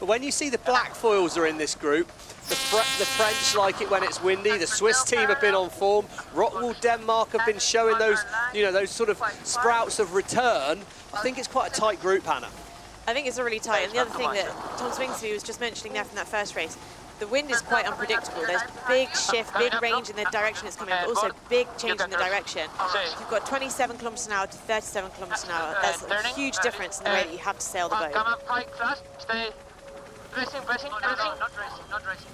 when you see the black foils are in this group, the French like it when it's windy. The Swiss team have been on form. ROCKWOOL Denmark have been showing those, you know, those sort of sprouts of return. I think it's quite a tight group, Hannah. I think it's already tight. And the other thing that Tom Swingsby was just mentioning there from that first race, the wind is quite unpredictable. There's big shift, big range in the direction it's coming, but also big change in the direction. You've got 27 kilometers an hour to 37 kilometers an hour. There's a huge difference in the way that you have to sail the boat. Come up quite fast. Stay. Pressing, pressing, pressing. Not racing, not racing.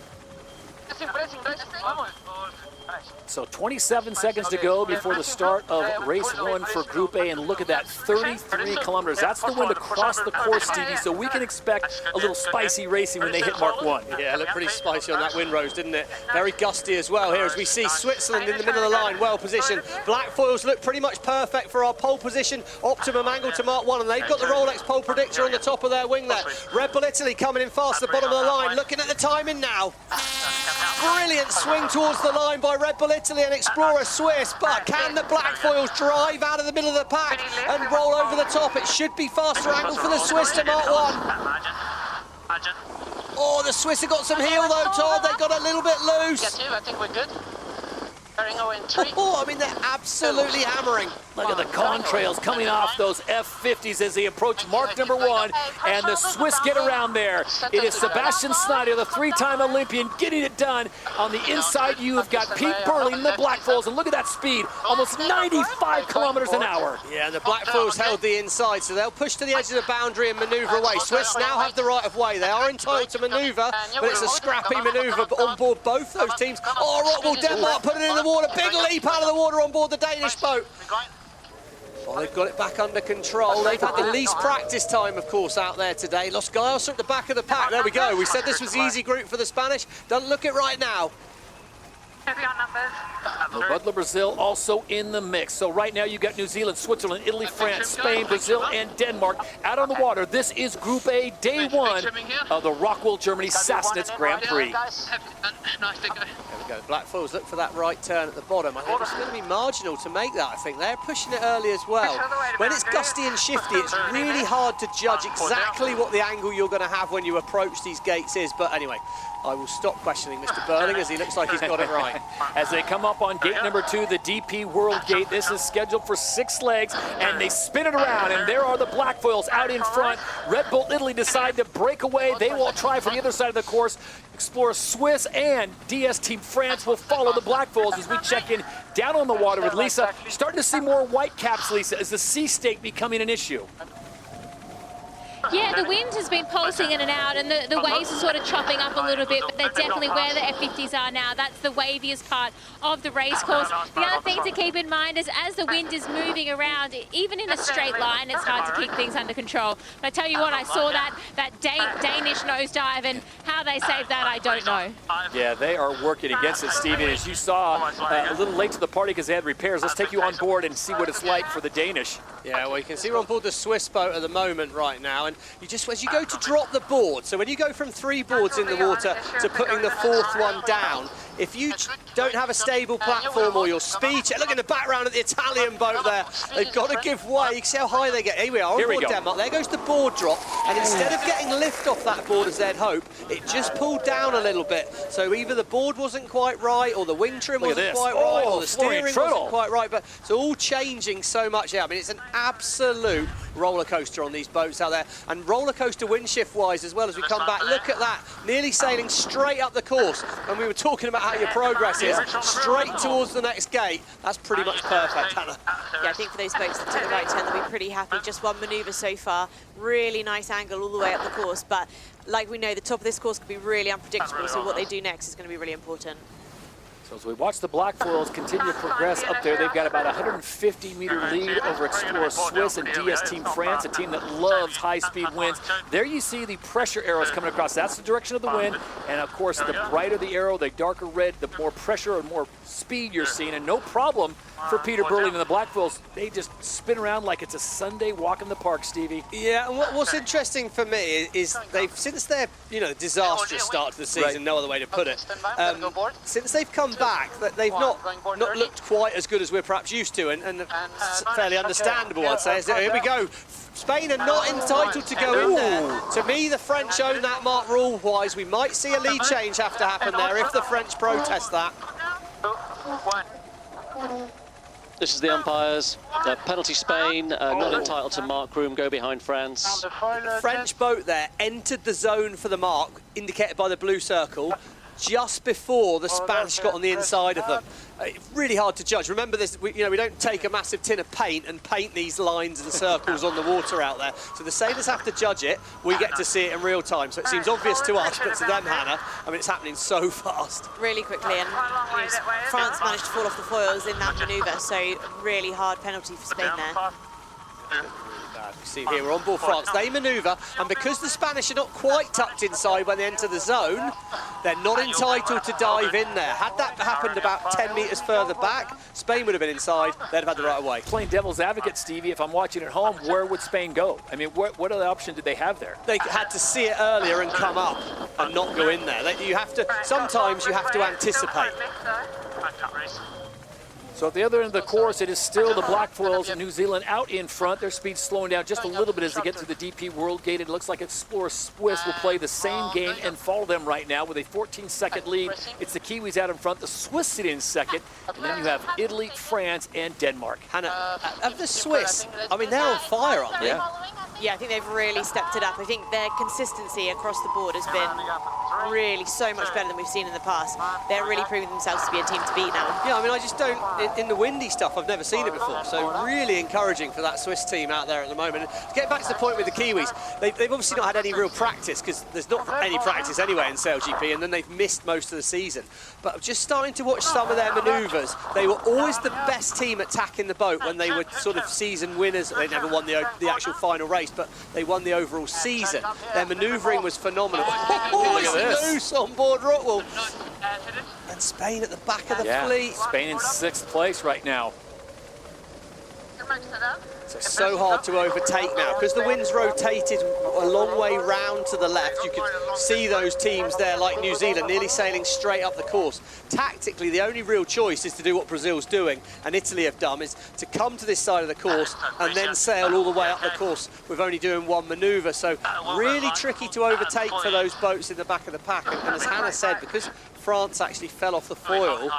Pressing, pressing, pressing. Vamos. So 27 seconds to go before the start of race 1 for Group A, and look at that, 33 kilometers. That's the wind across the course, Stevie, so we can expect a little spicy racing when they hit Mark 1. Yeah, it looked pretty spicy on that wind rose, didn't it? Very gusty as well here as we see Switzerland in the middle of the line, well positioned. Black foils look pretty much perfect for our pole position, optimum angle to Mark 1, and they've got the Rolex pole predictor on the top of their wing there. Red Bull Italy coming in fast at the bottom of the line, looking at the timing now. Brilliant swing towards the line by Red Bull Italy and Explorer Swiss, but can the black foils drive out of the middle of the pack and roll over the top? It should be faster angle for the Swiss to Mark 1. Oh, the Swiss have got some heel though, Todd. They got a little bit loose. I think we're good. In 3. Oh, I mean, they're absolutely hammering. Look at the contrails coming off those F50s as they approach mark number 1, and the Swiss get around there. It is Sebastian Snyder, the 3-time Olympian, getting it done. On the inside, you have got Pete Burling in the black foils, and look at that speed, almost 95 kilometers an hour. Yeah, and the black foils held the inside, so they'll push to the edge of the boundary and maneuver away. Swiss now have the right of way. They are entitled to maneuver, but it's a scrappy maneuver on board both those teams. Oh, ROCKWOOL Denmark put it in the water. Big leap out of the water on board the Danish boat. Oh, they've got it back under control. They've had the least practice time, of course, out there today. Los Gallos at the back of the pack. There we go. We said this was the easy group for the Spanish. Doesn't look it right now. Butler, Brazil also in the mix. So right now you got New Zealand, Switzerland, Italy, France, Spain, Brazil, and Denmark out on the water. This is Group A, Day 1 of the ROCKWOOL Germany Sassnitz Grand Prix. There we go. Black foils look for that right turn at the bottom. I think it's going to be marginal to make that. I think they're pushing it early as well. When it's gusty and shifty, it's really hard to judge exactly what the angle you're going to have when you approach these gates is. But anyway, I will stop questioning Mr. Burling as he looks like he's got it right. As they come up on gate number 2, the DP World Gate, this is scheduled for 6 legs, and they spin it around, and there are the black foils out in front. Red Bull Italy decide to break away. They will try for the other side of the course. Explorer Swiss and DS Team France will follow the black foils as we check in down on the water with Lisa. Starting to see more white caps, Lisa. Is the sea stake becoming an issue? Yeah, the wind has been pulsing in and out, and the waves are sort of chopping up a little bit, but they're definitely where the F50s are now. That's the waviest part of the race course. The other thing to keep in mind is as the wind is moving around, even in a straight line, it's hard to keep things under control. But I tell you what, I saw that Danish nosedive, and how they saved that, I don't know. Yeah, they are working against it, Stevie. As you saw, a little late to the party because they had repairs. Let's take you on board and see what it's like for the Danish. Yeah, well, you can see we're on board the Swiss boat at the moment right now, and you just, as you go to drop the board, so when you go from 3 boards in the water to putting the 4th one down, if you don't have a stable platform or your speed check, look in the background at the Italian boat there, they've got to give way. You can see how high they get. Here we are on board Denmark. There goes the board drop, and instead of getting lift off that board as they'd hope, it just pulled down a little bit. So either the board wasn't quite right, or the wing trim wasn't quite right, or the steering wasn't quite right, but it's all changing so much here. I mean, it's an absolute roller coaster on these boats out there, and roller coaster wind shift wise as well. As we come back, look at that, nearly sailing straight up the course, and we were talking about how your progress is straight towards the next gate. That's pretty much perfect, Hannah. Yeah, I think for those boats that took the right turn, they'll be pretty happy. Just one manoeuvre so far, really nice angle all the way up the course, but like we know, the top of this course could be really unpredictable, so what they do next is going to be really important. So as we watch the black foils continue to progress up there, they've got about a 150-meter lead over Explorer Swiss and DS Team France, a team that loves high-speed winds. There you see the pressure arrows coming across. That's the direction of the wind, and of course, the brighter the arrow, the darker red, the more pressure and more speed you're seeing, and no problem for Peter Burling and the black foils. They just spin around like it's a Sunday walk in the park, Stevie. Yeah, and what's interesting for me is they've, since their disastrous start to the season, no other way to put it, since they've come back, they've not looked quite as good as we're perhaps used to, and fairly understandable, I'd say. Here we go. Spain are not entitled to go in there. To me, the French own that mark rule-wise. We might see a lead change have to happen there if the French protest that. This is the umpires. Penalty Spain, not entitled to mark room, go behind France. The French boat there entered the zone for the mark, indicated by the blue circle, just before the Spanish got on the inside of them. Really hard to judge. Remember this, we don't take a massive tin of paint and paint these lines and circles on the water out there. So the sailors have to judge it. We get to see it in real time. So it seems obvious to us, but to them, Hannah, I mean, it's happening so fast. Really quickly, and France managed to fall off the foils in that manoeuvre, so really hard penalty for Spain there. You see here, we're on board France. They manoeuvre, and because the Spanish are not quite tucked inside when they enter the zone, they're not entitled to dive in there. Had that happened about 10 metres further back, Spain would have been inside, they'd have had the right of way. Playing devil's advocate, Stevie, if I'm watching at home, where would Spain go? I mean, what other option did they have there? They had to see it earlier and come up and not go in there. You have to, sometimes you have to anticipate. So at the other end of the course, it is still the black foils of New Zealand out in front. Their speed's slowing down just a little bit as they get through the DP World Gate. It looks like Explorer Swiss will play the same game and follow them right now with a 14-second lead. It's the Kiwis out in front, the Swiss sit in second, and then you have Italy, France, and Denmark. Hannah, of the Swiss, I mean, they're on fire, aren't they? Yeah, I think they've really stepped it up. I think their consistency across the board has been really so much better than we've seen in the past. They're really proving themselves to be a team to beat now. Yeah, I mean, I just don't, in the windy stuff, I've never seen it before. So really encouraging for that Swiss team out there at the moment. To get back to the point with the Kiwis, they've obviously not had any real practice, because there's not any practice anyway in SailGP, and then they've missed most of the season. But just starting to watch some of their manoeuvres, they were always the best team at tacking the boat when they were sort of season winners. They never won the actual final race, but they won the overall season. Their manoeuvring was phenomenal. Look at this. Loose on board ROCKWOOL. And Spain at the back of the fleet. Spain in 6th place right now. So hard to overtake now because the wind's rotated a long way round to the left. You can see those teams there like New Zealand nearly sailing straight up the course. Tactically, the only real choice is to do what Brazil's doing and Italy have done, is to come to this side of the course and then sail all the way up the course with only doing one manoeuvre. So really tricky to overtake for those boats in the back of the pack. And as Hannah said, because France actually fell off the foil,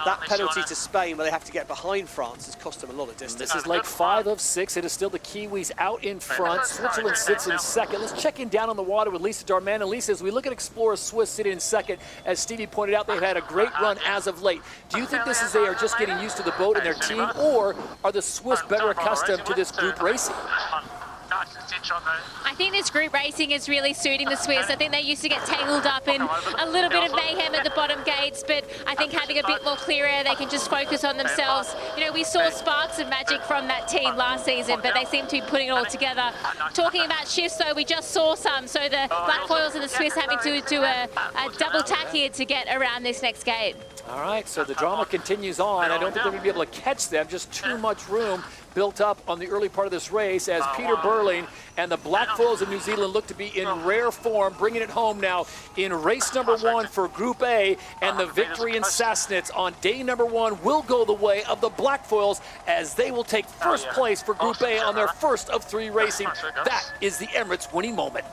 that penalty to Spain where they have to get behind France has cost them a lot of distance. This is like 5 of 6. It is still the Kiwis out in front. Switzerland sits in second. Let's check in down on the water with Lisa Darman. And Lisa, as we look at Explorer Swiss sitting in second, as Stevie pointed out, they've had a great run as of late. Do you think this is they are just getting used to the boat and their team, or are the Swiss better accustomed to this group racing? I think this group racing is really suiting the Swiss. I think they used to get tangled up in a little bit of mayhem at the bottom gates, but I think having a bit more clear air, they can just focus on themselves. You know, we saw sparks of magic from that team last season, but they seem to be putting it all together. Talking about shifts, though, we just saw some, so the Black Foils and the Swiss having to do a double tack here to get around this next gate. All right, so the drama continues on. I don't think they're going to be able to catch them. Just too much room built up on the early part of this race as Peter Burling and the Black Foils of New Zealand look to be in rare form, bringing it home now in race number 1 for Group A, and the victory in Sassnitz on day number 1 will go the way of the Black Foils as they will take first place for Group A on their first of 3 racing. That is the Emirates winning moment.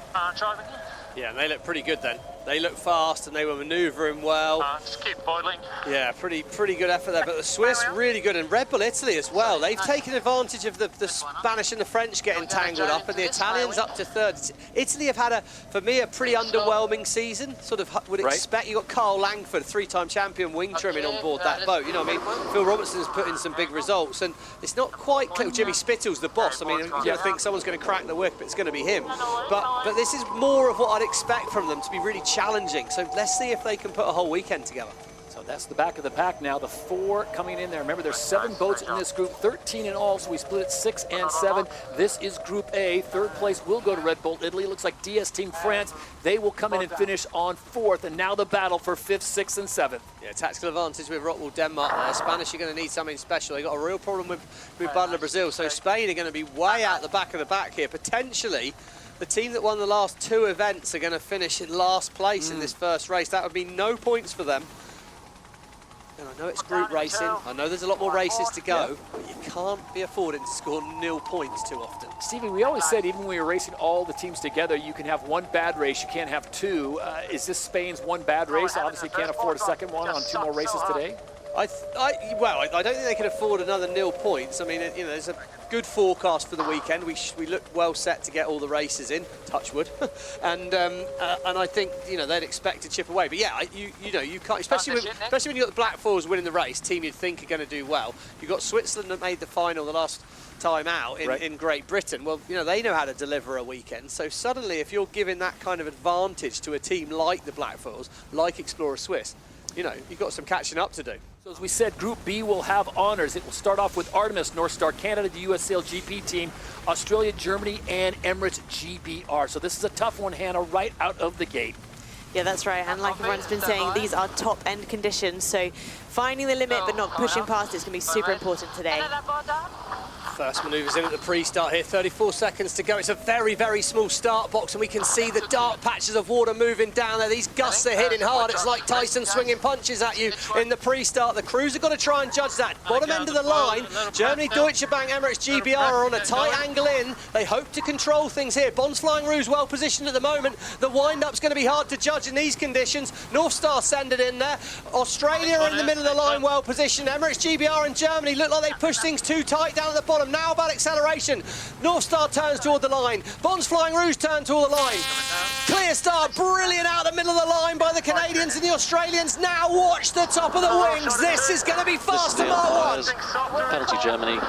Yeah, and they look pretty good then. They look fast and they were manoeuvring well. Just keep boiling. Yeah, pretty good effort there. But the Swiss really good, and Red Bull Italy as well. They've taken advantage of the Spanish and the French getting tangled up, and the Italians up to third. Italy have had, for me, a pretty underwhelming season. Sort of would expect. You got Carl Langford, 3-time champion wing trimming on board that boat. You know what I mean? Phil Robertson's put in some big results, and it's not quite clear. Jimmy Spittle's the boss. I mean, you don't think someone's going to crack the whip, it's going to be him. But this is more of what I'd expect from them, to be really challenging. So let's see if they can put a whole weekend together. So that's the back of the pack now, the 4 coming in there. Remember, there's 7 boats in this group, 13 in all, so we split it 6 and 7. This is Group A. 3rd place will go to Red Bull Italy. Looks like DS Team France, they will come in and finish on 4th. And now the battle for 5th, 6th, and 7th. Yeah, tactical advantage with ROCKWOOL Denmark there. Spanish are going to need something special. They've got a real problem with Butler Brazil. So Spain are going to be way out the back of the back here. Potentially, the team that won the last 2 events are going to finish in last place in this first race. That would be no points for them. And I know it's group racing, I know there's a lot more races to go, but you can't be affording to score 0 points too often. Stevie, we always said even when you're racing all the teams together, you can have one bad race, you can't have two. Is this Spain's one bad race? Obviously can't afford a second one on 2 more races today. I don't think they can afford another 0 points. I mean, you know, there's a good forecast for the weekend. We look well set to get all the races in, touch wood, and I think, you know, they'd expect to chip away. But yeah, you know, you can't, especially when you've got the Black Foils winning the race, team you'd think are going to do well. You've got Switzerland that made the final the last time out in Great Britain. Well, you know, they know how to deliver a weekend. So suddenly, if you're giving that kind of advantage to a team like the Black Foils, like Explorer Swiss, you know, you've got some catching up to do. So as we said, Group B will have honors. It will start off with Artemis, North Star Canada, the US SailGP team, Australia, Germany, and Emirates GBR. So this is a tough one, Hannah, right out of the gate. Yeah, that's right. And like everyone's been saying, these are top-end conditions. So finding the limit but not pushing past it is going to be super important today. First manoeuvres in at the pre-start here, 34 seconds to go. It's a very, very small start box, and we can see the dark patches of water moving down there. These gusts are hitting hard. It's like Tyson swinging punches at you in the pre-start. The crews are going to try and judge that. Bottom end of the line, Germany, Deutsche Bank, Emirates GBR are on a tight angle in. They hope to control things here. Bond's Flying Rouge well positioned at the moment. The wind-up's going to be hard to judge in these conditions. North Star send it in there. Australia are in the middle of the line well positioned. Emirates GBR and Germany look like they push things too tight down at the bottom. Now about acceleration. North Star turns toward the line. Bond's Flying Rouge turn toward the line. Clear start, brilliant out the middle of the line by the Canadians and the Australians. Now watch the top of the wings. This is going to be fast to Mark 1. Penalty Germany.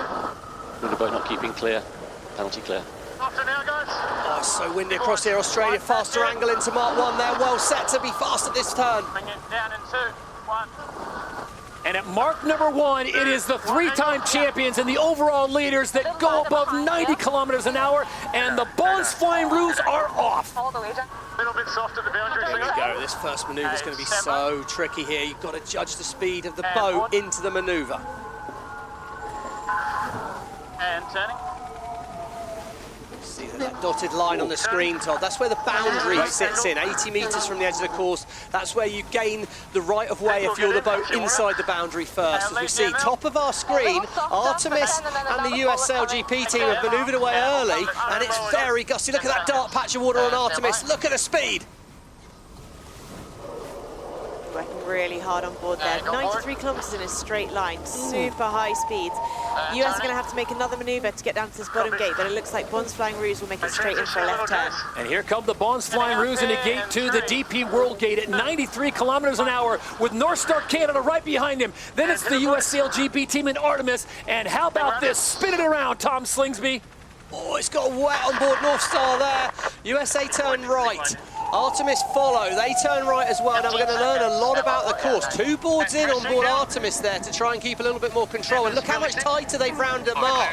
With the boat not keeping clear. Penalty clear. Oh, it's so windy across here. Australia faster angle into Mark 1. They're well set to be fast at this turn. Bring it down in 2, 1. And at mark number 1, it is the 3-time champions and the overall leaders that go above 90 kilometers an hour, and the Bond's Flying Rouge are off. A little bit soft at the boundary. Here we go. This first manoeuvre is going to be so tricky here. You've got to judge the speed of the boat into the manoeuvre. And turning. See that dotted line on the screen, Todd. That's where the boundary sits in, 80 metres from the edge of the course. That's where you gain the right of way if you're the boat inside the boundary first. As we see, top of our screen, Artemis and the US SailGP team have manoeuvred away early, and it's very gusty. Look at that dark patch of water on Artemis. Look at the speed. Working really hard on board there. 93 kilometers in a straight line, super high speeds. US are going to have to make another maneuver to get down to this bottom gate, but it looks like Bond's Flying Rouge will make it straight in for a left turn. And here come the Bond's Flying Rouge into gate 2, the DP World Gate at 93 kilometers an hour with North Star Canada right behind him. Then it's the US SailGP team in Artemis. And how about this? Spin it around, Tom Slingsby. Oh, it's got wet on board North Star there. USA turn right. Artemis follow, they turn right as well. Now we're going to learn a lot about the course. 2 boards in on board Artemis there to try and keep a little bit more control. And look how much tighter they've rounded Mark.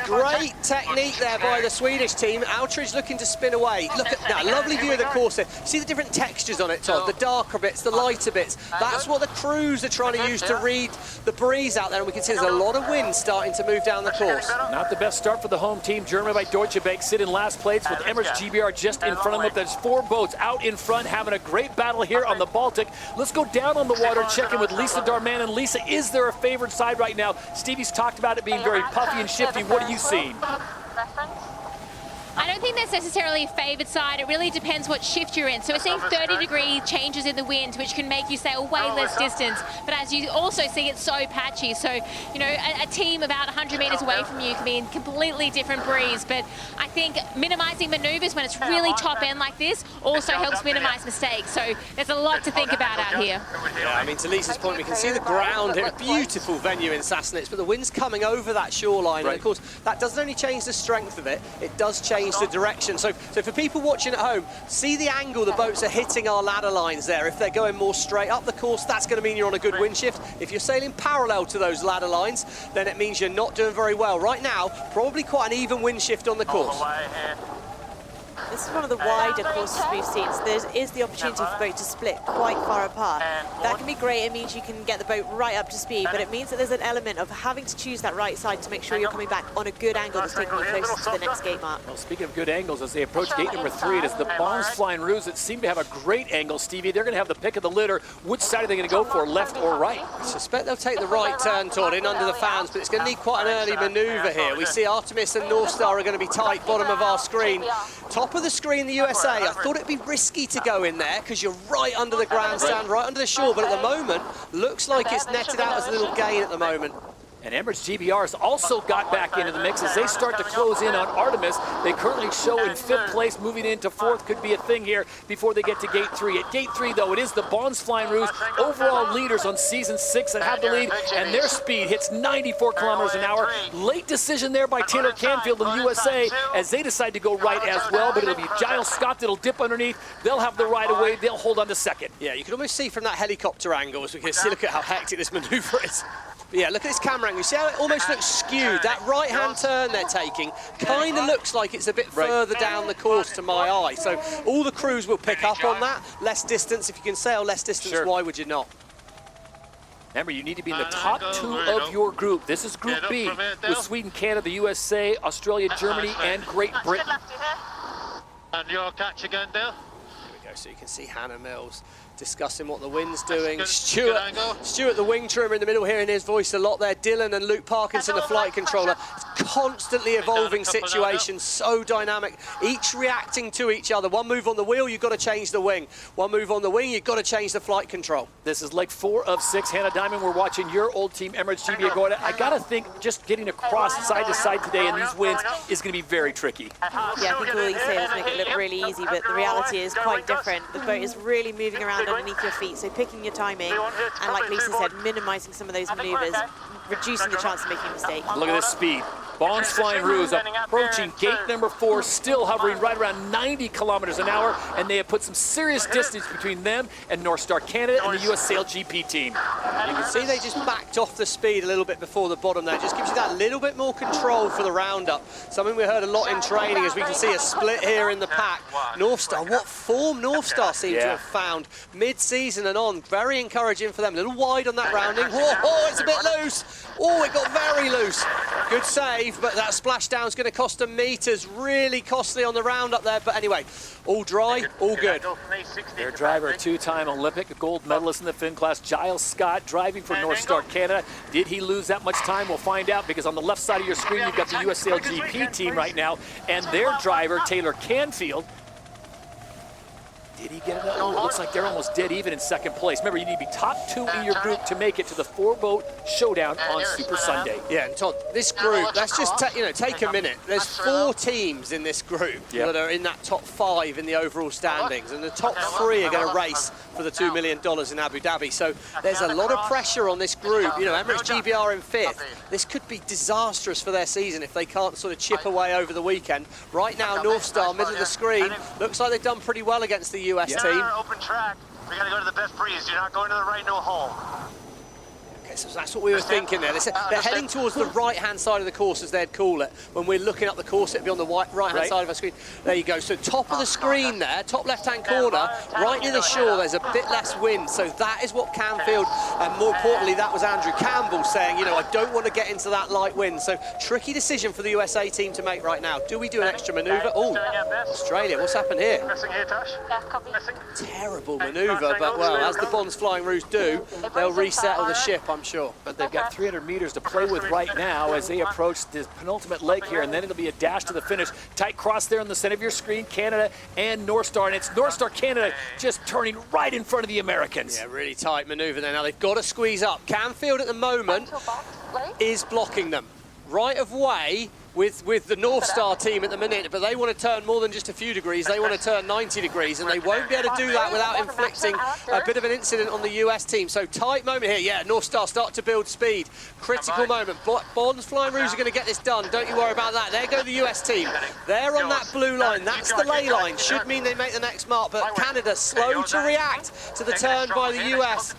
Great technique there by the Swedish team. Outridge looking to spin away. Look at that, lovely view of the course there. See the different textures on it, Todd? The darker bits, the lighter bits. That's what the crews are trying to use to read the breeze out there. And we can see there's a lot of wind starting to move down the course. Not the best start for the home team. Germany by Deutsche Bank sit in last place with Emirates GBR just in front of them. There's 4 boats out in front having a great battle here on the Baltic. Let's go down on the water, check in with Lisa Darman. And Lisa, is there a favored side right now? Stevie's talked about it being very puffy and shifty. What are you seeing? I don't think there's necessarily a favoured side. It really depends what shift you're in. So we're seeing 30-degree changes in the wind, which can make you sail way less distance. But as you also see, it's so patchy. So, you know, a team about 100 metres away from you can be in completely different breeze. But I think minimising manoeuvres when it's really top end like this also helps minimise mistakes. So there's a lot to think about out here. Yeah, I mean, to Lisa's point, we can see the ground here. A beautiful venue in Sassnitz, but the wind's coming over that shoreline. And of course, that doesn't only change the strength of it, it does change the direction. So for people watching at home, see the angle the boats are hitting our ladder lines there. If they're going more straight up the course, that's going to mean you're on a good wind shift. If you're sailing parallel to those ladder lines, then it means you're not doing very well. Right now, probably quite an even wind shift on the course. This is one of the wider courses we've seen, so there is the opportunity for boat to split quite far apart. That can be great, it means you can get the boat right up to speed, but it means that there's an element of having to choose that right side to make sure you're coming back on a good angle that's taking you closest to the next gate mark. Well, speaking of good angles, as they approach gate number 3, it is the Bombs Flying Ruse that seem to have a great angle, Stevie. They're going to have the pick of the litter. Which side are they going to go for, left or right? I suspect they'll take the right turn, Todd, in under the fans, but it's going to need quite an early manoeuvre here. We see Artemis and North Star are going to be tight, bottom of our screen. Top of the screen, the USA. I thought it'd be risky to go in there because you're right under the grandstand, right under the shore, but at the moment, looks like it's netted out as a little gain at the moment. And Emirates GBR has also got back into the mix as they start to close in on Artemis. They currently show in 5th place, moving into 4th could be a thing here before they get to gate 3. At gate 3, though, it is the Bombs Flying Ruse, overall leaders on season 6 that have the lead, and their speed hits 94 kilometers an hour. Late decision there by Taylor Canfield of the USA as they decide to go right as well, but it'll be Giles Scott that'll dip underneath. They'll have the right away. They'll hold on to 2nd. Yeah, you can almost see from that helicopter angle, as we can see, look at how hectic this manoeuvre is. But yeah, look at this camera angle. You see how it almost looks skewed? That right-hand turn they're taking kind of looks like it's a bit further down the course to my eye. So all the crews will pick up on that. Less distance, if you can sail less distance, why would you not? Remember, you need to be in the top 2 of your group. This is Group B with Sweden, Canada, the USA, Australia, Germany, and Great Britain. And your catch again, Dale. There we go, so you can see Hannah Mills discussing what the wind's doing. Stuart, the wing trimmer in the middle, hearing his voice a lot there. Dylan and Luke Parkinson, the flight controller. It's constantly evolving situations, so dynamic, each reacting to each other. One move on the wheel, you've got to change the wing. One move on the wing, you've got to change the flight control. This is leg 4 of 6. Hannah Diamond, we're watching your old team, Emirates GBR, going. I got to think just getting across side to side today in these winds is going to be very tricky. Yeah, I think all these sailors make it look really easy, but the reality is quite different. The boat is really moving around underneath your feet, so picking your timing, and like Lisa said, minimizing some of those maneuvers, reducing the chance of making a mistake. Look at this speed. Bombs Flying Ruse approaching gate number 4, still hovering right around 90 kilometers an hour, and they have put some serious distance between them and North Star Canada and the US SailGP team. You can see they just backed off the speed a little bit before the bottom there. Just gives you that little bit more control for the roundup. Something we heard a lot in training, as we can see a split here in the pack. North Star, what form North Star seem to have found mid-season and on. Very encouraging for them. A little wide on that rounding. Whoa, it's a bit loose. Oh, it got very loose. Good save, but that splashdown's going to cost them meters. Really costly on the roundup there. But anyway, all dry, all good. Their driver, 2-time Olympic gold medalist in the Finn class, Giles Scott, driving for North Star Canada. Did he lose that much time? We'll find out, because on the left side of your screen, you've got the US SailGP team right now, and their driver, Taylor Canfield. Did he get it? Oh, it looks like they're almost dead even in 2nd place. Remember, you need to be top 2 in your group to make it to the 4-boat showdown on Super Sunday. Yeah, and Todd, this group, let's just take a minute. There's 4 teams in this group that are in that top 5 in the overall standings, and the top 3 are going to race for the $2 million in Abu Dhabi. So there's a lot of pressure on this group. You know, Emirates GBR in 5th. This could be disastrous for their season if they can't sort of chip away over the weekend. Right now, North Star, middle of the screen, looks like they've done pretty well against the US team. Open track. We got to go to the best breeze. You're not going to the right, no hole. Okay, so that's what we were thinking there. They're heading towards the right-hand side of the course, as they'd call it. When we're looking up the course, it'd be on the right-hand side of our screen. There you go. So top of the screen there, top left-hand corner, right near the shore, there's a bit less wind. So that is what Canfield, and more importantly, that was Andrew Campbell saying, you know, I don't want to get into that light wind. So tricky decision for the USA team to make right now. Do we do an extra manoeuvre? Oh, Australia, what's happened here? Missing here, Tosh. Terrible manoeuvre, but well, as the Bombs Flying Ruse do, they'll resettle the ship, I'm sure. But they've got 300 meters to play with right now as they approach this penultimate leg here, and then it'll be a dash to the finish. Tight cross there in the center of your screen, Canada and North Star, and it's North Star Canada just turning right in front of the Americans. Yeah, really tight manoeuvre there. Now they've got to squeeze up. Canfield at the moment is blocking them. Right of way with the North Star team at the minute, but they want to turn more than just a few degrees. They want to turn 90 degrees, and they won't be able to do that without inflicting a bit of an incident on the US team. So tight moment here. Yeah, North Star start to build speed. Critical moment. Bombs Flying Ruse are going to get this done. Don't you worry about that. There go the US team. They're on that blue line. That's the ley line. Should mean they make the next mark, but Canada slow to react to the turn by the US.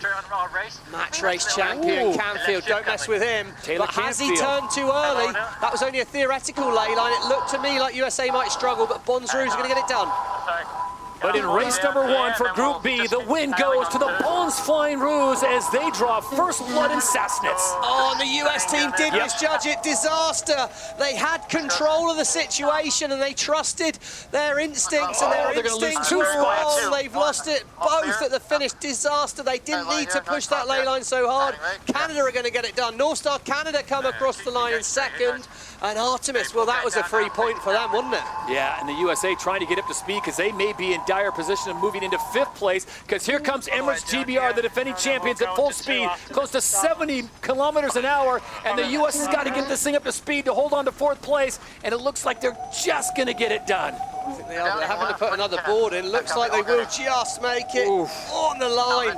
Match race champion Canfield. Don't mess with him. But has he turned too early? That was only a theoretical theoretical ley line. It looked to me like USA might struggle, but Bonsrue is going to get it done. But in race number 1 for Group B, the win goes to the Bons Flying Rouge as they draw first blood in Sassnitz. Oh, and the US team did misjudge it. Disaster. They had control of the situation and they trusted their instincts, and their instincts were wrong. They've lost it both at the finish. Disaster. They didn't need to push that ley line so hard. Canada are going to get it done. North Star Canada come across the line in second. And Artemis, well, that was a free point for them, wasn't it? Yeah, and the USA trying to get up to speed because they may be in dire position of moving into 5th place, because here comes Emirates GBR, the defending champions, at full speed, close to 70 kilometers an hour, and the US has got to get this thing up to speed to hold on to 4th place, and it looks like they're just going to get it done. I think they are. They're having to put another board in. Looks like they will just make it on the line.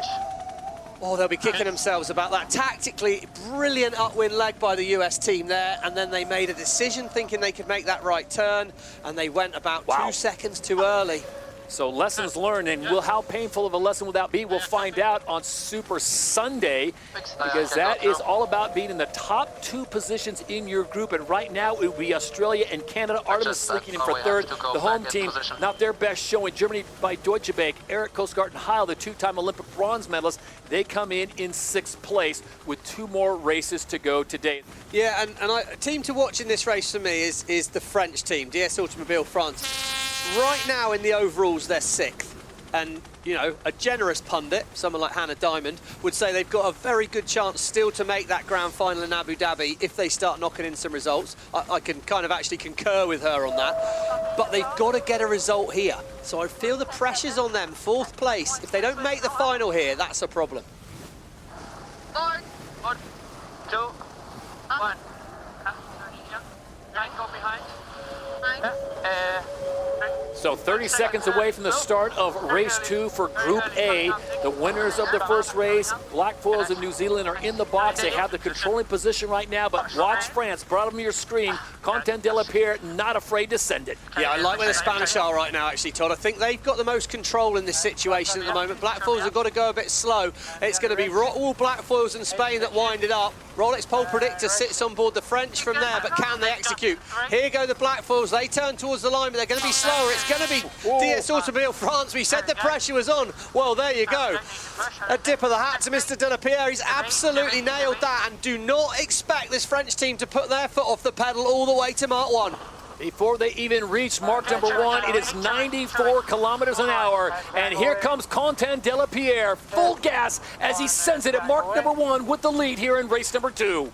Oh, they'll be kicking themselves about that. Tactically, brilliant upwind leg by the US team there, and then they made a decision thinking they could make that right turn, and they went about 2 seconds too early. So lessons learned, and how painful of a lesson will that be? We'll find out on Super Sunday, because that is all about being in the top 2 positions in your group. And right now, it will be Australia and Canada. Artemis sneaking in for 3rd. The home team, not their best showing. Germany by Deutsche Bank. Eric Kostgaard and Heil, the 2-time Olympic bronze medalists, they come in 6th place with 2 more races to go today. Yeah, and a team to watch in this race for me is the French team, DS Automobile France. Right now in the overalls, they're 6th. And, you know, a generous pundit, someone like Hannah Diamond, would say they've got a very good chance still to make that grand final in Abu Dhabi if they start knocking in some results. I can kind of actually concur with her on that. But they've got to get a result here. So I feel the pressure's on them. 4th place. If they don't make the final here, that's a problem. 1, 2, 1. Go behind. So 30 seconds away from the start of race 2 for Group A. The winners of the first race, Black Foils in New Zealand, are in the box. They have the controlling position right now, but watch France, bottom of your screen. Content de la Pierre, not afraid to send it. Yeah, I like where the Spanish are right now, actually, Todd. I think they've got the most control in this situation at the moment. Black Foils have got to go a bit slow. It's going to be ROCKWOOL, Black Foils and Spain that wind it up. Rolex Pole Predictor sits on board the French from there, but can they execute? Here go the Black Foils. They turn towards the line, but they're going to be slower. It's going to be DS Automobile France. We said the pressure was on. Well, there you go. A dip of the hat to Mr. de la Pierre. He's absolutely nailed that, and do not expect this French team to put their foot off the pedal all the way to Mark 1. Before they even reach mark number 1, it is 94 kilometers an hour. And here comes Content de la Pierre, full gas as he sends it at mark number 1 with the lead here in race number 2.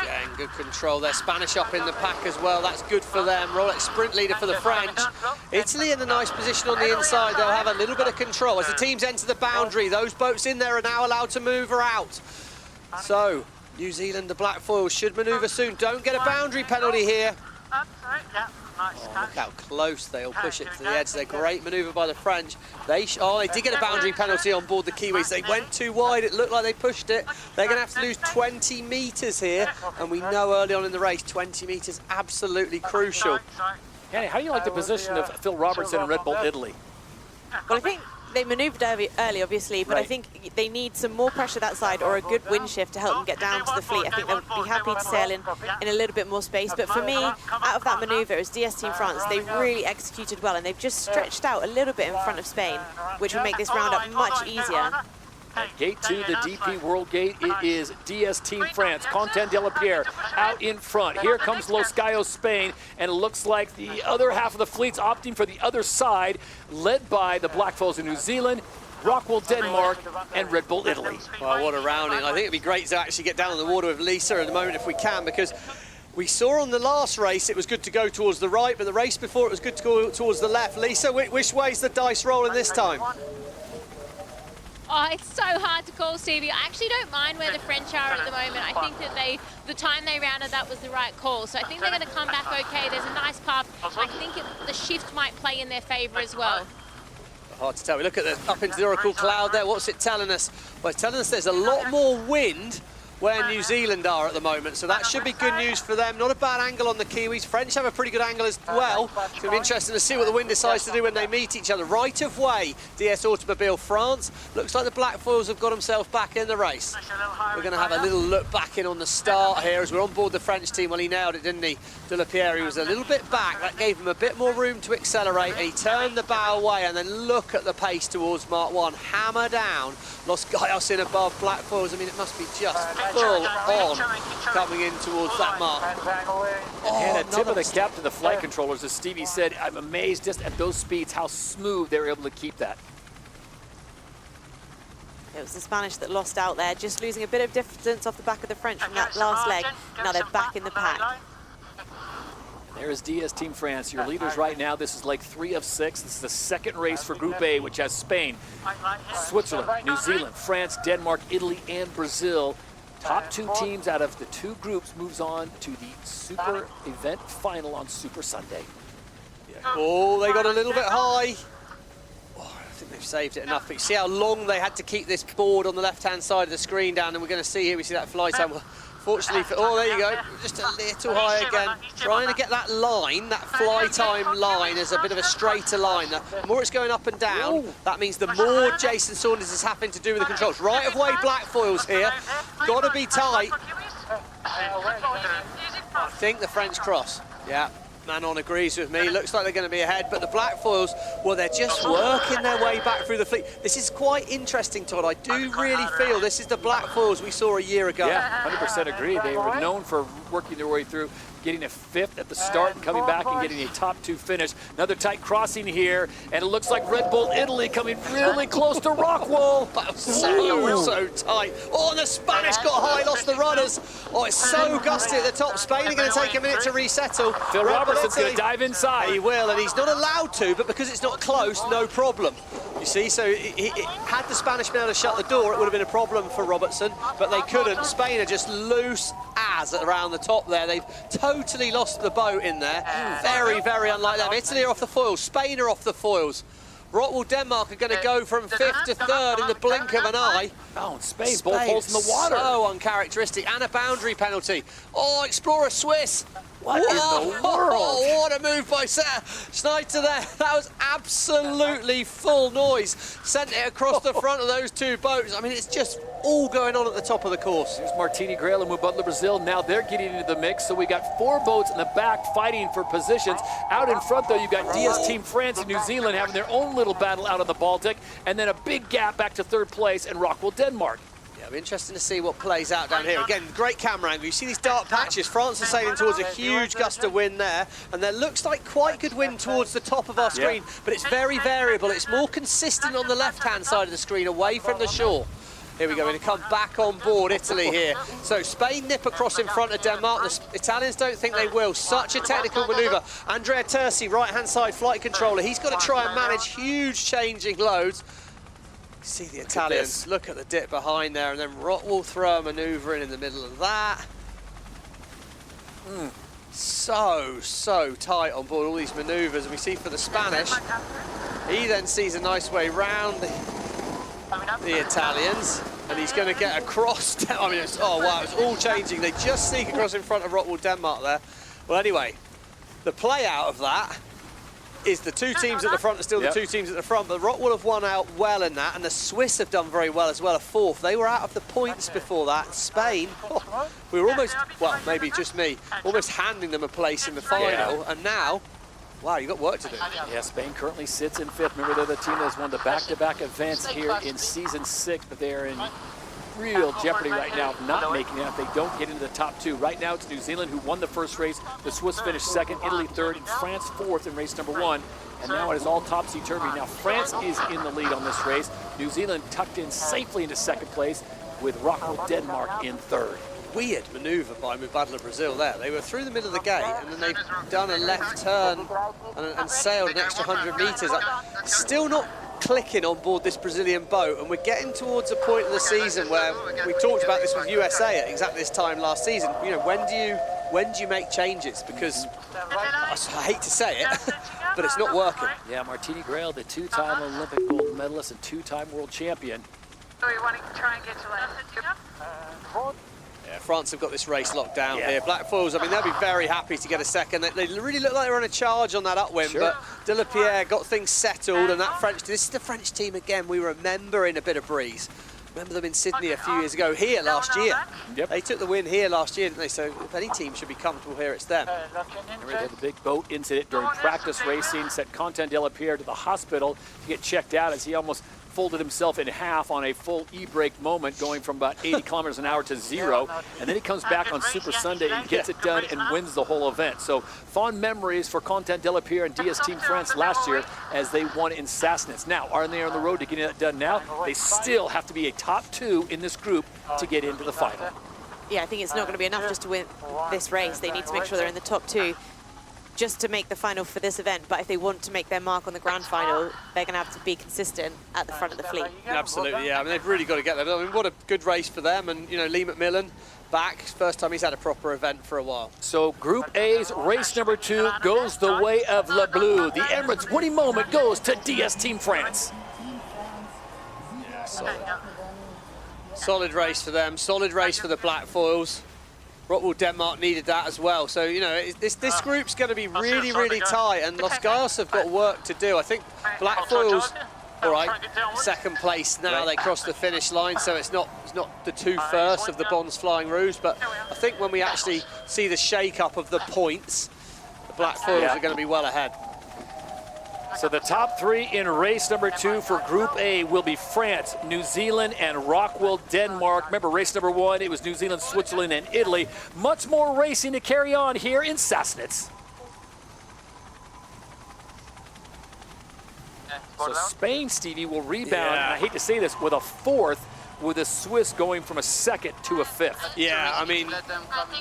Again, good control. They're Spanish up in the pack as well. That's good for them. Rolex sprint leader for the French. Italy in a nice position on the inside. They'll have a little bit of control. As the teams enter the boundary, those boats in there are now allowed to move her out. So, New Zealand, the Black Foils should manoeuvre soon. Don't get a boundary penalty here. Oh, look how close they all push it to the edge. They're great manoeuvre by the French. They did get a boundary penalty on board the Kiwis. They went too wide. It looked like they pushed it. They're going to have to lose 20 metres here. And we know early on in the race, 20 metres absolutely crucial. Kenny, how do you like the position of Phil Robertson and Red Bull Italy? Well, I think they manoeuvred early, obviously, but I think they need some more pressure that side or a good wind shift to help them get down to the fleet. I think they'll be happy to sail in a little bit more space. But for me, out of that manoeuvre, it was DS Team France. They really executed well, and they've just stretched out a little bit in front of Spain, which will make this roundup much easier. At Gate 2, the DP World Gate, it is DS Team France, Content de la Pierre out in front. Here comes Los Gallos, Spain, and it looks like the other half of the fleet's opting for the other side, led by the Black Foils in New Zealand, ROCKWOOL Denmark, and Red Bull Italy. Well, what a rounding. I think it'd be great to actually get down on the water with Lisa at the moment if we can, because we saw on the last race it was good to go towards the right, but the race before it was good to go towards the left. Lisa, which way's the dice rolling this time? Oh, it's so hard to call, Stevie. I actually don't mind where the French are at the moment. I think that the time they rounded that was the right call. So I think they're going to come back okay. There's a nice path. I think the shift might play in their favour as well. Hard to tell. We look at up into the Oracle cloud there. What's it telling us? Well, it's telling us there's a lot more wind where New Zealand are at the moment, so that should be good news for them. Not a bad angle on the Kiwis. French have a pretty good angle as well. It's going to be interesting to see what the wind decides to do when they meet each other. Right of way, DS Automobile France. Looks like the Black Foils have got themselves back in the race. We're going to have a little look back in on the start here as we're on board the French team. Well, he nailed it, didn't he? De La Pierre, he was a little bit back. That gave him a bit more room to accelerate, and he turned the bow away, and then look at the pace towards Mark 1. Hammer down. Lost Gaios in above Black Foils. I mean, it must be just full on coming in towards that mark. And a tip of the cap to the flight controllers, as Stevie said, I'm amazed just at those speeds, how smooth they were able to keep that. It was the Spanish that lost out there, just losing a bit of distance off the back of the French from that last leg. Now they're back in the pack. There is DS Team France, your leaders right now. This is leg 3 of 6. This is the second race for Group A, which has Spain, Switzerland, New Zealand, France, Denmark, Italy, and Brazil. Top 2 teams out of the 2 groups moves on to the Super Event Final on Super Sunday. Oh, they got a little bit high. Oh, I think they've saved it enough. But you see how long they had to keep this board on the left-hand side of the screen down, and we're going to see here, we see that fly time. Fortunately, oh, there you go, just a little high again. Trying to get that line, that fly time line, as a bit of a straighter line. The more it's going up and down, that means the more Jason Saunders is having to do with the controls. Right of way Black Foils here, got to be tight. I think the French cross, yeah. Manon agrees with me. Looks like they're going to be ahead, but the Black Foils, well, they're just working their way back through the fleet. This is quite interesting, Todd. I do really feel this is the Black Foils we saw a year ago. Yeah, 100% agree. They were known for working their way through, getting a 5th at the start and coming back and getting a top 2 finish. Another tight crossing here, and it looks like Red Bull Italy coming really close to ROCKWOOL. That was so tight. Oh, and the Spanish got high, lost the runners. Oh, it's so gusty at the top. Spain are going to take a minute to resettle. Phil Robertson's going to dive inside. He will, and he's not allowed to, but because it's not close, no problem. You see, so had the Spanish been able to shut the door, it would have been a problem for Robertson, but they couldn't. Spain are just loose as around the top there. They've totally lost the boat in there. Very, very unlike them. Italy are off the foils. Spain are off the foils. ROCKWOOL Denmark are going to go from 5th to 3rd in the blink of an eye. Oh, and Spain both holes in the water. So uncharacteristic, and a boundary penalty. Oh, Explorer Swiss. What in the world? Oh, what a move by Schneider there. That was absolutely full noise. Sent it across the front of those 2 boats. I mean, it's just all going on at the top of the course. Here's Martini Grail and Mubutler Brazil. Now they're getting into the mix. So we got 4 boats in the back fighting for positions. Out in front, though, you got DS Team France and New Zealand having their own little battle out on the Baltic. And then a big gap back to 3rd place and ROCKWOOL Denmark. Yeah, interesting to see what plays out down here. Again, great camera angle. You see these dark patches. France are sailing towards a huge gust of wind there, and there looks like quite good wind towards the top of our screen, but it's very variable. It's more consistent on the left-hand side of the screen, away from the shore. Here we go, we're going to come back on board Italy here. So Spain nip across in front of Denmark. The Italians don't think they will. Such a technical manoeuvre. Andrea Terzi, right-hand side flight controller. He's got to try and manage huge changing loads. See the Italians, look at the dip behind there, and then ROCKWOOL throw a manoeuvre in the middle of that. So tight on board, all these manoeuvres. And we see for the Spanish, he then sees a nice way round the Italians, and he's going to get across. I mean, oh wow, it's all changing. They just sneak across in front of ROCKWOOL Denmark there. Well, anyway, the play out of that is the 2 teams at the front are still the 2 teams at the front, but ROCKWOOL have won out well in that, and the Swiss have done very well as well, a 4th. They were out of the points before that. Spain, we were almost, well, maybe just me, almost handing them a place in the final, and now, wow, you've got work to do. Yeah, Spain currently sits in 5th. Remember, they're the team that's won the back-to-back events here in season 6, but they are in real jeopardy right now of not making it if they don't get into the top 2. Right now, it's New Zealand who won the first race. The Swiss finished 2nd, Italy 3rd, and France 4th in race number 1. And now it is all topsy-turvy. Now France is in the lead on this race. New Zealand tucked in safely into 2nd place with ROCKWOOL Denmark in 3rd. Weird manoeuvre by Mubutler Brazil there. They were through the middle of the gate, and then they've done a left turn and sailed an extra 100 metres. Still not clicking on board this Brazilian boat, and we're getting towards a point in the season where we talked about this with USA at exactly this time last season. You know, when do you make changes? Because I hate to say it, but it's not working. Yeah, Martini Grail, the 2-time Olympic gold medalist and 2-time world champion. So we want to try and get to left. Yeah, France have got this race locked down here. Black Foils, I mean, they'll be very happy to get a second. They really look like they're on a charge on that upwind, but Delapierre got things settled, and that French, this is the French team again we remember in a bit of breeze. Remember them in Sydney a few years ago, here last year. They took the win here last year, didn't they? So if any team should be comfortable here, it's them. They had the big boat incident during practice racing, sent Quentin Delapierre to the hospital to get checked out as he almost folded himself in half on a full e-brake moment, going from about 80 kilometers an hour to 0. And then he comes back on Super Sunday and gets it done and wins the whole event. So fond memories for Quentin Delapierre and DS Team France last year as they won in Sassnitz. Now, are they on the road to getting that done now? They still have to be a top 2 in this group to get into the final. Yeah, I think it's not going to be enough just to win this race. They need to make sure they're in the top 2 just to make the final for this event. But if they want to make their mark on the grand final, they're going to have to be consistent at the front of the fleet. Absolutely, yeah. I mean, they've really got to get there. I mean, what a good race for them. And, you know, Lee McMillan back. First time he's had a proper event for a while. So Group A's race number 2 goes the way of Le Bleu. The Emirates winning moment goes to DS Team France. Yeah, solid. Solid race for them. Solid race for the Black Foils. ROCKWOOL Denmark needed that as well. So, you know, this group's going to be really, really tight, and Los Gaios have got work to do. I think Black Foils, all right, second place now. They cross the finish line, so it's not the 2 first of the Bons Flying Rouge, but I think when we actually see the shake-up of the points, the Black Foils are going to be well ahead. So the top 3 in race number 2 for Group A will be France, New Zealand, and ROCKWOOL Denmark. Remember, race number 1, it was New Zealand, Switzerland, and Italy. Much more racing to carry on here in Sassnitz. So Spain, Stevie, will rebound, and I hate to say this, with a 4th, with the Swiss going from a 2nd to a 5th. Yeah, I mean,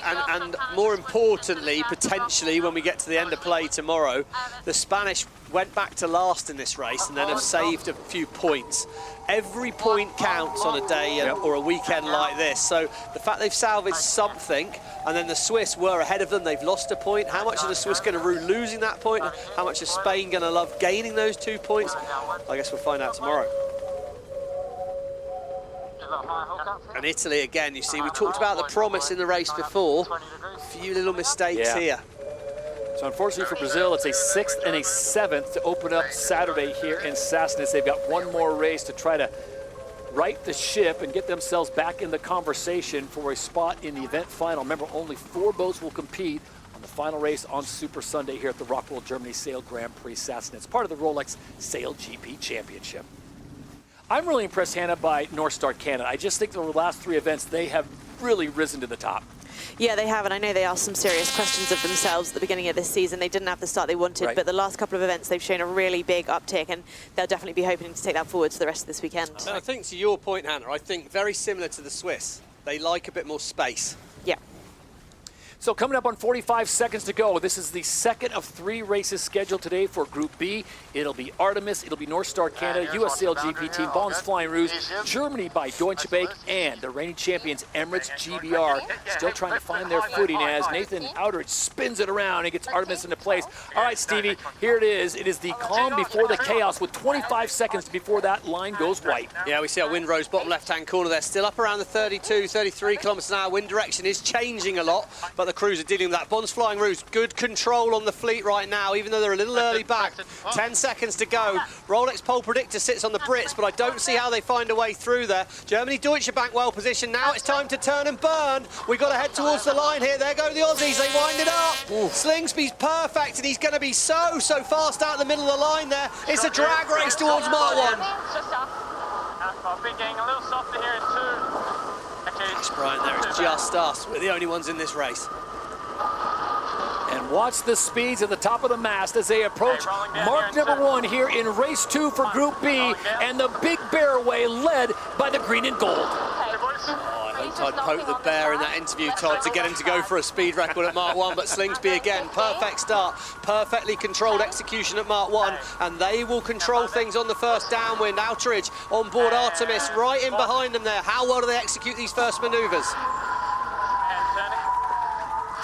and more importantly, potentially, when we get to the end of play tomorrow, the Spanish went back to last in this race and then have saved a few points. Every point counts on a day or a weekend like this. So the fact they've salvaged something, and then the Swiss were ahead of them, they've lost a point. How much are the Swiss going to rue losing that point? How much is Spain going to love gaining those 2 points? I guess we'll find out tomorrow. And Italy again, you see, we talked about the promise in the race before. A few little mistakes here. So unfortunately for Brazil, it's a 6th and a 7th to open up Saturday here in Sassnitz. They've got one more race to try to right the ship and get themselves back in the conversation for a spot in the event final. Remember, only 4 boats will compete on the final race on Super Sunday here at the ROCKWOOL Germany Sail Grand Prix Sassnitz, part of the Rolex SailGP Championship. I'm really impressed, Hannah, by North Star Canada. I just think over the last 3 events, they have really risen to the top. Yeah, they have, and I know they asked some serious questions of themselves at the beginning of this season. They didn't have the start they wanted, but the last couple of events, they've shown a really big uptick, and they'll definitely be hoping to take that forward to the rest of this weekend. And I think, to your point, Hannah, I think very similar to the Swiss. They like a bit more space. Yeah. So coming up on 45 seconds to go, this is the 2nd of 3 races scheduled today for Group B. It'll be Artemis, it'll be North Star Canada, US SailGP team, Bons Flying Rouge, Germany by Deutsche Bank, and the reigning champions Emirates GBR still trying to find their footing as Nathan Outridge spins it around and gets Artemis into place. All right, Stevie, here it is. It is the calm before the chaos with 25 seconds before that line goes white. Yeah, we see our wind rose bottom left-hand corner there, still up around the 32, 33 kilometers an hour. Wind direction is changing a lot, but the crews are dealing with that. Bons Flying Rouge, good control on the fleet right now, even though they're a little early back. 10 seconds to go. Rolex pole predictor sits on the Brits, but I don't see how they find a way through there. Germany, Deutsche Bank well positioned. Now it's time to turn and burn. We've got to head towards the line here. There go the Aussies. They wind it up. Slingsby's perfect, and he's going to be so fast out the middle of the line there. It's a drag race towards Mark 1. I've been getting a little softer here in 2. Gosh, Brian, there is just us. We're the only ones in this race. And watch the speeds at the top of the mast as they approach mark number 1 here in race 2 for Group B, and the Big Bear Way led by the green and gold. Oh, I hoped I'd poke the bear in that interview, Todd, to get him to go for a speed record at Mark 1, but Slingsby again, perfect start, perfectly controlled execution at Mark 1, and they will control things on the first downwind. Outridge on board Artemis, right in behind them there. How well do they execute these first manoeuvres?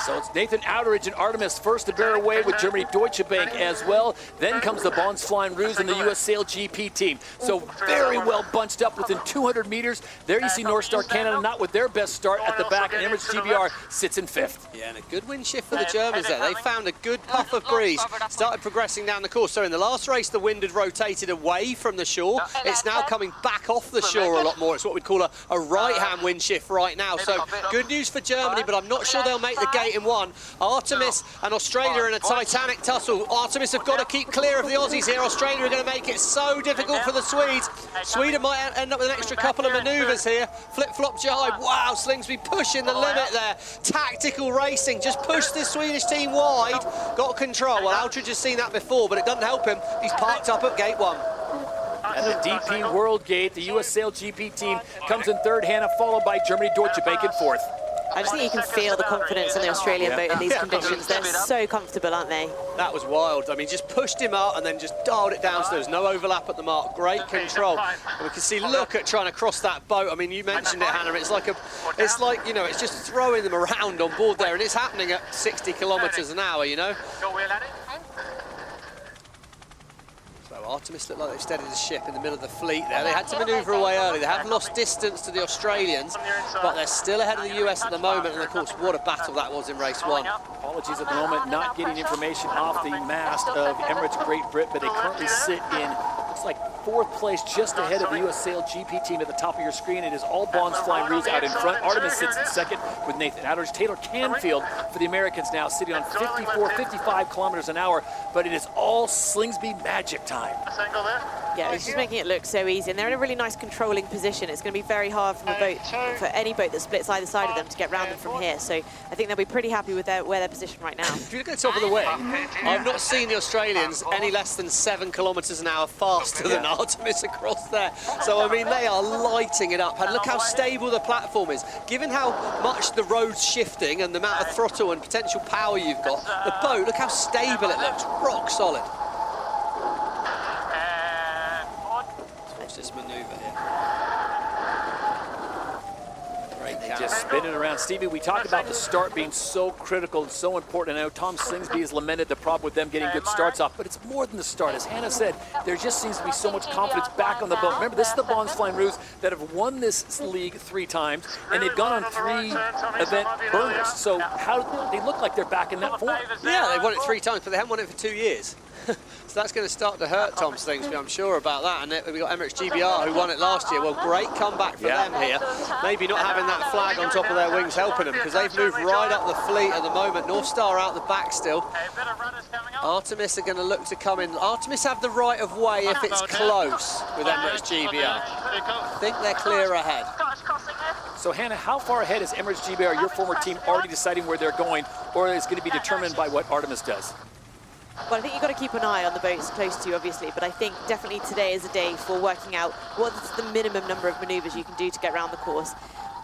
So it's Nathan Outeridge and Artemis first to bear away with Germany Deutsche Bank as well. Then comes the Bonsflying Ruse and the US SailGP team. So very well bunched up within 200 meters. There you see North Star Canada not with their best start at the back, and Emirates GBR sits in 5th. Yeah, and a good wind shift for the Germans there. They found a good puff of breeze, started progressing down the course. So in the last race, the wind had rotated away from the shore. It's now coming back off the shore a lot more. It's what we'd call a right-hand wind shift right now. So good news for Germany, but I'm not sure they'll make the gate in one. Artemis and Australia are in a titanic tussle. Artemis have got to keep clear of the Aussies here. Australia are going to make it so difficult for the Swedes. Sweden might end up with an extra couple of manoeuvres here. Flip-flop jibe. Wow, Slingsby pushing the limit there. Tactical racing, just pushed this Swedish team wide. Got control. Well, Outeridge has seen that before, but it doesn't help him. He's parked up at gate 1. And the DP World Gate, the US SailGP team comes in 3rd, Hannah, followed by Germany Deutsche Bank in 4th. I just think you can feel the confidence on the Australian boat in these conditions. They're so comfortable, aren't they? That was wild. I mean, just pushed him out and then just dialed it down so there was no overlap at the mark. Great control. And we can see, look at trying to cross that boat. I mean, you mentioned it, Hannah. It's like, you know, it's just throwing them around on board there, and it's happening at 60 kilometers an hour, you know. So Artemis looked like they've steadied the ship in the middle of the fleet there. They had to manoeuvre away early. They have lost distance to the Australians, but they're still ahead of the US at the moment. And of course, what a battle that was in race 1. Apologies at the moment, not getting information off the mast of Emirates Great Britain, but they currently sit in, looks like 4th place, just ahead of the US SailGP team at the top of your screen. It is all Bonsflying Ruse out in front. Artemis sits in 2nd with Nathan Outeridge. Taylor Canfield for the Americans now sitting on 54, 55 kilometers an hour, but it is all Slingsby magic time. Yeah, it's just making it look so easy, and they're in a really nice controlling position. It's going to be very hard from a boat, for any boat that splits either side of them, to get round them from here. So I think they'll be pretty happy with where they're positioned right now. If you look at the top of the wing, I've not seen the Australians any less than 7 kilometers an hour faster than Artemis across there. So, I mean, they are lighting it up. And look how stable the platform is. Given how much the road's shifting and the amount of throttle and potential power you've got, the boat, look how stable it looks. Rock solid. Watch this manoeuvre here. Just spinning around. Stevie, we talked about the start being so critical and so important. I know Tom Slingsby has lamented the problem with them getting good starts off, but it's more than the start. As Hannah said, there just seems to be so much confidence back on the boat. Remember, this is the Bonsflying Ruse that have won this league 3 times, and they've gone on 3 event burners. So how they look like they're back in that form. Yeah, they've won it 3 times, but they haven't won it for 2 years. So that's going to start to hurt Tom Slingsby, I'm sure about that. And we've got Emirates GBR, who won it last year. Well, great comeback for them here. Maybe not having that flag on top of their wings helping them, because they've moved right up the fleet at the moment. North Star out the back still. Artemis are going to look to come in. Artemis have the right of way if it's close with Emirates GBR. I think they're clear ahead. So, Hannah, how far ahead is Emirates GBR, your former team, already deciding where they're going, or is it going to be determined by what Artemis does? Well, I think you've got to keep an eye on the boats close to you, obviously, but I think definitely today is a day for working out what's the minimum number of manoeuvres you can do to get around the course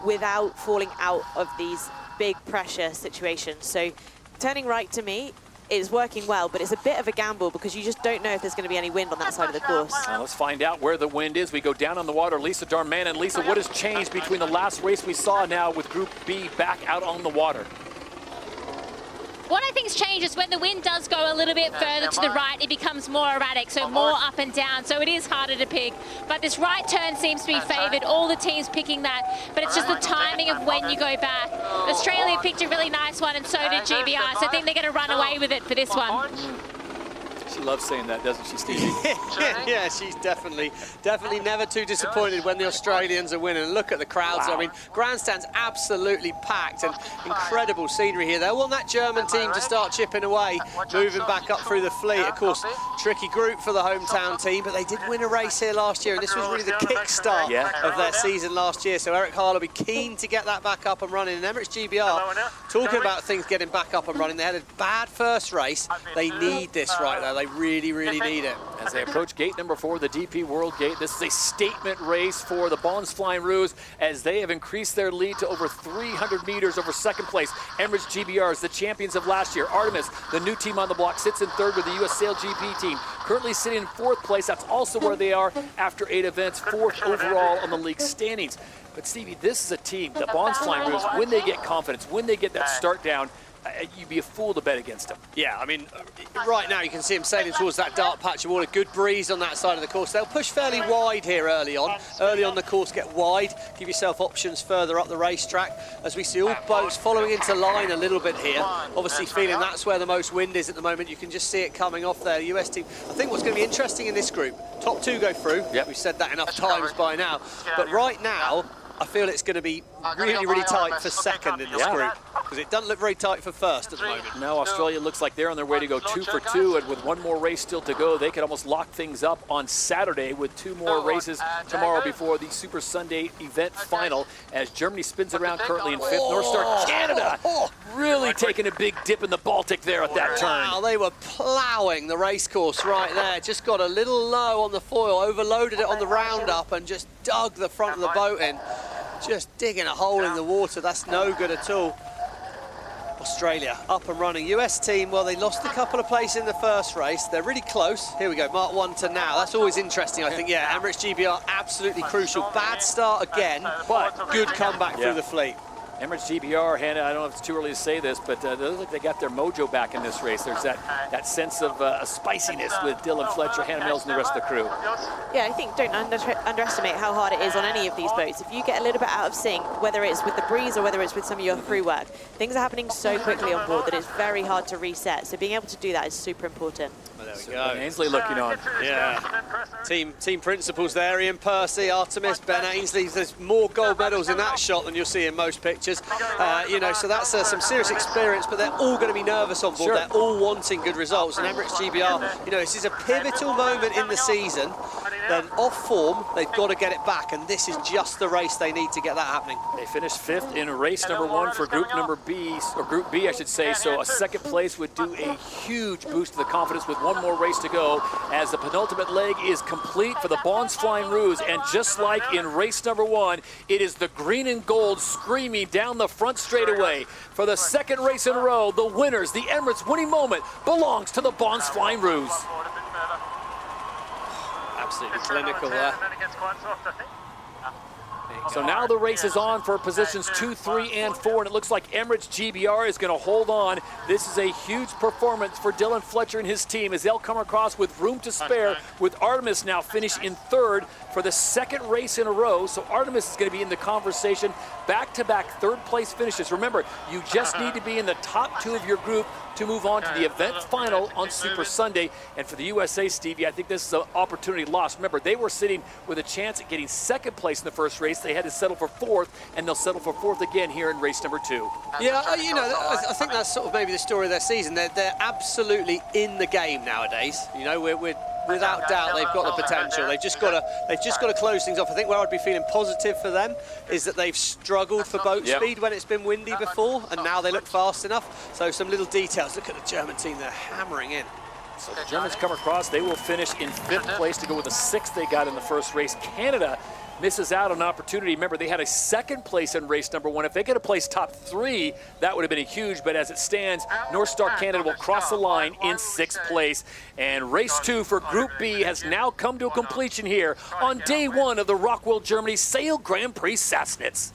without falling out of these big pressure situations. So turning right, to me, is working well, but it's a bit of a gamble because you just don't know if there's going to be any wind on that side of the course. Now let's find out where the wind is. We go down on the water. Lisa Darman. And Lisa, what has changed between the last race we saw now with Group B back out on the water? What I think's changed is when the wind does go a little bit further to the right, it becomes more erratic, so more up and down, so it is harder to pick. But this right turn seems to be favoured, all the teams picking that, but it's just the timing of when you go back. Australia picked a really nice one, and so did GBR, so I think they're going to run away with it for this one. She loves saying that, doesn't she, Stevie? Yeah, she's definitely never too disappointed when the Australians are winning. Look at the crowds. Wow. I mean, grandstand's absolutely packed and incredible scenery here. They'll want that German team to start chipping away, moving back up through the fleet. Of course, tricky group for the hometown team, but they did win a race here last year, and this was really the kickstart of their season last year. So Eric Harle will be keen to get that back up and running. And Emirates GBR, talking about things getting back up and running, they had a bad first race. They need this right now. They really, really need it. As they approach gate number 4, the DP World Gate, this is a statement race for the Bonsflying Ruse as they have increased their lead to over 300 meters over 2nd place. Emirates GBR is the champions of last year. Artemis, the new team on the block, sits in 3rd with the US SailGP team, currently sitting in 4th place. That's also where they are after 8 events, 4th overall on the league standings. But Stevie, this is a team, the Bonsflying Ruse, when they get confidence, when they get that start down, you'd be a fool to bet against them. Yeah, I mean, right now you can see him sailing towards that dark patch of water. Good breeze on that side of the course. They'll push fairly wide here early on. Early on the course, get wide. Give yourself options further up the racetrack. As we see all boats following into line a little bit here. Obviously feeling that's where the most wind is at the moment. You can just see it coming off there. US team. I think what's going to be interesting in this group, top two go through. Yep. We've said that enough times by now. But right now, I feel it's going to be really, really tight for second in this group, because it doesn't look very tight for first at the moment. Now Australia looks like they're on their way to go 2 for 2, and with one more race still to go, they could almost lock things up on Saturday with 2 more races tomorrow before the Super Sunday event final, as Germany spins around currently in 5th. North Star Canada really taking a big dip in the Baltic there at that turn. Wow, they were ploughing the race course right there. Just got a little low on the foil, overloaded it on the roundup, and just dug the front of the boat in. Just digging a hole in the water. That's no good at all. Australia up and running. US team, well, they lost a couple of places in the first race. They're really close. Here we go, Mark 1 to now. That's always interesting, I think. Yeah, Emirates GBR, absolutely crucial. Bad start again, but good comeback through the fleet. Emirates GBR, Hannah, I don't know if it's too early to say this, but they look like they got their mojo back in this race. There's that sense of spiciness with Dylan Fletcher, Hannah Mills, and the rest of the crew. Yeah, I think don't underestimate how hard it is on any of these boats. If you get a little bit out of sync, whether it's with the breeze or whether it's with some of your crew work, things are happening so quickly on board that it's very hard to reset. So being able to do that is super important. Well, there we So go. Ainsley looking on. Yeah. Team principals there, Ian Percy, Artemis, Ben Ainsley. There's more gold medals in that shot than you'll see in most pictures. You know, so that's some serious experience, but they're all going to be nervous on board. Sure. They're all wanting good results. And Emirates GBR, you know, this is a pivotal moment in the season. They're off form, they've got to get it back, and this is just the race they need to get that happening. They finished 5th in race number 1 for Group B, I should say. So a second place would do a huge boost to the confidence with one more race to go, as the penultimate leg is complete for the Bonds Flying Roos. And just like in race number 1, it is the green and gold screaming down the front straightaway. For the second race in a row, the winners, the Emirates winning moment, belongs to the Bonds Flying Roos. Absolutely clinical there. So now the race is on for positions 2, 3, and 4, and it looks like Emirates GBR is going to hold on. This is a huge performance for Dylan Fletcher and his team, as they'll come across with room to spare, with Artemis now finished in 3rd for the second race in a row. So Artemis is going to be in the conversation. Back-to-back 3rd place finishes. Remember, you just need to be in the top 2 of your group to move on to the event final on Super Sunday. And for the USA, Stevie, I think this is an opportunity lost. Remember, they were sitting with a chance at getting 2nd place in the first race. They had to settle for 4th, and they'll settle for 4th again here in race number 2. Yeah, you know, I think that's sort of maybe the story of their season. They're absolutely in the game nowadays. You know, we're without doubt they've got the potential. They've just got to close things off. I think where I'd be feeling positive for them is that they've struggled for boat speed when it's been windy before, and now they look fast enough. So some little details. Look at the German team, they're hammering in. So the Germans come across. They will finish in 5th place to go with the 6th they got in the first race. Canada misses out on an opportunity. Remember, they had a 2nd place in race number 1. If they could have placed top 3, that would have been a huge, but as it stands, North Star Canada will cross the line in 6th place. And race 2 for Group B has now come to a completion here on day 1 of the ROCKWOOL Germany Sail Grand Prix Sassnitz.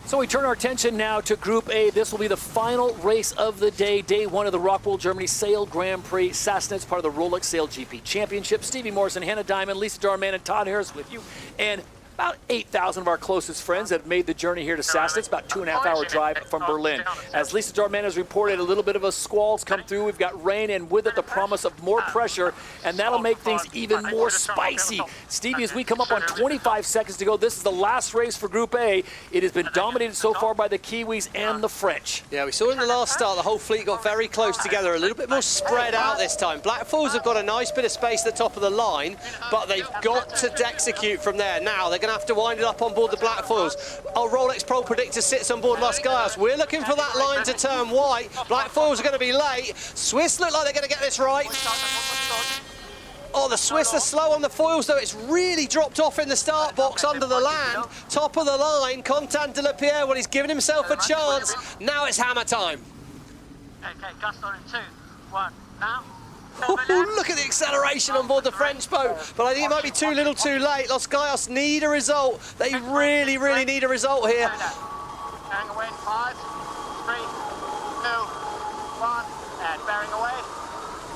So we turn our attention now to Group A. This will be the final race of the day, day 1 of the ROCKWOOL Germany Sail Grand Prix Sassnitz, part of the Rolex SailGP Championship. Stevie Morrison, Hannah Diamond, Lisa Darman, and Todd Harris with you. And about 8,000 of our closest friends have made the journey here to Sassnitz, about 2.5-hour drive from Berlin. As Lisa Darman has reported, a little bit of a squall's come through. We've got rain, and with it the promise of more pressure, and that'll make things even more spicy. Stevie, as we come up on 25 seconds to go, this is the last race for Group A. It has been dominated so far by the Kiwis and the French. Yeah, we saw in the last start, the whole fleet got very close together, a little bit more spread out this time. Blackfalls have got a nice bit of space at the top of the line, but they've got to execute from there. Now, they're going to have to wind it up on board the Blackfoils. Our Rolex Pro Predictor sits on board Los Gallos. We're looking for that line to turn white. Blackfoils are going to be late. Swiss look like they're going to get this right. Oh, the Swiss are slow on the foils, though. It's really dropped off in the start box under the land. Top of the line, Contant de la Pierre, well, he's given himself a chance. Now it's hammer time. Okay, gust on in 2, 1, now. Ooh, look at the acceleration on board the French boat, but I think it might be too little too late. Los Gallos need a result. They really, really need a result here. Hang away in 5, 3, 2,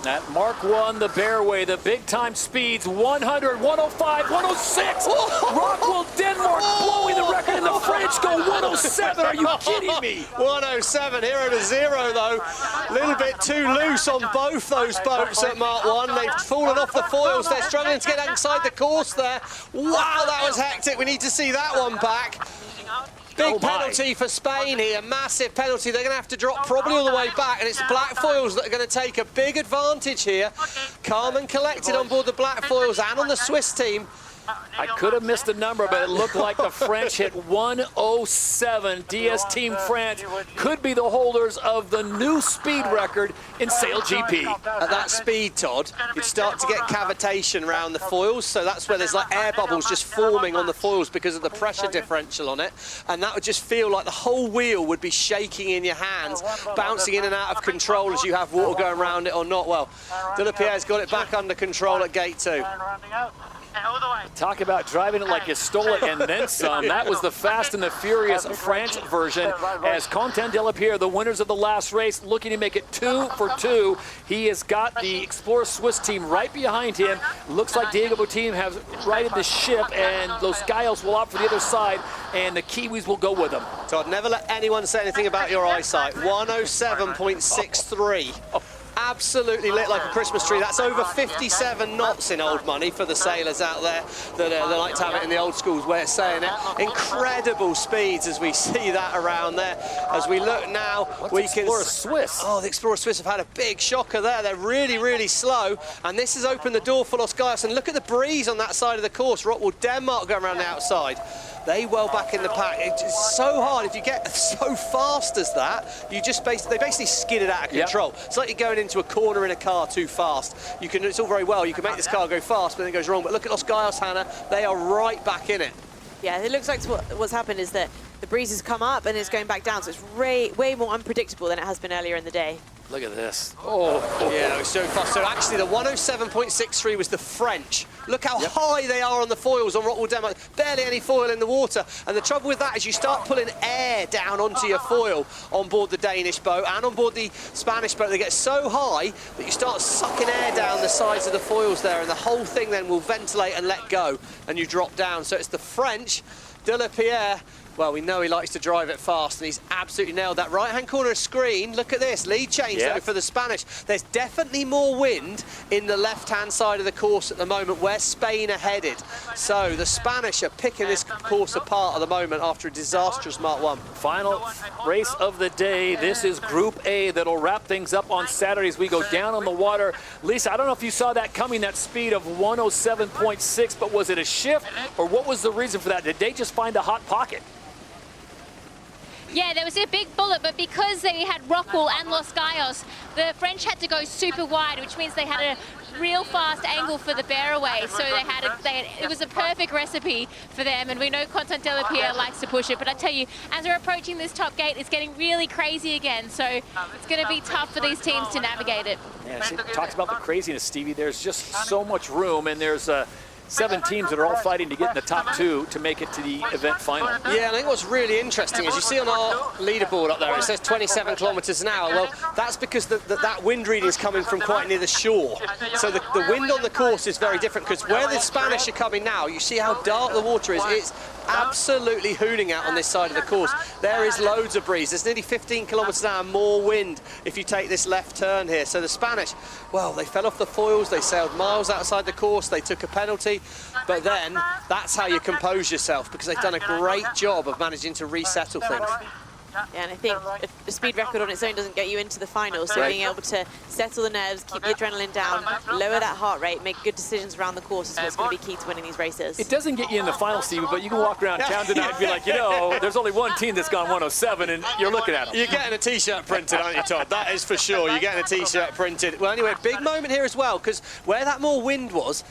That Mark 1, the Bearway, the big-time speeds, 100, 105, 106. ROCKWOOL, Denmark, blowing the record, and the French go 107. Are you kidding me? 107, 0 to 0 though. A little bit too loose on both those boats at Mark 1. They've fallen off the foils. They're struggling to get inside the course there. Wow, that was hectic. We need to see that one back. Big penalty for Spain here, massive penalty. They're going to have to drop probably all the way back, and it's the black foils that are going to take a big advantage here. Calm and collected on board the black foils and on the Swiss team. I could have missed the number, but it looked like the French hit 107. DS Team France could be the holders of the new speed record in SailGP. At that speed, Todd, you'd start to get cavitation around the foils, so that's where there's like air bubbles just forming on the foils because of the pressure differential on it, and that would just feel like the whole wheel would be shaking in your hands, bouncing in and out of control as you have water going around it or not. Well, Delapierre's got it back under control at gate 2. Talk about driving it like you stole it and then some. That was the Fast and the Furious French version, as Quentin Delapierre, the winners of the last race, looking to make it 2 for 2. He has got the Explorer Swiss team right behind him. Looks like Diego Boutine has righted the ship, and those Gallos will opt for the other side, and the Kiwis will go with them. Todd, never let anyone say anything about your eyesight. 107.63. Absolutely lit like a Christmas tree. That's over 57 knots in old money for the sailors out there that they like to have it in the old school's way of saying it. Incredible speeds as we see that around there. As we look now, we can... Explorer Swiss. Oh, the Explorer Swiss have had a big shocker there. They're really, really slow, and this has opened the door for Los Gallos. And look at the breeze on that side of the course. ROCKWOOL, Denmark going around the outside. They well back in the pack. It's so hard. If you get so fast as that, you just they basically skid it out of control. Yep. It's like you're going into a corner in a car too fast. It's all very well. You can make this car go fast, but then it goes wrong. But look at Los Gallos, Hannah. They are right back in it. Yeah, it looks like what's happened is that the breeze has come up and it's going back down, so it's way more unpredictable than it has been earlier in the day. Look at this. Oh, yeah, it was so fast. So actually the 107.63 was the French. Look how high they are on the foils on ROCKWOOL Denmark. Barely any foil in the water. And the trouble with that is you start pulling air down onto your foil on board the Danish boat and on board the Spanish boat. They get so high that you start sucking air down the sides of the foils there, and the whole thing then will ventilate and let go, and you drop down. So it's the French, Delapierre. Well, we know he likes to drive it fast, and he's absolutely nailed that right-hand corner of screen. Look at this, lead change though for the Spanish. There's definitely more wind in the left-hand side of the course at the moment where Spain are headed. So the Spanish are picking this course apart at the moment after a disastrous Mark 1. Final race of the day. This is Group A that'll wrap things up on Saturday as we go down on the water. Lisa, I don't know if you saw that coming, that speed of 107.6, but was it a shift, or what was the reason for that? Did they just find a hot pocket? Yeah, there was a big bullet, but because they had ROCKWOOL and Los Gallos, the French had to go super wide, which means they had a real fast angle for the Bearway. So it was a perfect recipe for them, and we know Quentin Delapierre likes to push it. But I tell you, as we're approaching this top gate, it's getting really crazy again. So it's going to be tough for these teams to navigate it. Yeah, she talks about the craziness, Stevie. There's just so much room, and there's 7 teams that are all fighting to get in the top 2 to make it to the event final. Yeah, I think what's really interesting is you see on our leaderboard up there, it says 27 kilometres an hour. Well, that's because that wind reading is coming from quite near the shore. So the wind on the course is very different, because where the Spanish are coming now, you see how dark the water is. It's absolutely hooning out on this side of the course. There is loads of breeze. There's nearly 15 kilometres an hour more wind if you take this left turn here. So the Spanish, well, they fell off the foils, they sailed miles outside the course, they took a penalty, but then that's how you compose yourself, because they've done a great job of managing to resettle things. Yeah, and I think the speed record on its own doesn't get you into the final, so being able to settle the nerves, keep the adrenaline down, lower that heart rate, make good decisions around the course is what's going to be key to winning these races. It doesn't get you in the final, Stevie, but you can walk around town tonight and be like, you know, there's only one team that's gone 107, and you're looking at them. You're getting a T-shirt printed, aren't you, Todd? That is for sure. You're getting a T-shirt printed. Well, anyway, big moment here as well, because where that more wind was,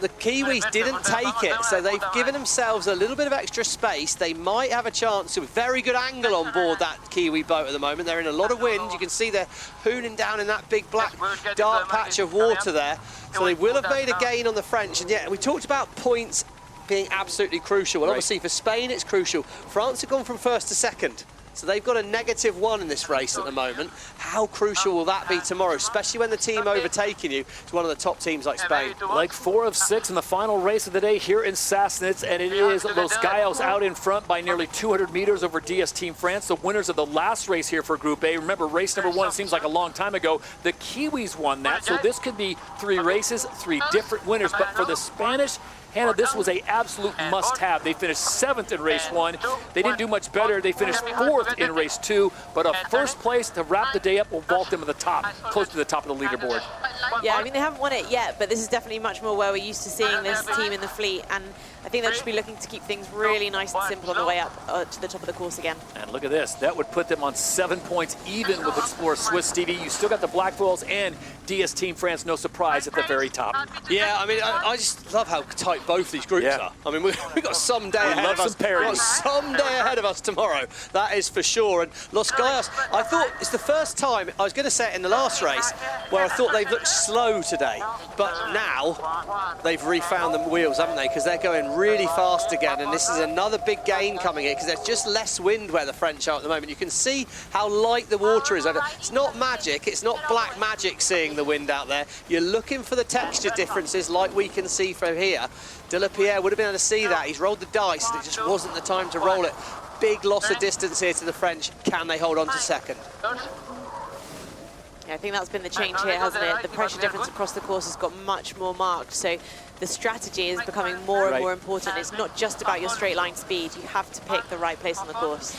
the Kiwis didn't take it, so they've given themselves a little bit of extra space. They might have a chance to a very good angle on board that Kiwi boat at the moment. They're in a lot of wind. You can see they're hooning down in that big black dark patch of water there. So they will have made a gain on the French. And yeah, we talked about points being absolutely crucial. Well, obviously for Spain it's crucial. France have gone from first to second. So they've got a -1 in this race at the moment. How crucial will that be tomorrow, especially when the team overtaking you is one of the top teams like Spain? Like 4 of 6 in the final race of the day here in Sassnitz, and it is Los Gallos out in front by nearly 200 meters over DS Team France, the winners of the last race here for Group A. Remember, race number 1 seems like a long time ago. The Kiwis won that, so this could be 3 races, 3 different winners. But for the Spanish, Hannah, this was a absolute must-have. They finished 7th in race 1. They didn't do much better. They finished 4th in race 2, but a first place to wrap the day up will vault them to the top, close to the top of the leaderboard. Yeah, I mean, they haven't won it yet, but this is definitely much more where we're used to seeing this team in the fleet, and I think they'll just be looking to keep things really nice and simple on the way up to the top of the course again. And look at this. That would put them on 7 points even with Explorer Swiss, Stevie. You still got the Black Foils and DS Team France, no surprise, at the very top. Yeah, I mean, I just love how tight both these groups are. I mean, we've got some day ahead of us. We've got some day ahead of us tomorrow, that is for sure. And Los Gallos, I thought it's the first time, I was going to say it in the last race, where I thought they've looked slow today. But now, they've refound the wheels, haven't they? Because they're going really fast again. And this is another big gain coming in, because there's just less wind where the French are at the moment. You can see how light the water is. It's not magic, it's not black magic seeing the wind out there. You're looking for the texture differences like we can see from here. Delapierre would have been able to see that. He's rolled the dice, and it just wasn't the time to roll it. Big loss of distance here to the French. Can they hold on to second? Yeah, I think that's been the change here, hasn't it? The pressure difference across the course has got much more marked, so the strategy is becoming more and more important. It's not just about your straight line speed. You have to pick the right place on the course.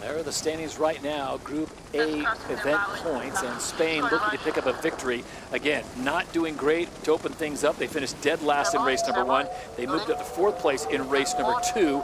There are the standings right now. Group A event points, and Spain looking to pick up a victory. Again, not doing great to open things up. They finished dead last in race number 1. They moved up to 4th place in race number 2.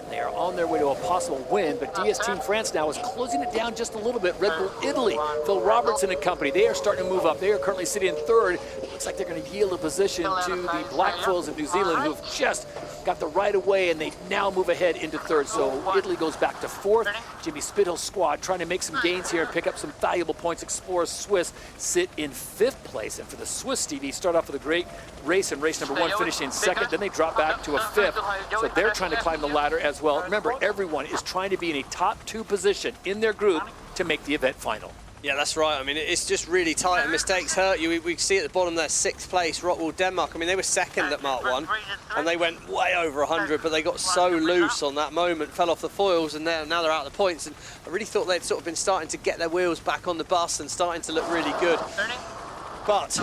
They are on their way to a possible win, but DS Team France now is closing it down just a little bit. Red Bull Italy, Phil Robertson and company, they are starting to move up. They are currently sitting in 3rd. Looks like they're going to yield a position to the Black Foils of New Zealand, who have just got the right of way, and they now move ahead into 3rd. So Italy goes back to 4th. Jimmy Spidhill's squad trying to make some gains here and pick up some valuable points. Explorer Swiss sit in 5th place. And for the Swiss, Stevie, start off with a great race in race number 1, finishing 2nd. Then they drop back to a 5th. So they're trying to climb the ladder as well. Remember, everyone is trying to be in a top 2 position in their group to make the event final. Yeah, that's right. I mean, it's just really tight, and mistakes hurt you. We see at the bottom there, 6th place, ROCKWOOL Denmark. I mean, they were 2nd at Mark 1, and they went way over 100, but they got so loose on that moment, fell off the foils, and now they're out of the points. And I really thought they'd sort of been starting to get their wheels back on the bus and starting to look really good. But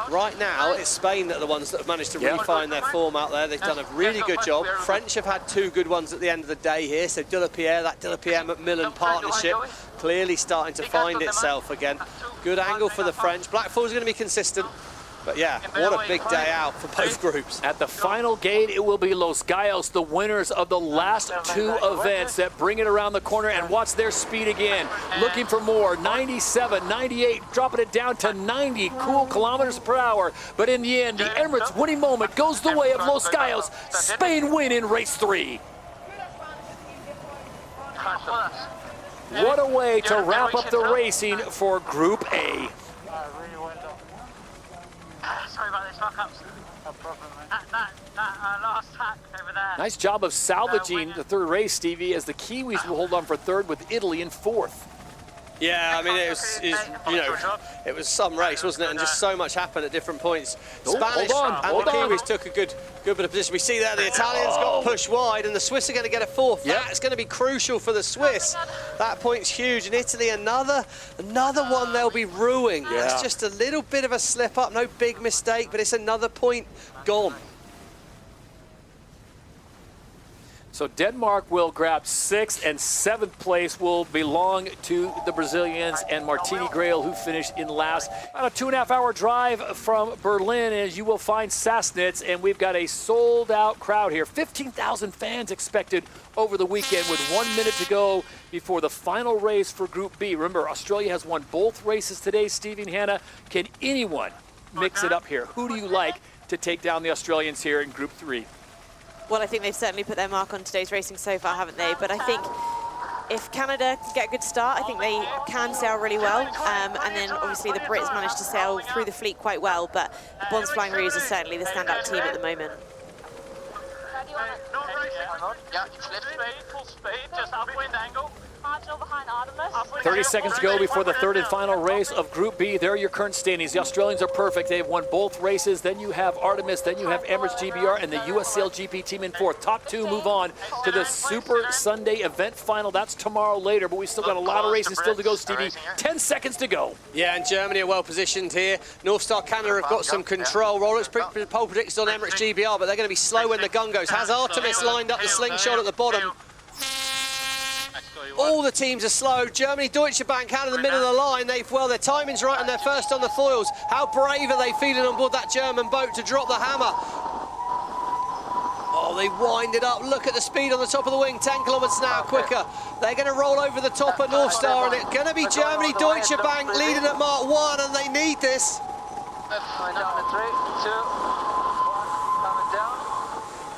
right now, it's Spain that are the ones that have managed to refine their form out there. They've done a really good job. French have had 2 good ones at the end of the day here. So Delapierre, that Delapierre-Macmillan partnership, clearly starting to find itself again. Good angle for the French. Black Foils are going to be consistent. But yeah, what a big day out for both groups. At the final gate, it will be Los Gallos, the winners of the last 2 events that bring it around the corner, and watch their speed again. Looking for more, 97, 98, dropping it down to 90 cool kilometers per hour. But in the end, the Emirates winning moment goes the way of Los Gallos. Spain win in race 3. What a way to wrap up the racing for Group A. Sorry about this, fuck-ups. No problem, mate. That last hack over there. Nice job of salvaging the 3rd race, Stevie, as the Kiwis will hold on for 3rd with Italy in 4th. Yeah, I mean, it was some race, wasn't it? And just so much happened at different points. Spanish and the Kiwis took a good bit of position. We see there the Italians got pushed wide, and the Swiss are going to get a 4th. That's going to be crucial for the Swiss. That point's huge. And Italy, another one they'll be ruining. It's just a little bit of a slip up, no big mistake, but it's another point gone. So Denmark will grab 6th, and 7th place will belong to the Brazilians and Martini Grail, who finished in last. About a 2.5-hour drive from Berlin, as you will find Sassnitz, and we've got a sold-out crowd here. 15,000 fans expected over the weekend, with 1 minute to go before the final race for Group B. Remember, Australia has won both races today. Stevie and Hannah, can anyone mix it up here? Who do you like to take down the Australians here in Group 3? Well, I think they've certainly put their mark on today's racing so far, haven't they? But I think if Canada can get a good start, I think they can sail really well. And then obviously the Brits managed to sail through the fleet quite well, but the Bons Flying Rouges are certainly the standout team at the moment. No racing. Yeah, speed, full speed, just upwind angle. Marginal behind Artemis. 30 seconds to go before the third and final race of Group B. There are your current standings. The Australians are perfect. They've won both races. Then you have Artemis, then you have Emirates GBR, and the US SailGP team in fourth. Top two move on to the Super Sunday event final. That's tomorrow later, but we still got a lot of races still to go, Stevie. 10 seconds to go. Yeah, and Germany are well positioned here. North Star Canada have got some control. Rolex pole predicted on Emirates GBR, but they're going to be slow when the gun goes. Has Artemis lined up the slingshot at the bottom? All the teams are slow. Germany, Deutsche Bank out in the middle of the line. Their timing's right and they're first on the foils. How brave are they feeling on board that German boat to drop the hammer? Oh, they wind it up. Look at the speed on the top of the wing. 10 kilometers an hour quicker. They're going to roll over the top of North Star, and it's going to be Germany, Deutsche Bank leading at Mark 1, and they need this.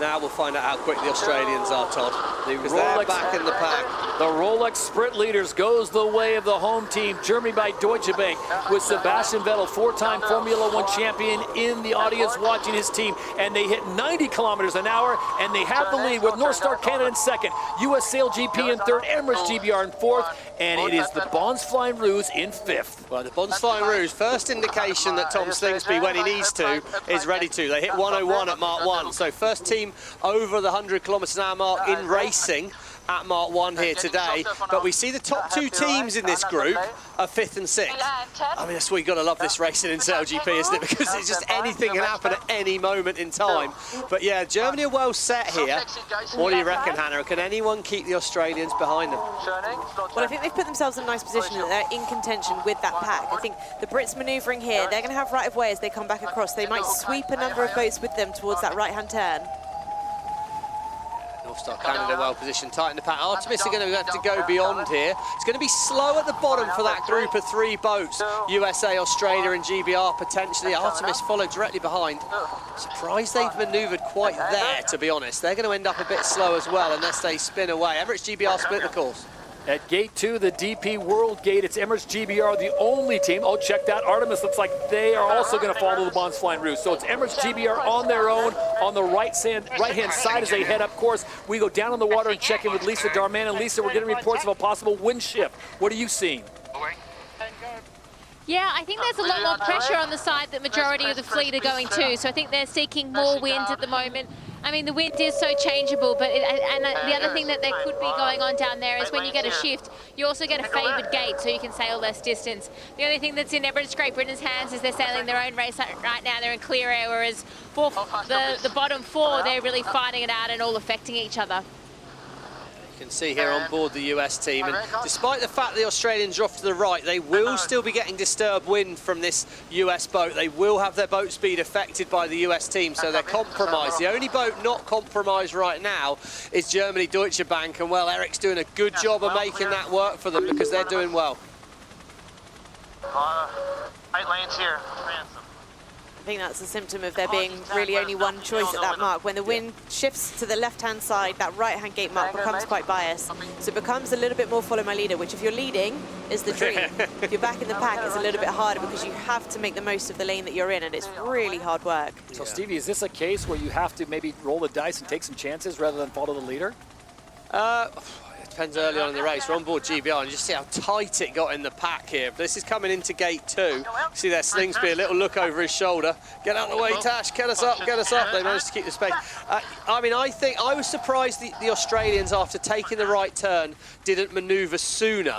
Now we'll find out how quick the Australians are, Todd, because they're back in the pack. The Rolex sprint leaders goes the way of the home team. Germany by Deutsche Bank with Sebastian Vettel, four-time Formula One champion, in the audience watching his team. And they hit 90 kilometers an hour, and they have the lead with North Star Canada in second, US SailGP in third, Emirates GBR in fourth, and it is the Bonds Flying Ruse in fifth. Well, the Bonds Flying Ruse, first indication that Tom Slingsby, when he needs to, is ready to. They hit 101 at Mark 1, so first team over the 100 kilometers an hour mark in racing at Mark 1 here today. But we see the top two teams in this group are 5th and 6th. I mean, that's why you've got to love this racing in SailGP, isn't it? Because it's just anything can happen at any moment in time. But yeah, Germany are well set here. What do you reckon, Hannah? Can anyone keep the Australians behind them? Well, I think they've put themselves in a nice position that they're in contention with that pack. I think the Brits manoeuvring here, they're going to have right of way as they come back across. They might sweep a number of boats with them towards that right-hand turn. North Star Canada well positioned, tight in the pack. Artemis are going to have to go beyond here. It's going to be slow at the bottom for that group of 3 boats. USA, Australia and GBR potentially. Artemis followed directly behind. Surprised they've manoeuvred quite there, to be honest. They're going to end up a bit slow as well unless they spin away. Emirates GBR split the course. At gate 2, the DP World Gate, it's Emirates GBR, the only team. Oh, check that. Artemis looks like they are also going to follow the Bonds Flying Ruse. So it's Emirates GBR on their own on the right-hand side as they head up course. We go down on the water and check in with Lisa Darman. And Lisa, we're getting reports of a possible wind shift. What are you seeing? Yeah, I think there's a lot more pressure on the side that majority of the fleet are going to. So I think they're seeking more wind at the moment. I mean, the wind is so changeable, but the other thing that there could be going on down there is when you get a shift, you also get a favoured gate, so you can sail less distance. The only thing that's in Emirates Great Britain's hands is they're sailing their own race right now. They're in clear air, whereas for the bottom 4, they're really fighting it out and all affecting each other. You can see here on board the US team, and despite the fact the Australians are off to the right, they will still be getting disturbed wind from this US boat. They will have their boat speed affected by the US team, so they're compromised. The only boat not compromised right now is Germany, Deutsche Bank, and well, Eric's doing a good job of making that work for them because they're doing well. 8 lanes here. I think that's a symptom of there being really only one choice at that mark. When the wind shifts to the left-hand side, that right-hand gate mark becomes quite biased. So it becomes a little bit more follow my leader, which if you're leading is the dream. If you're back in the pack, it's a little bit harder because you have to make the most of the lane that you're in, and it's really hard work. So Stevie, is this a case where you have to maybe roll the dice and take some chances rather than follow the leader? It depends early on in the race. We're on board GBR and you just see how tight it got in the pack here. This is coming into gate 2. See there Slingsby, a little look over his shoulder. Get out of the way, Tash, get us up, get us up. They managed to keep the space. I mean, I think I was surprised the Australians, after taking the right turn, didn't manoeuvre sooner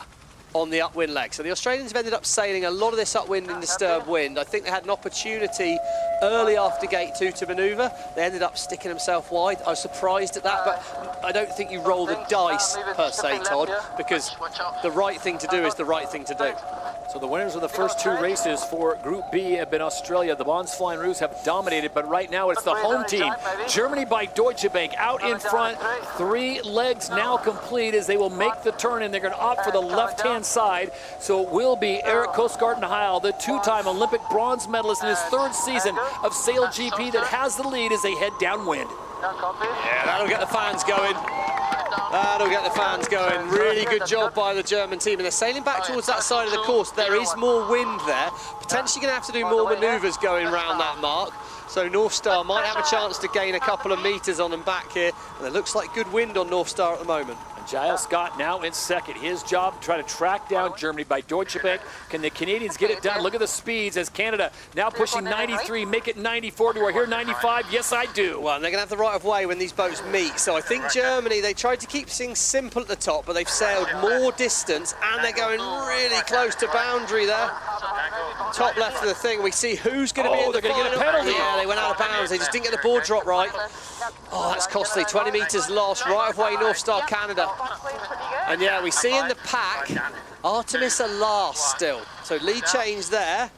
on the upwind leg. So the Australians have ended up sailing a lot of this upwind and disturbed wind. I think they had an opportunity early after gate 2 to manoeuvre. They ended up sticking themselves wide. I was surprised at that, but I don't think you roll the dice per se, Todd, because the right thing to do is the right thing to do. So the winners of the first 2 races for Group B have been Australia. The Bonds Flying Ruse have dominated, but right now it's the home team. Germany by Deutsche Bank out in front. 3 legs now complete as they will make the turn, and they're going to opt for the left-hand side. So it will be Eric Koostgaard-Heil, the 2-time Olympic bronze medalist in his 3rd season of SailGP, that has the lead as they head downwind. Yeah, that'll get the fans going. That'll get the fans going. Really good job by the German team. And they're sailing back towards that side of the course. There is more wind there. Potentially going to have to do more manoeuvres going around that mark. So North Star might have a chance to gain a couple of meters on them back here. And it looks like good wind on North Star at the moment. And Giles Scott now in second. His job to try to track down Germany by Deutsche Bank. Can the Canadians get it done? Look at the speeds as Canada now pushing 93, make it 94. Do I hear 95? Yes, I do. Well, and they're going to have the right of way when these boats meet. So I think Germany, they tried to keep things simple at the top, but they've sailed more distance and they're going really close to boundary there. Top left of the thing, we see who's going to be in the they're going to final. get a penalty. Yeah, they went out of bounds. They just didn't get the board drop right. Oh, that's costly. 20 meters lost. Right of way, North Star Canada. And yeah, we see in the pack, Artemis are last still. So lead change there.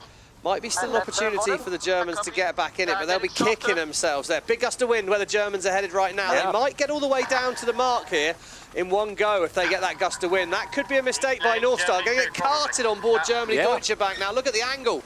Might be still an opportunity for the Germans to get back in it, but they'll be kicking themselves there. Big gust of wind where the Germans are headed right now. Yeah. They might get all the way down to the mark here in one go if they get that gust of wind. That could be a mistake by North Star. Going to get carted on board Germany, Deutsche Bank now. Look at the angle.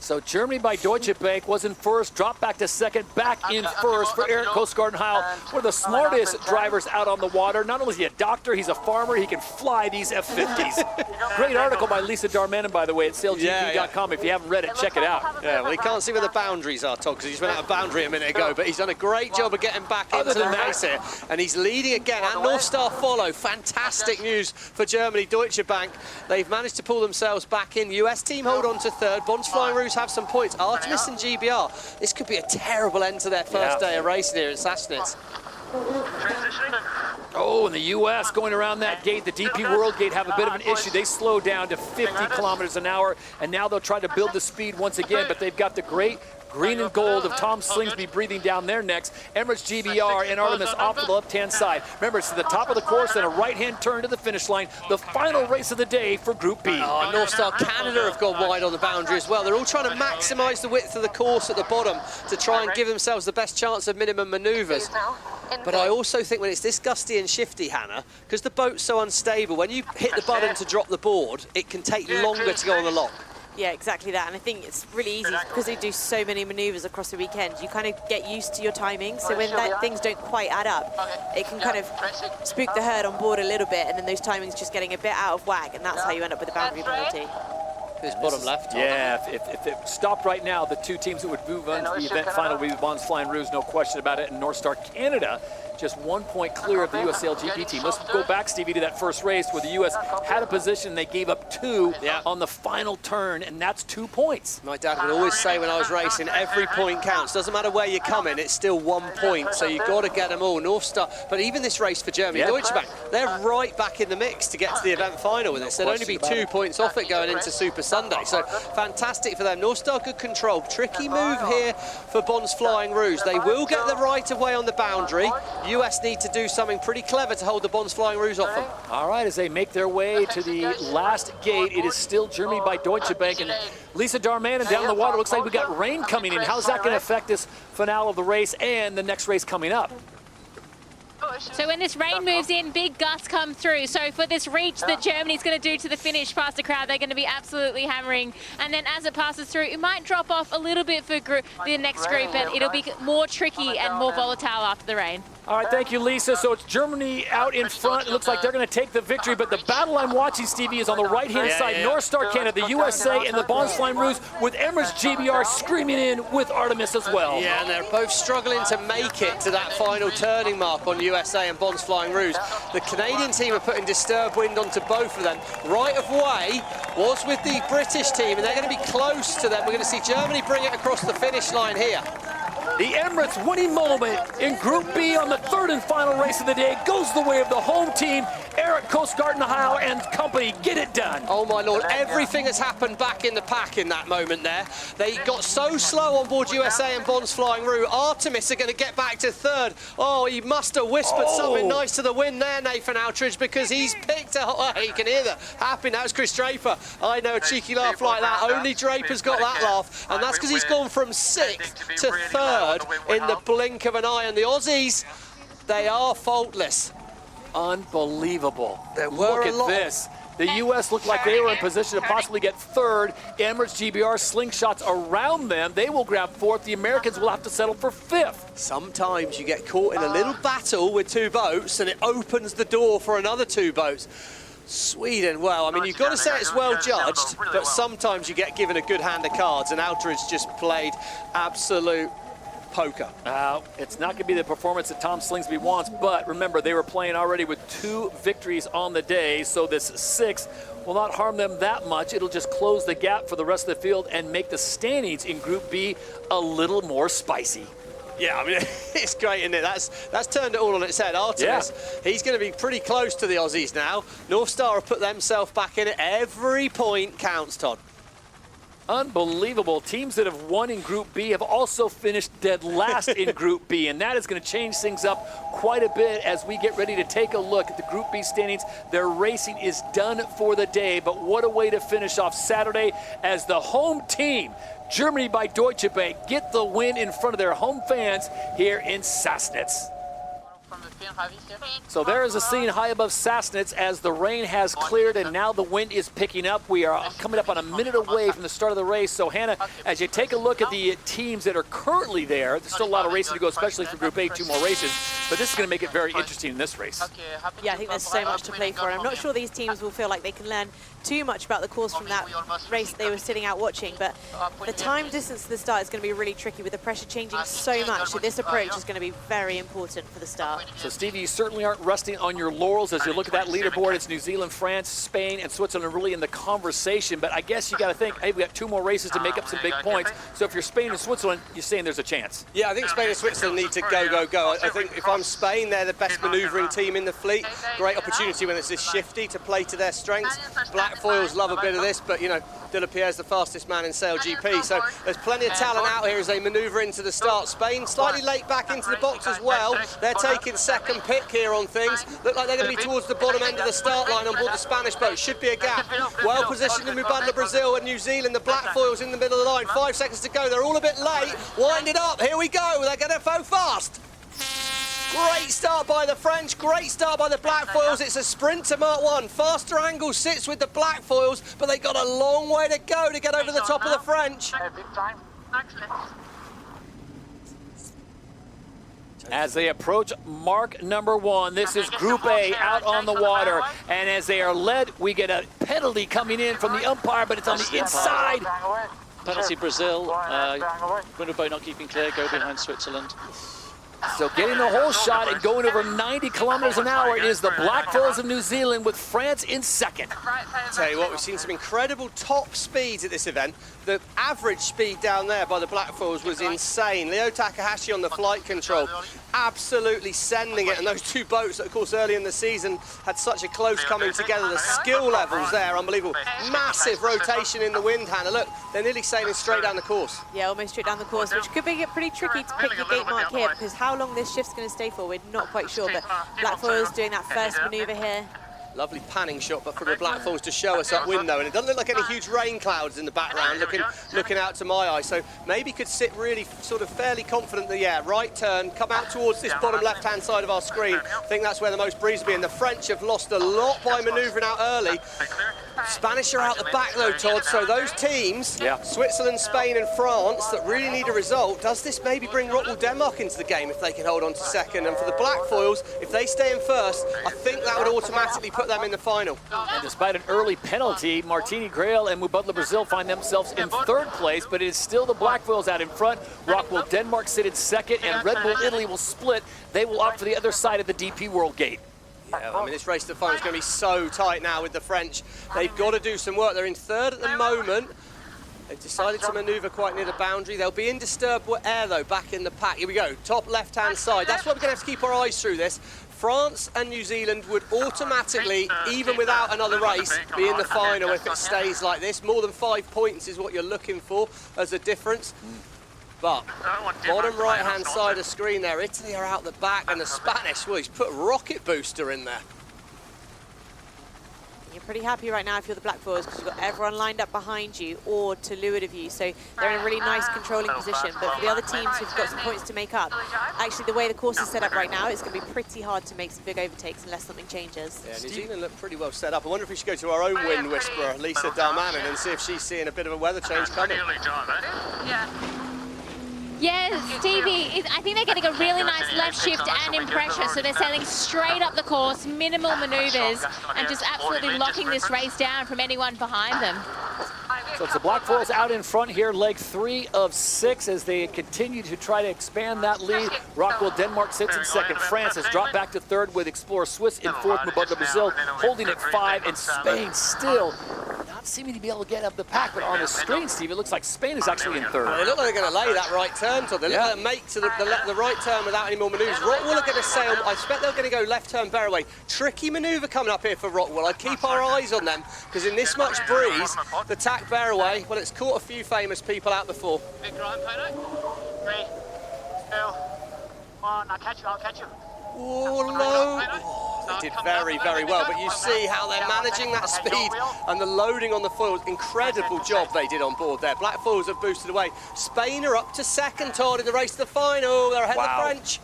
So Germany by Deutsche Bank was in first, dropped back to second, back in first for Eric Coast Guard and Heil. One of the smartest drivers out on the water. Not only is he a doctor, he's a farmer. He can fly these F-50s. Great article by Lisa Darmanin, by the way, at SailGP.com. If you haven't read it, check it out. Yeah, well, he can't see where the boundaries are, Todd, because he just went out of boundary a minute ago, but he's done a great job of getting back into the race here, and he's leading again, and North Star follow. Fantastic news for Germany, Deutsche Bank. They've managed to pull themselves back in. US team hold on to third. Bonds Flying Rouge have some points. Artemis and GBR. This could be a terrible end to their first day of racing here in Sassnitz. Oh, and the U.S. going around that gate, the DP World Gate, have a bit of an issue. They slow down to 50 kilometers an hour, and now they'll try to build the speed once again, but they've got the great green and gold of Tom Slingsby breathing down their necks. Emirates GBR and Artemis off to the left-hand side. Remember, it's to the top of the course and a right-hand turn to the finish line. The final race of the day for Group B. Oh, North Star Canada have gone wide on the boundary as well. They're all trying to maximise the width of the course at the bottom to try and give themselves the best chance of minimum manoeuvres. But I also think when it's this gusty and shifty, Hannah, because the boat's so unstable, when you hit the button to drop the board, it can take longer to go on the lock. Yeah, exactly that. And I think it's really easy because they do so many maneuvers across the weekend. You kind of get used to your timing. So when things don't quite add up, it can kind of spook the herd on board a little bit. And then those timings just getting a bit out of whack. And that's how you end up with a boundary penalty. This bottom left. Yeah, if it stopped right now, the two teams that would move on to the event final would be the Bonds Flying Rouge, no question about it. And North Star Canada, just 1 point clear of the US SailGP team. Let's go back, Stevie, to that first race where the US had a position. They gave up 2 on the final turn, and that's 2 points. My dad would always say when I was racing, every point counts. Doesn't matter where you come in, it's still 1 point. So you've got to get them all. North Star, but even this race for Germany, Deutsche Bank, they're right back in the mix to get to the event final with this. They'd only be 2 points off it going into Super Sunday. So fantastic for them. North Star, good control. Tricky move here for Bonds Flying Rouge. They will get the right of way on the boundary. US need to do something pretty clever to hold the Bonds Flying Rouge off them. All right, as they make their way to the last gate, it is still Germany by Deutsche Bank. And Lisa Darmanin down the water. Looks like we got rain coming in. How's that going to affect this finale of the race and the next race coming up? So when this rain moves in, big gusts come through. So for this reach that Germany's going to do to the finish past the crowd, they're going to be absolutely hammering. And then as it passes through, it might drop off a little bit for the next group, and it'll be more tricky and more volatile after the rain. All right, thank you, Lisa. So it's Germany out in front. It looks like they're going to take the victory, but the battle I'm watching, Stevie, is on the right-hand side. North Star Canada, the USA, and the Bonds Flying Rouge, with Emirates GBR screaming in with Artemis as well. Yeah, and they're both struggling to make it to that final turning mark on USA and Bonds Flying Rouge. The Canadian team are putting disturbed wind onto both of them. Right of way was with the British team, and they're going to be close to them. We're going to see Germany bring it across the finish line here. The Emirates winning moment in Group B on the third and final race of the day goes the way of the home team. Eric Coast Guard and company get it done. Oh my Lord, everything has happened back in the pack in that moment there. They got so slow on board USA and Bonds Flying Rouge. Artemis are going to get back to third. Oh, he must have whispered something nice to the wind there, Nathan Outridge, because he's picked a... Oh, you can hear that. Happy, that was Chris Draper. I know a cheeky laugh like that. Only Draper's got that laugh, and that's because he's gone from 6th to 3rd in the blink of an eye. And the Aussies, they are faultless. Unbelievable. Look at this. The U.S. looked like they were in position to possibly get 3rd. Emirates GBR slingshots around them. They will grab 4th. The Americans will have to settle for 5th. Sometimes you get caught in a little battle with 2 boats and it opens the door for another 2 boats. Sweden, well, I mean, you've got to say it's well judged, but sometimes you get given a good hand of cards, and Aldridge just played absolute poker. It's not going to be the performance that Tom Slingsby wants, but remember, they were playing already with 2 victories on the day, so this 6th will not harm them that much. It'll just close the gap for the rest of the field and make the standings in Group B a little more spicy. Yeah, I mean, it's great, isn't it? That's turned it all on its head. Artemis, he's going to be pretty close to the Aussies now. North Star have put themselves back in it. Every point counts, Todd. Unbelievable. Teams that have won in Group B have also finished dead last in Group B, and that is going to change things up quite a bit as we get ready to take a look at the Group B standings. Their racing is done for the day, but what a way to finish off Saturday as the home team, Germany by Deutsche Bank, get the win in front of their home fans here in Sassnitz. So there is a scene high above Sassnitz as the rain has cleared and now the wind is picking up. We are coming up on a minute away from the start of the race. So Hannah, as you take a look at the teams that are currently there, there's still a lot of racing to go, especially for Group A, 2 more races. But this is going to make it very interesting in this race. Yeah, I think there's so much to play for. And I'm not sure these teams will feel like they can learn too much about the course from that race they were sitting out watching. But the time distance to the start is going to be really tricky with the pressure changing so much. So this approach is going to be very important for the start. So Stevie, you certainly aren't resting on your laurels as you look at that leaderboard. It's New Zealand, France, Spain, and Switzerland really in the conversation. But I guess you got to think, hey, we got 2 more races to make up some big points. So if you're Spain and Switzerland, you're saying there's a chance. Yeah, I think Spain and Switzerland need to go. I think if I'm Spain, they're the best manoeuvring team in the fleet. Great opportunity when it's this shifty to play to their strengths. Black foils love a bit of this, but you know, De La Pierre's the fastest man in SailGP, so there's plenty of talent out here as they manoeuvre into the start. Spain slightly late back into the box as well. They're taking second pick here on things. Look like they're going to be towards the bottom end of the start line on board the Spanish boat. Should be a gap. Well positioned in Mubadala, Brazil and New Zealand. The black foils in the middle of the line. 5 seconds to go. They're all a bit late. Wind it up. Here we go. They're going to go fast. Great start by the French, great start by the black foils. It's a sprint to Mark 1. Faster angle sits with the black foils, but they got a long way to go to get over the top of the French. As they approach mark number 1, this is Group A out on the water. And as they are led, we get a penalty coming in from the umpire, but it's on the inside. Penalty Brazil, window boat not keeping clear, go behind Switzerland. So getting the whole shot and going over 90 kilometers an hour is the Black Foils of New Zealand with France in second. Tell you what, we've seen some incredible top speeds at this event. The average speed down there by the Black Foils was insane. Leo Takahashi on the flight control, absolutely sending it. And those 2 boats that, of course, early in the season had such a close coming together. The skill levels there, unbelievable. Massive rotation in the wind, Hannah. Look, they're nearly sailing straight down the course. Yeah, almost straight down the course, which could make it pretty tricky to pick your gate mark here, because how long this shift's going to stay for, we're not quite sure. But Black Foils doing that first manoeuvre here. Lovely panning shot, but from the Black Foils to show us upwind though, and it doesn't look like any huge rain clouds in the background looking out to my eye, so maybe could sit really sort of fairly confident that, yeah, right turn, come out towards this bottom left-hand side of our screen. I think that's where the most breeze will be, and the French have lost a lot by manoeuvring out early. Spanish are out the back though, Todd, so those teams, Switzerland, Spain and France, that really need a result, does this maybe bring ROCKWOOL Denmark into the game if they can hold on to second? And for the Black Foils, if they stay in first, I think that would automatically put them in the final. And despite an early penalty, Martini Grail and Mubadala Brazil find themselves in 3rd place, but it is still the Black Foils out in front. ROCKWOOL Denmark sit in second, and Red Bull Italy will split. They will opt for the other side of the DP World Gate. Yeah, I mean, this race to the final is going to be so tight now with the French. They've got to do some work. They're in 3rd at the moment. They've decided to manoeuvre quite near the boundary. They'll be in disturbed air, though, back in the pack. Here we go, top left-hand side. That's what we're going to have to keep our eyes through this. France and New Zealand would automatically, even without another race, be in the final if it stays like this. More than 5 points is what you're looking for as a difference. But bottom right-hand side of the screen there, Italy are out the back, and the Spanish, well, he's put a rocket booster in there. You're pretty happy right now if you're the Black Foils, because you've got everyone lined up behind you or to leeward of you, so they're in a really nice controlling position. But for the other teams who've got some points to make up, actually the way the course is set up right now, it's going to be pretty hard to make some big overtakes unless something changes. Yeah, New Zealand look pretty well set up. I wonder if we should go to our own wind whisperer, Lisa Darmanin, and see if she's seeing a bit of a weather change coming. Yeah, Stevie, I think they're getting a really nice left shift and in pressure, so they're sailing straight up the course, minimal maneuvers, and just absolutely locking this race down from anyone behind them. So it's the Black Foils out in front here, leg 3 of 6 as they continue to try to expand that lead. ROCKWOOL Denmark sits in second. France has dropped back to third with Explorer Swiss in fourth. Mubadala Brazil holding at 5, and Spain still not seeming to be able to get up the pack. But on the screen, Steve, it looks like Spain is actually in third. Well, they look like they're going to lay that right turn, Todd. They look like they make to the right turn without any more manoeuvres. ROCKWOOL are going to sail. I expect they're going to go left turn Bearaway. Tricky manoeuvre coming up here for ROCKWOOL. I'd keep our eyes on them because in this much breeze, the tack Bearaway, well, it's caught a few famous people out before. Big right, Polo. 3, 2, 1. I'll catch you. Oh, no. They did very, very well, but you see how they're managing that speed and the loading on the foils. Incredible job they did on board there. Black foils have boosted away. Spain are up to second, Todd, in the race to the final. They're ahead of the French.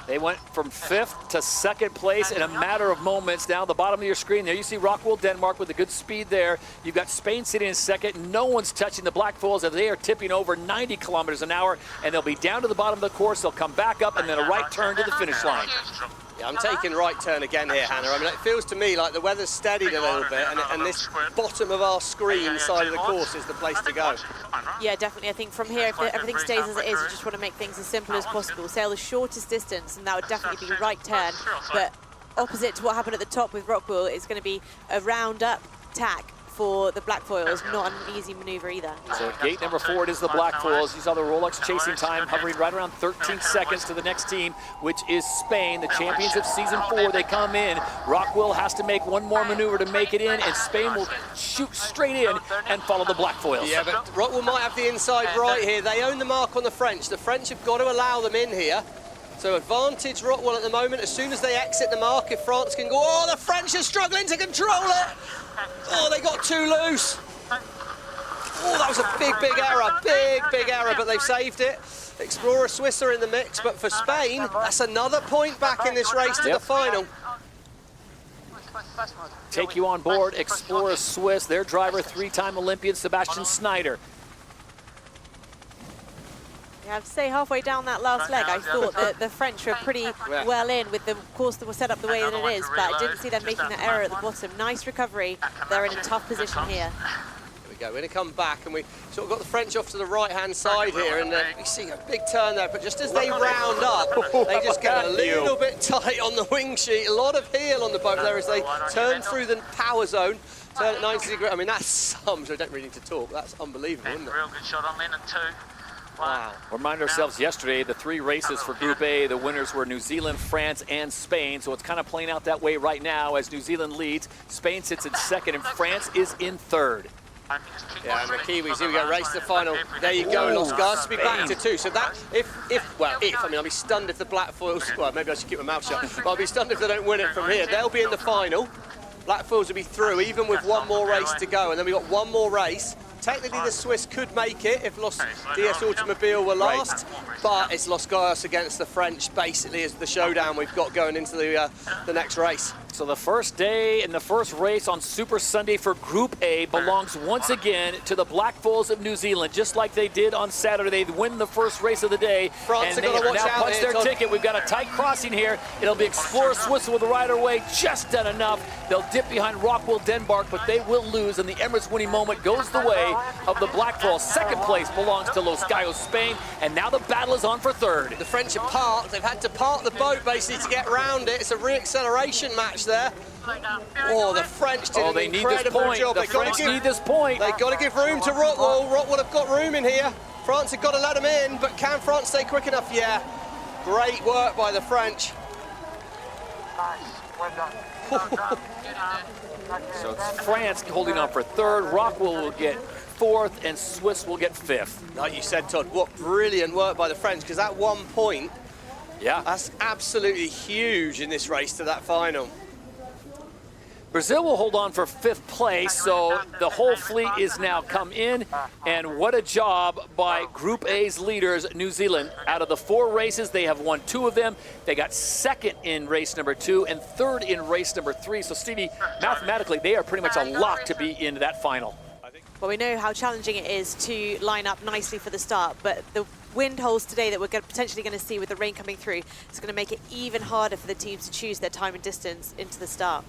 They went from 5th to 2nd place in a matter of moments. Down the bottom of your screen there, you see ROCKWOOL Denmark with a good speed there. You've got Spain sitting in second. No one's touching the Black Foils as they are tipping over 90 kilometers an hour, and they'll be down to the bottom of the course. They'll come back up, and then a right turn to the finish line. Yeah, I'm taking right turn again here, Hannah. I mean, it feels to me like the weather's steadied a little bit, and this bottom of our screen side of the course is the place to go. Yeah, definitely. I think from here, if everything stays as it is, you just want to make things as simple as possible. Sail the shortest distance, and that would definitely be right turn. But opposite to what happened at the top with ROCKWOOL, it's going to be a round-up tack for the Black Foils, not an easy maneuver either. So at gate number 4, it is the Black Foils. You saw the Rolex chasing time hovering right around 13 seconds to the next team, which is Spain, the champions of season 4. They come in. ROCKWOOL has to make one more maneuver to make it in, and Spain will shoot straight in and follow the Black Foils. Yeah, but ROCKWOOL might have the inside right here. They own the mark on the French. The French have got to allow them in here. So advantage ROCKWOOL at the moment. As soon as they exit the mark, if France can go, oh, the French are struggling to control it. Oh, they got too loose. Oh, that was a big error. Big error, but they've saved it. Explorer Swiss are in the mix, but for Spain, that's another point back in this race to the final. Take you on board, Explorer Swiss, their driver, 3-time Olympian Sebastian Schneider. I have to say, halfway down that last leg, I thought that the French were pretty well in with the course that was set up the way that it is, but I didn't see them making that error at the bottom. Nice recovery. They're in a tough position here. Here we go. We're going to come back, and we sort of got the French off to the right-hand side here, and you see a big turn there, but just as they round up, they just get a little bit tight on the wing sheet. A lot of heel on the boat there as they turn through the power zone. Turn at 90 degrees. I mean, that's sums. I don't really need to talk. That's unbelievable, isn't it? Real good shot on Lynn and 2. Wow. Remind ourselves yesterday, the 3 races for Group A, the winners were New Zealand, France, and Spain. So it's kind of playing out that way right now as New Zealand leads. Spain sits in second, and France is in third. Yeah, and the Kiwis, here we go, race to the final. There you go, Los Gars be back to 2. So that, I mean, I'll be stunned if the Black Foils, well, maybe I should keep my mouth shut, but I'll be stunned if they don't win it from here. They'll be in the final. Black Foils will be through, even with one more race to go, and then we've got one more race. Technically, the Swiss could make it if Los DS Automobile were last, but it's Los Gars against the French, basically, is the showdown we've got going into the next race. So the first day and the first race on Super Sunday for Group A belongs once again to the Black Foils of New Zealand, just like they did on Saturday. They win the first race of the day, France and they have now punched their ticket. We've got a tight crossing here. It'll be Explorer Swiss with the right away, just done enough. They'll dip behind ROCKWOOL Denmark, but they will lose, and the Emirates winning moment goes the way of the Black Foils. Second place belongs to Los Gallos, Spain, and now the battle is on for third. The French are parked. They've had to park the boat basically to get round it. It's a re-acceleration match there. Oh, the French did an incredible job. The French need this point. They've got to give room to ROCKWOOL. ROCKWOOL have got room in here. France have got to let them in, but can France stay quick enough? Yeah. Great work by the French. Nice. Well done. So it's France holding on for third. ROCKWOOL will get fourth, and Swiss will get fifth. Like you said, Todd, what brilliant work by the French, because that 1 point, that's absolutely huge in this race to that final. Brazil will hold on for 5th place, so the whole fleet is now come in, and what a job by Group A's leaders, New Zealand. Out of the 4 races, they have won 2 of them. They got second in race number 2 and third in race number 3. So, Stevie, mathematically, they are pretty much a lock to be in that final. Well, we know how challenging it is to line up nicely for the start, but the wind holes today that we're potentially going to see with the rain coming through, it's going to make it even harder for the teams to choose their time and distance into the start.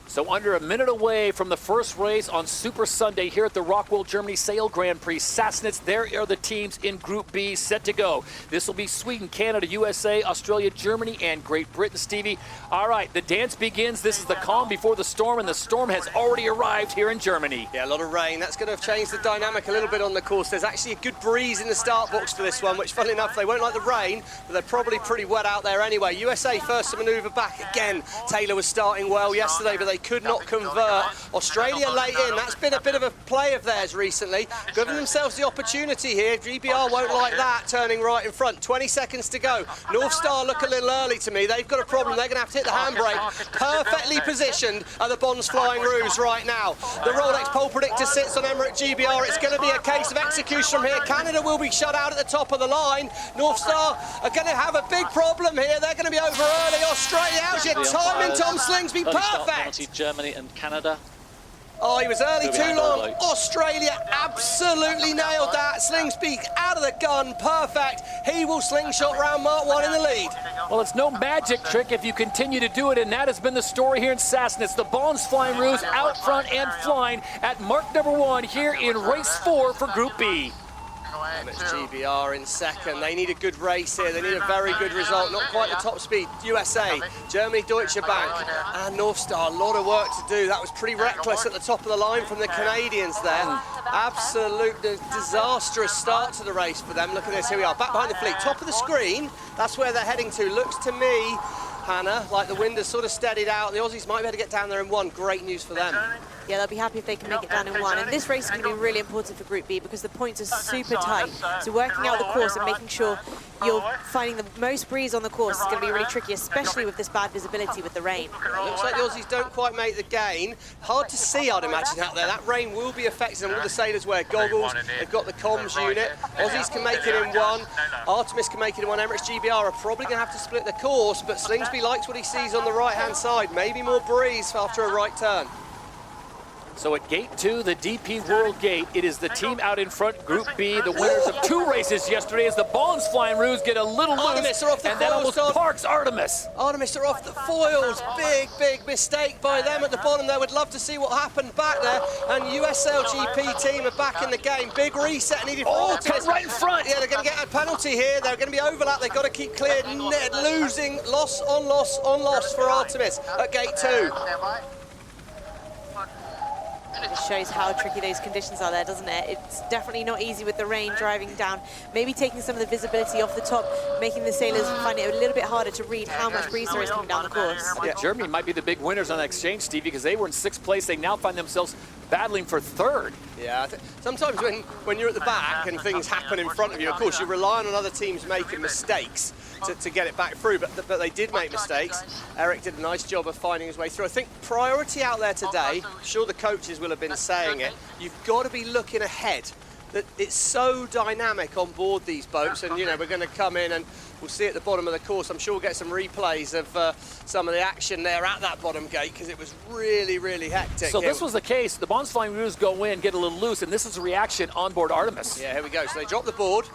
So under a minute away from the first race on Super Sunday here at the ROCKWOOL Germany Sail Grand Prix Sassnitz, there are the teams in Group B set to go. This will be Sweden, Canada, USA, Australia, Germany, and Great Britain, Stevie. All right, the dance begins. This is the calm before the storm, and the storm has already arrived here in Germany. Yeah, a lot of rain. That's going to have changed the dynamic a little bit on the course. There's actually a good breeze in the start box for this one, which, funnily enough, they won't like the rain, but they're probably pretty wet out there anyway. USA first to manoeuvre back again. Taylor was starting well yesterday, but they could not convert. Australia late in. That's been a bit of a play of theirs recently. Giving themselves the opportunity here. GBR won't like that, turning right in front. 20 seconds to go. North Star look a little early to me. They've got a problem. They're going to have to hit the handbrake. Perfectly positioned are the Bonds Flying Roos right now. The Rolex pole predictor sits on Emirates GBR. It's going to be a case of execution from here. Canada will be shut out at the top of the line. North Star are going to have a big problem here. They're going to be over early. Australia, how's your timing, Tom Slingsby? Perfect. Germany and Canada. Oh, he was early too long. Australia absolutely nailed that. Slingsby out of the gun, perfect. He will slingshot round Mark 1 in the lead. Well, it's no magic trick if you continue to do it, and that has been the story here in Sassnitz. The Bonds Flying Roos out front and flying at mark number 1 here in race 4 for Group B. GBR in second. They need a good race here. They need a very good result. Not quite the top speed. USA, Germany, Deutsche Bank, and North Star. A lot of work to do. That was pretty reckless at the top of the line from the Canadians there. Absolute disastrous start to the race for them. Look at this. Here we are. Back behind the fleet. Top of the screen. That's where they're heading to. Looks to me, Hannah, like the wind has sort of steadied out. The Aussies might be able to get down there in 1. Great news for them. Yeah, they'll be happy if they can make it down in 1. And this race is going to be really important for Group B because the points are super tight. So working out the course and making sure you're finding the most breeze on the course is going to be really tricky, especially with this bad visibility with the rain. It looks like the Aussies don't quite make the gain. Hard to see, I'd imagine, out there. That rain will be affecting them. All the sailors wear goggles. They've got the comms unit. Aussies can make it in 1. Artemis can make it in 1. Emirates GBR are probably going to have to split the course, but Slingsby likes what he sees on the right-hand side. Maybe more breeze after a right turn. So at Gate 2, the DP World Gate, it is the team out in front, Group B, the winners of 2 races yesterday as the Bonds Flying Roos get a little loose, and that almost parks Artemis. Artemis are off the foils. Big mistake by them at the bottom there. Would love to see what happened back there. And US SailGP team are back in the game. Big reset needed for Artemis. Right in front. Yeah, they're going to get a penalty here. They're going to be overlapped. They've got to keep clear. Losing, loss on loss for Artemis at Gate 2. It just shows how tricky those conditions are there, doesn't it? It's definitely not easy with the rain driving down, maybe taking some of the visibility off the top, making the sailors find it a little bit harder to read how much breeze there is coming down the course. Yeah, Germany might be the big winners on that exchange, Stevie, because they were in 6th place. They now find themselves battling for 3rd. Yeah, sometimes when you're at the back and things happen in front of you, of course, you're relying on other teams making mistakes to get it back through, but they did make mistakes. Eric did a nice job of finding his way through. I think priority out there today, I'm sure the coaches will have been saying it, you've got to be looking ahead. That it's so dynamic on board these boats, and you know, we're going to come in and we'll see at the bottom of the course. I'm sure we'll get some replays of some of the action there at that bottom gate because it was really hectic. So this was the case. The Bonds Flying Roos go in, get a little loose, and this is a reaction on board Artemis. Yeah, here we go. So they drop the board.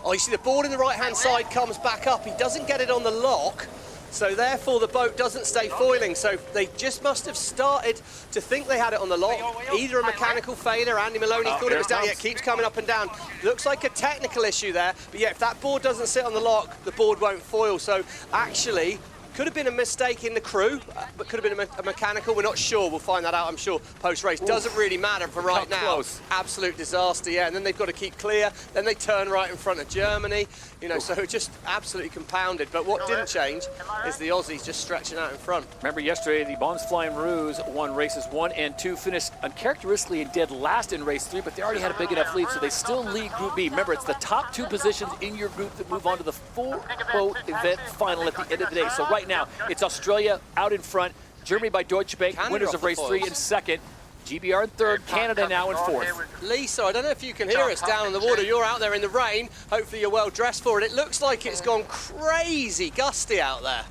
Oh, you see the board in the right-hand side comes back up. He doesn't get it on the lock. So therefore the boat doesn't stay foiling. So they just must have started to think they had it on the lock. Either a mechanical failure, Andy Maloney thought it was down, yet keeps coming up and down. Looks like a technical issue there, but yeah, if that board doesn't sit on the lock, the board won't foil. So actually, could have been a mistake in the crew, but could have been a mechanical. We're not sure. We'll find that out, I'm sure, post-race. Doesn't really matter for right now. Close. Absolute disaster, yeah. And then they've got to keep clear. Then they turn right in front of Germany. You know, so just absolutely compounded. But what didn't change is the Aussies just stretching out in front. Remember yesterday, the Bonds Flying Roos won races 1 and 2, finished uncharacteristically dead last in race 3, but they already had a big enough lead, so they still lead Group B. Remember, it's the top 2 positions in your group that move on to the 4-boat event final at the end of the day. So right now, it's Australia out in front, Germany by Deutsche Bank, Canada winners of race 3 in 2nd, GBR in 3rd, Canada now in 4th. Lisa, I don't know if you can hear us down in the water. You're out there in the rain. Hopefully you're well dressed for it. It looks like it's gone crazy gusty out there.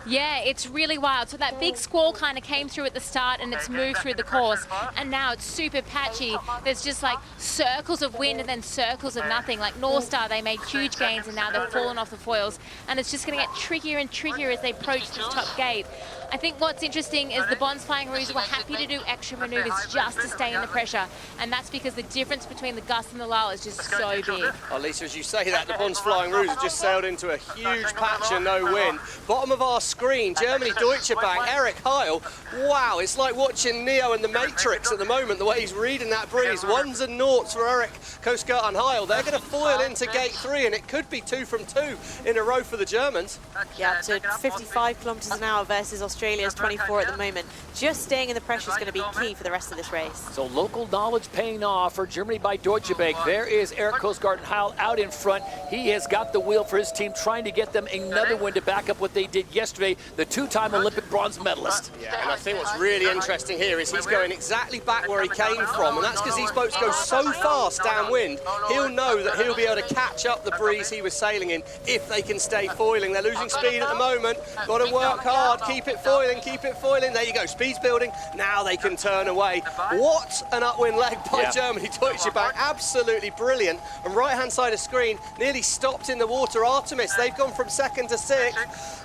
Yeah, it's really wild. So that big squall kind of came through at the start and it's moved through the course. And now it's super patchy. There's just like circles of wind and then circles of nothing. Like North Star, they made huge gains and now they've fallen off the foils. And it's just going to get trickier and trickier as they approach this top gate. I think what's interesting is the Bonds Flying Rouge were happy to do extra maneuvers just to stay in the pressure. And that's because the difference between the gust and the lull is just so big. Oh, Lisa, as you say that, the Bonds Flying Rouge have just sailed into a huge patch and no wind. Bottom of our screen, Germany, Deutsche Bank, Eric Heil. Wow, it's like watching Neo in the Matrix at the moment, the way he's reading that breeze. Ones and noughts for Eric, Coastguard and Heil. They're going to foil into gate 3, and it could be 2 from 2 in a row for the Germans. Yeah, to 55 kilometers an hour versus Australia's 24 at the moment. Just staying in the pressure is going to be key for the rest of this race. So local knowledge paying off for Germany by Deutsche Bank. There is Eric Coastguard and Heil out in front. He has got the wheel for his team, trying to get them another win to back up what they did yesterday, the 2-time Olympic bronze medalist. Yeah, and I think what's really interesting here is he's going exactly back where he came from, and that's because these boats go so fast downwind, he'll know that he'll be able to catch up the breeze he was sailing in if they can stay foiling. They're losing speed at the moment. Got to work hard, keep it foiling, keep it foiling. There you go, speed's building. Now they can turn away. What an upwind leg by Germany, Deutsche Bank. Absolutely brilliant. And right-hand side of screen, nearly stopped in the water. Artemis, they've gone from 2nd to 6th,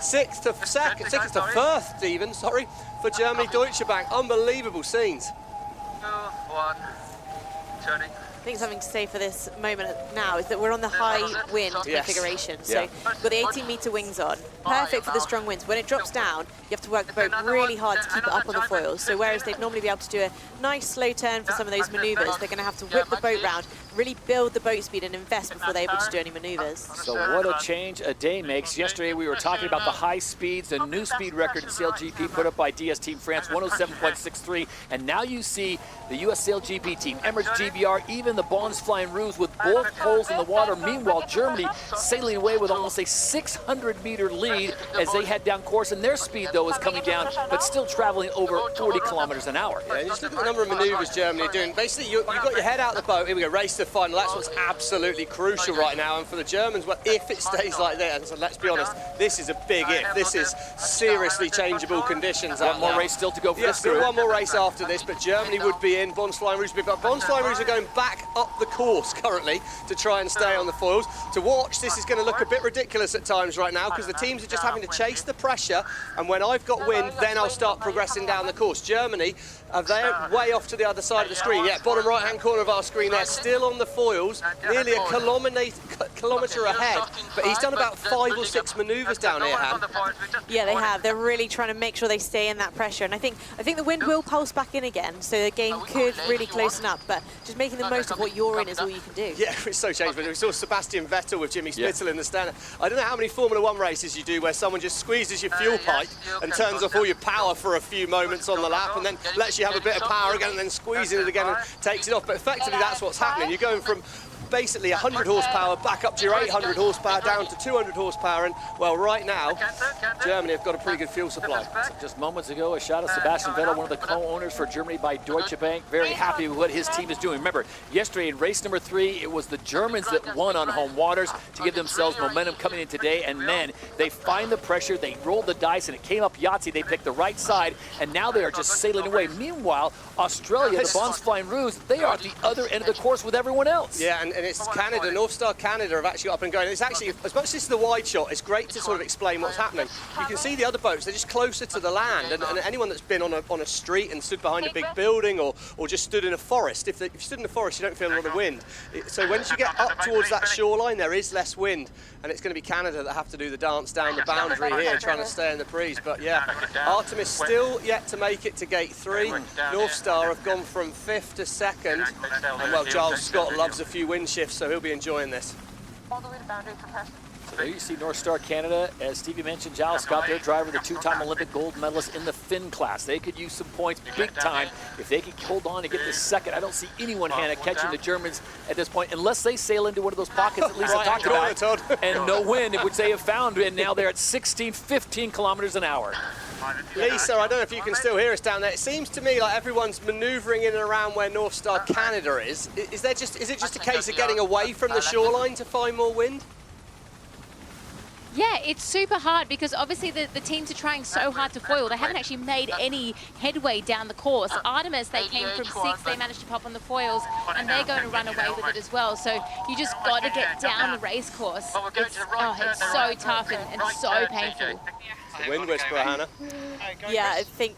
6th to 2nd, 6th to 1st even, sorry, for Germany, Deutsche Bank. Unbelievable scenes. 2, 1, turning. I think something to say for this moment now is that we're on the high wind configuration. So we've got the 18-meter wings on, perfect for the strong winds. When it drops down, you have to work the boat really hard to keep it up on the foils. So whereas they'd normally be able to do a nice slow turn for some of those maneuvers, they're going to have to whip the boat round, really build the boat speed and invest before they're able to do any maneuvers. So what a change a day makes. Yesterday we were talking about the high speeds, the new speed record in SailGP put up by DS Team France, 107.63. And now you see the US SailGP team, Emirates GBR, even the Bonds Flying Rouge with both poles in the water. Meanwhile, Germany sailing away with almost a 600-meter lead as they head down course. And their speed, though, is coming down, but still traveling over 40 kilometers an hour. Yeah, just look at the number of maneuvers Germany are doing. Basically, you've got your head out the boat. Here we go, race to the final. That's what's absolutely crucial right now. And for the Germans, well, if it stays like that, so let's be honest, this is a big if. This is seriously changeable conditions. One more race still to go for this still group. one more race after this, but Germany would be in. Bonds Flying Rouge would be, but Bonds Flying Rouge are going back up the course currently to try and stay on the foils. To watch, this is going to look a bit ridiculous at times right now because the teams are just having to chase the pressure, and when I've got wind, then I'll start progressing down the course. Germany, they're way off to the other side of the screen. Yeah, bottom right-hand corner of our screen there, still on the foils, nearly a kilometre ahead, but he's done about 5 or 6 manoeuvres down here, Han. Yeah, they have. They're really trying to make sure they stay in that pressure, and I think the wind will pulse back in again, so the game could really closen up, but just making the most of what you're in is all you can do. Yeah, it's so changed. We saw Sebastian Vettel with Jimmy Spittle in the stand. I don't know how many Formula 1 races you do where someone just squeezes your fuel pipe and turns off all your power for a few moments on the lap and then lets you have a bit of power again and then squeezes it again and takes it off. But effectively that's what's happening. You're going from basically 100 horsepower back up to your 800 horsepower down to 200 horsepower, and well, right now Germany have got a pretty good fuel supply. So just moments ago, a shot of Sebastian Vettel, one of the co-owners for Germany by Deutsche Bank, very happy with what his team is doing. Remember, yesterday in race number 3, it was the Germans that won on home waters to give themselves momentum coming in today, and then they find the pressure, they rolled the dice, and it came up Yahtzee. They picked the right side, and now they are just sailing away. Meanwhile, Australia, the Bonds Flying Rouge, they are at the other end of the course with everyone else. Yeah, and it's Canada, North Star Canada have actually got up and going. It's actually, as much as this is the wide shot, it's great to sort of explain what's happening. You can see the other boats, they're just closer to the land, and anyone that's been on a street and stood behind a big building or just stood in a forest, if you stood in a forest, you don't feel a lot of wind. So once you get up towards that shoreline, there is less wind, and it's going to be Canada that have to do the dance down the boundary here, trying to stay in the Prix. But yeah, Artemis still yet to make it to gate 3. North Star have gone from 5th to 2nd, and well, Giles Scott loves a few wind shifts, so he'll be enjoying this. All the way to boundary for pressure. So there you see North Star Canada, as Stevie mentioned, Giles Scott, their driver, the 2-time Olympic gold medalist in the Finn class. They could use some points big time if they could hold on and get the second. I don't see anyone, Hannah, catching the Germans at this point, unless they sail into one of those pockets at least I talked about, and no wind, which they have found, and now they're at 16, 15 kilometers an hour. Lisa, I don't know if you can still hear us down there. It seems to me like everyone's manoeuvring in and around where North Star Canada is. Is it just a case of getting away from the shoreline to find more wind? Yeah, it's super hard because obviously the teams are trying so hard to foil. They haven't actually made any headway down the course. Artemis, they came from 6th, they managed to pop on the foils, and they're going to run away with it as well. So you just got to get down the race course. It's so tough and so painful. The wind whisperer, Hannah. Yeah, I think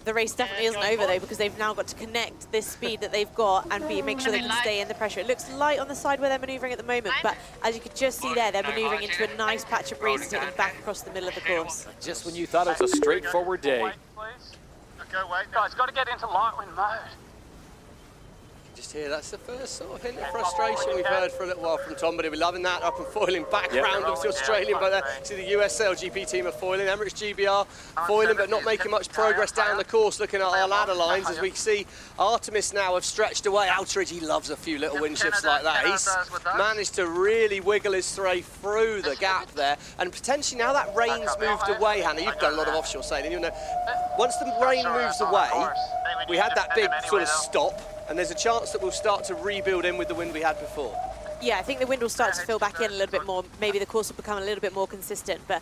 the race definitely isn't over though, because they've now got to connect this speed that they've got and make sure they can stay in the pressure. It looks light on the side where they're manoeuvring at the moment, but as you could just see there, they're manoeuvring into a nice patch of breeze to take them back across the middle of the course. Just when you thought it was a straightforward day. Guys, got to get into light wind mode. Just here, that's the first sort of hint of frustration we've heard for a little while from Tom, but he'll be loving that up and foiling background of the Australian, but see the US SailGP team are foiling, Emirates GBR foiling, but not making much progress down the course, looking at our ladder lines as we see Artemis now have stretched away. Outeridge, he loves a few little wind shifts like that. He's managed to really wiggle his way through the gap there, and potentially now that rain's moved away, Hannah, you've done a lot of offshore sailing, you know, once the rain moves away, we had that big sort of stop, and there's a chance that we'll start to rebuild in with the wind we had before. Yeah, I think the wind will start to fill back in a little bit more. Maybe the course will become a little bit more consistent. But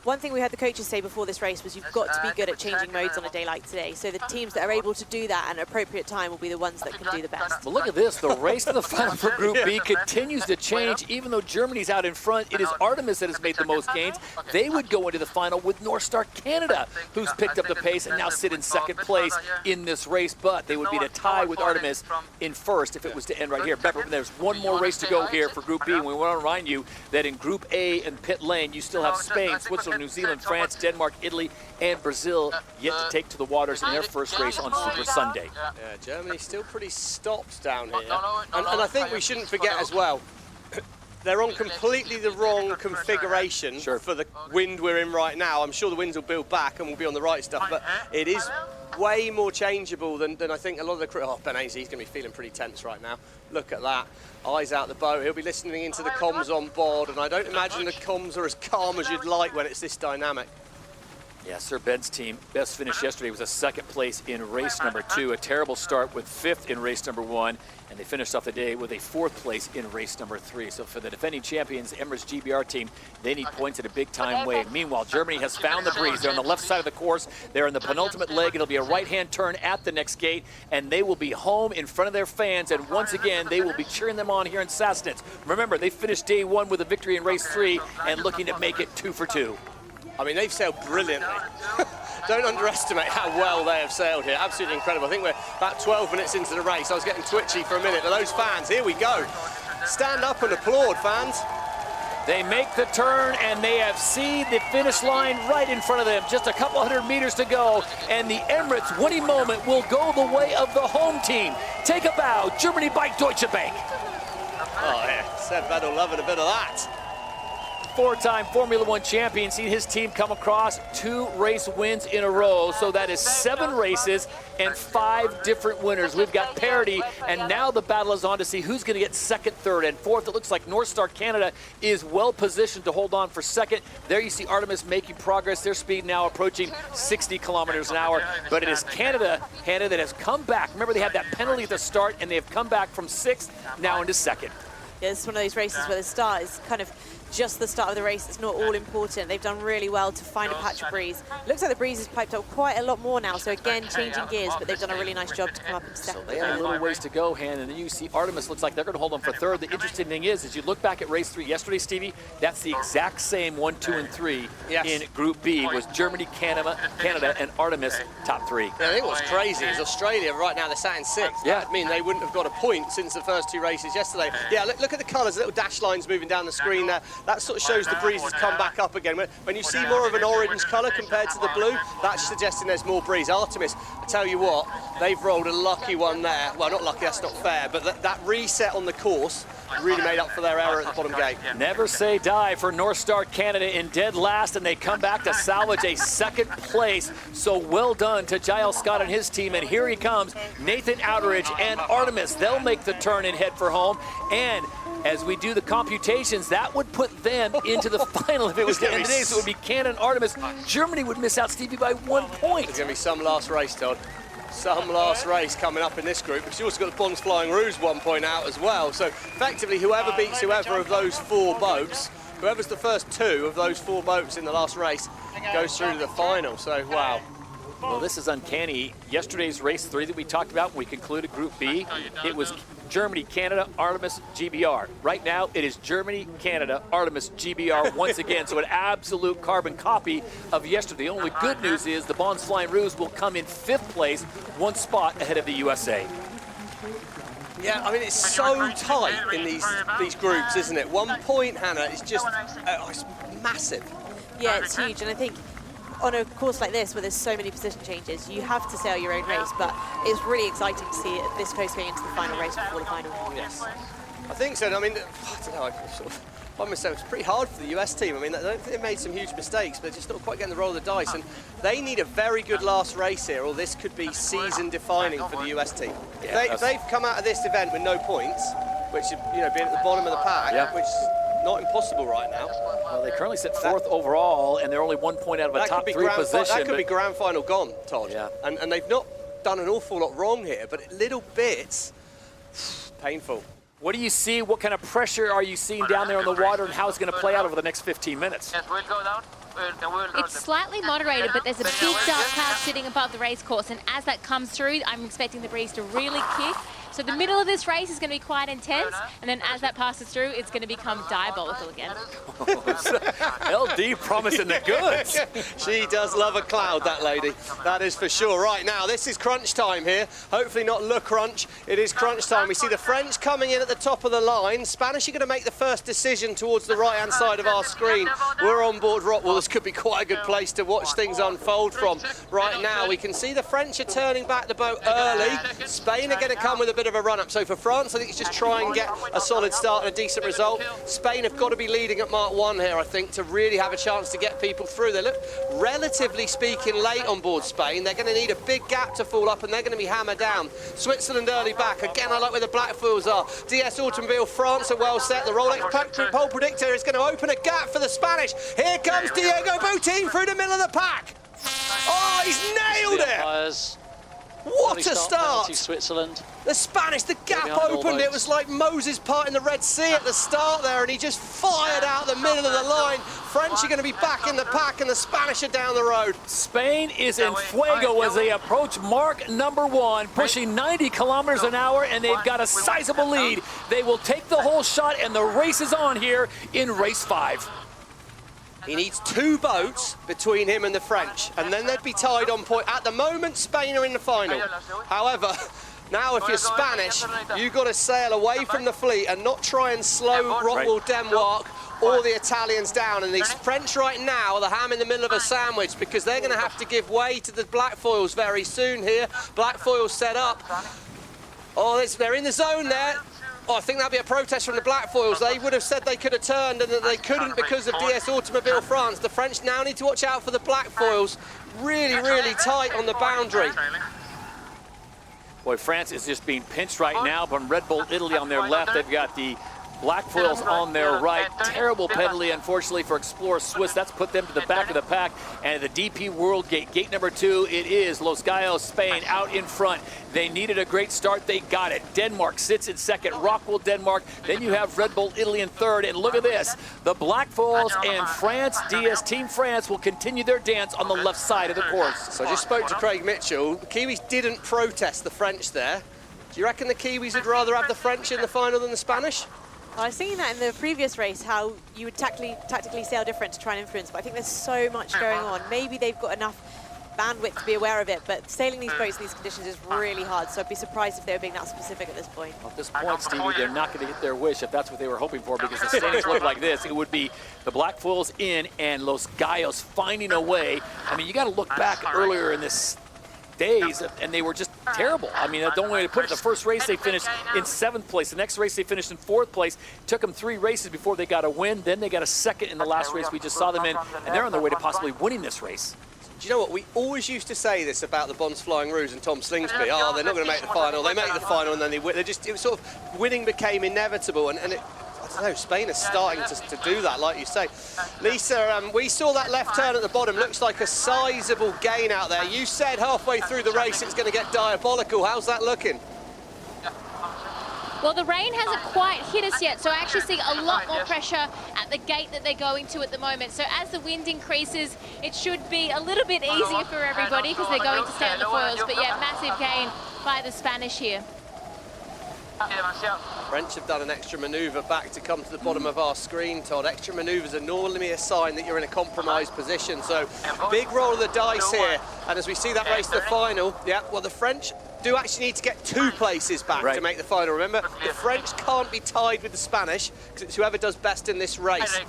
one thing we had the coaches say before this race was you've got to be good at changing modes on a day like today. So the teams that are able to do that at an appropriate time will be the ones that can do the best. But look at this, the race to the final for Group B continues to change. Even though Germany's out in front, it is Artemis that has made the most gains. They would go into the final with North Star Canada, who's picked up the pace and now sit in second place in this race. But they would be to tie with Artemis in first if it was to end right here. But there's one more race to go here for Group B. And we want to remind you that in Group A and pit lane, you still have Spain, Switzerland, New Zealand, France, Denmark, Italy, and Brazil yet to take to the waters in their first race on Super Sunday. Yeah, Germany's still pretty stopped down here. And I think we shouldn't forget as well, they're on completely the wrong configuration for the wind we're in right now. I'm sure the winds will build back and we'll be on the right stuff, but it is way more changeable than I think a lot of the crew. Oh, Benazzi, he's going to be feeling pretty tense right now. Look at that. Eyes out the boat. He'll be listening into the comms on board, and I don't imagine the comms are as calm as you'd like when it's this dynamic. Yeah, Sir Ben's team, best finish yesterday was a second place in race number 2. A terrible start with 5th in race number 1, and they finished off the day with a 4th place in race number 3. So for the defending champions, Emirates GBR team, they need points in a big-time way. Meanwhile, Germany has found the breeze. They're on the left side of the course. They're in the penultimate leg. It'll be a right-hand turn at the next gate, and they will be home in front of their fans, and once again, they will be cheering them on here in Sassnitz. Remember, they finished day 1 with a victory in race 3 and looking to make it 2 for 2. I mean, they've sailed brilliantly. Don't underestimate how well they have sailed here. Absolutely incredible. I think we're about 12 minutes into the race. I was getting twitchy for a minute, but those fans, here we go. Stand up and applaud, fans. They make the turn, and they have seen the finish line right in front of them. Just a couple hundred meters to go, and the Emirates winning moment will go the way of the home team. Take a bow, Germany by Deutsche Bank. Oh, yeah, Seb Vettel loving a bit of that. 4-time Formula One champion, seen his team come across 2 race wins in a row. So that is 7 races and 5 different winners. We've got parity, and now the battle is on to see who's going to get 2nd, 3rd, and 4th. It looks like North Star Canada is well positioned to hold on for 2nd. There you see Artemis making progress. Their speed now approaching 60 kilometers an hour. But it is Canada that has come back. Remember, they had that penalty at the start, and they have come back from 6th now into 2nd. Yeah, it's one of those races where the start is kind of just the start of the race. It's not all important. They've done really well to find a patch of breeze. Looks like the breeze has piped up quite a lot more now, so again, changing gears, but they've done a really nice job to come up and step. So they have a little ways to go, Han, and then you see Artemis looks like they're going to hold them for 3rd. The interesting thing is, as you look back at race 3 yesterday, Stevie, that's the exact same 1, 2, and 3 in Group B. Was Germany, Canada, and Artemis top 3. Yeah, I think what's crazy is Australia right now, they're sat in 6th. Yeah. That mean they wouldn't have got a point since the first 2 races yesterday. Yeah, look at the colours, little dash lines moving down the screen there. That sort of shows the breeze has come back up again. When you see more of an orange colour compared to the blue, that's suggesting there's more breeze. Artemis, I tell you what, they've rolled a lucky one there. Well, not lucky, that's not fair, but that reset on the course really made up for their error at the bottom gate. Never say die for North Star Canada in dead last, and they come back to salvage a 2nd place. So well done to Giles Scott and his team, and here he comes, Nathan Outeridge and Artemis. They'll make the turn and head for home, and as we do the computations, that would put them into the final if it was the end of the day. So it would be Canada and Artemis. Germany would miss out, Stevie, by 1 point. There's going to be some last race, Todd. Some last race coming up in this group, because you also got the Bonds Flying Rouge 1 point out as well. So effectively, whoever beats whoever of those 4 boats whoever's the first 2 of those 4 boats in the last race goes through to the final. So, wow. Well, this is uncanny. Yesterday's race 3 that we talked about, we concluded Group B. It was Germany, Canada, Artemis, GBR. Right now, it is Germany, Canada, Artemis, GBR once again. So an absolute carbon copy of yesterday. The only good news is the Bons Flying Rouge will come in 5th place, 1 spot ahead of the USA. Yeah, I mean, it's so tight in these groups, isn't it? 1 point, Hannah, is just it's massive. Yeah, it's huge, and I think on a course like this, where there's so many position changes, you have to sail your own race, but it's really exciting to see it this close going into the final race before the final. Yes, I think so. I mean, I don't know, I sort of find myself, it's pretty hard for the US team. I mean, I don't think they made some huge mistakes, but they're just not quite getting the roll of the dice, and they need a very good last race here, or this could be season-defining for the US team. If they've come out of this event with no points, which, you know, being at the bottom of the pack, which is not impossible right now. Well, they currently sit 4th overall, and they're only 1 point out of a top 3 position. That could be grand final gone, Todd. Yeah. And they've not done an awful lot wrong here, but little bits, painful. What do you see? What kind of pressure are you seeing down there on the water, and how it's going to play out over the next 15 minutes? Yes, we'll go down. It's slightly moderated, but there's a big dark cloud sitting above the race course, and as that comes through, I'm expecting the breeze to really kick. So the middle of this race is going to be quite intense, and then as that passes through, it's going to become diabolical again. LD promising the goods. She does love a cloud, that lady. That is for sure. Right now, this is crunch time here. Hopefully not Le Crunch. It is crunch time. We see the French coming in at the top of the line. Spanish are going to make the first decision towards the right-hand side of our screen. We're on board ROCKWOOL. This could be quite a good place to watch things unfold from. Right now, we can see the French are turning back the boat early. Spain are going to come with a bit of a run-up. So for France, I think it's just try and get a solid start and a decent result. Spain have got to be leading at Mark 1 here, I think, to really have a chance to get people through. They look, relatively speaking, late on board Spain. They're going to need a big gap to fall up, and they're going to be hammered down. Switzerland early back. Again, I like where the Blackfoils are. DS Automobile, France are well set. The Rolex pole predictor is going to open a gap for the Spanish. Here comes Diego Boutin through the middle of the pack. Oh, he's nailed it! What a start! Switzerland. The Spanish, the gap opened. It was like Moses parting the Red Sea at the start there, and he just fired out the middle of the line. French are going to be back in the pack, and the Spanish are down the road. Spain is in fuego as they approach mark number 1, pushing 90 kilometers an hour, and they've got a sizable lead. They will take the whole shot, and the race is on here in race 5. He needs 2 boats between him and the French, and then they'd be tied on point. At the moment, Spain are in the final. However, now if you're Spanish, you've got to sail away from the fleet and not try and slow ROCKWOOL Denmark or the Italians down. And these French right now are the ham in the middle of a sandwich, because they're going to have to give way to the Blackfoils very soon here. Blackfoils set up. Oh, they're in the zone there. Oh, I think that'd be a protest from the Blackfoils. They would have said they could have turned and that they couldn't because of DS Automobile France. The French now need to watch out for the Blackfoils. Really, really tight on the boundary. Boy, France is just being pinched right now from Red Bull Italy on their left. They've got the Blackfoils on their right. Terrible penalty, unfortunately, for Explorer Swiss. That's put them to the back of the pack. And the DP World Gate, gate number 2, it is Los Gallos, Spain, out in front. They needed a great start. They got it. Denmark sits in second. ROCKWOOL Denmark. Then you have Red Bull Italy in third. And look at this. The Blackfoils and France, DS Team France, will continue their dance on the left side of the course. So I just spoke to Craig Mitchell. The Kiwis didn't protest the French there. Do you reckon the Kiwis would rather have the French in the final than the Spanish? I was thinking that in the previous race, how you would tactically sail different to try and influence, but I think there's so much going on. Maybe they've got enough bandwidth to be aware of it, but sailing these boats in these conditions is really hard, so I'd be surprised if they were being that specific at this point. Well, at this point, Stevie, they're not going to get their wish if that's what they were hoping for, because the standings look like this. It would be the Blackfoils in and Los Gallos finding a way. I mean, you got to look back earlier in this days, and they were just terrible. I mean, the only way to put it, the first race they finished in 7th place. The next race they finished in 4th place. It took them 3 races before they got a win. Then they got a second in the last race we just saw them in, and they're on their way to possibly winning this race. Do you know what? We always used to say this about the Bons Flying Rouge and Tom Slingsby. Oh, they're not going to make the final. They make the final and then they win. It was sort of winning became inevitable, and it, I don't know, Spain is starting to do that, like you say. Lisa, we saw that left turn at the bottom. Looks like a sizable gain out there. You said halfway through the race it's going to get diabolical. How's that looking? Well, the rain hasn't quite hit us yet, so I actually see a lot more pressure at at the gate that they're going to at the moment. So as the wind increases, it should be a little bit easier for everybody because they're going to stay on the foils. But yeah, massive gain by the Spanish here. French have done an extra manoeuvre back to come to the bottom of our screen, Todd. Extra manoeuvres are normally a sign that you're in a compromised position. So big roll of the dice here. And as we see that race to the final, yeah, well, the French do actually need to get 2 places back to make the final. Remember, the French can't be tied with the Spanish because it's whoever does best in this race.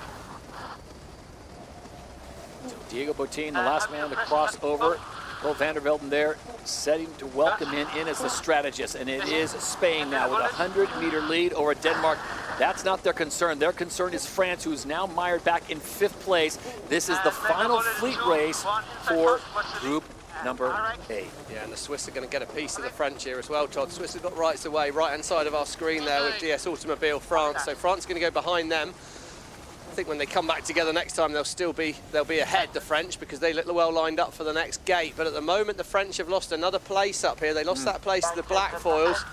So Diego Botín, the last man to cross over. Paul van der Velden there, setting to welcome in as the strategist. And it is Spain now with a 100-meter lead over Denmark. That's not their concern. Their concern is France, who's now mired back in 5th place. This is the final fleet race for Group number 8. Yeah, and the Swiss are going to get a piece of the French here as well, Todd. Swiss have got rights away, right-hand side of our screen there with DS Automobile France. So France is going to go behind them. I think when they come back together next time, they'll be ahead, the French, because they look well lined up for the next gate. But at the moment, the French have lost another place up here. They lost that place to the Black Foils,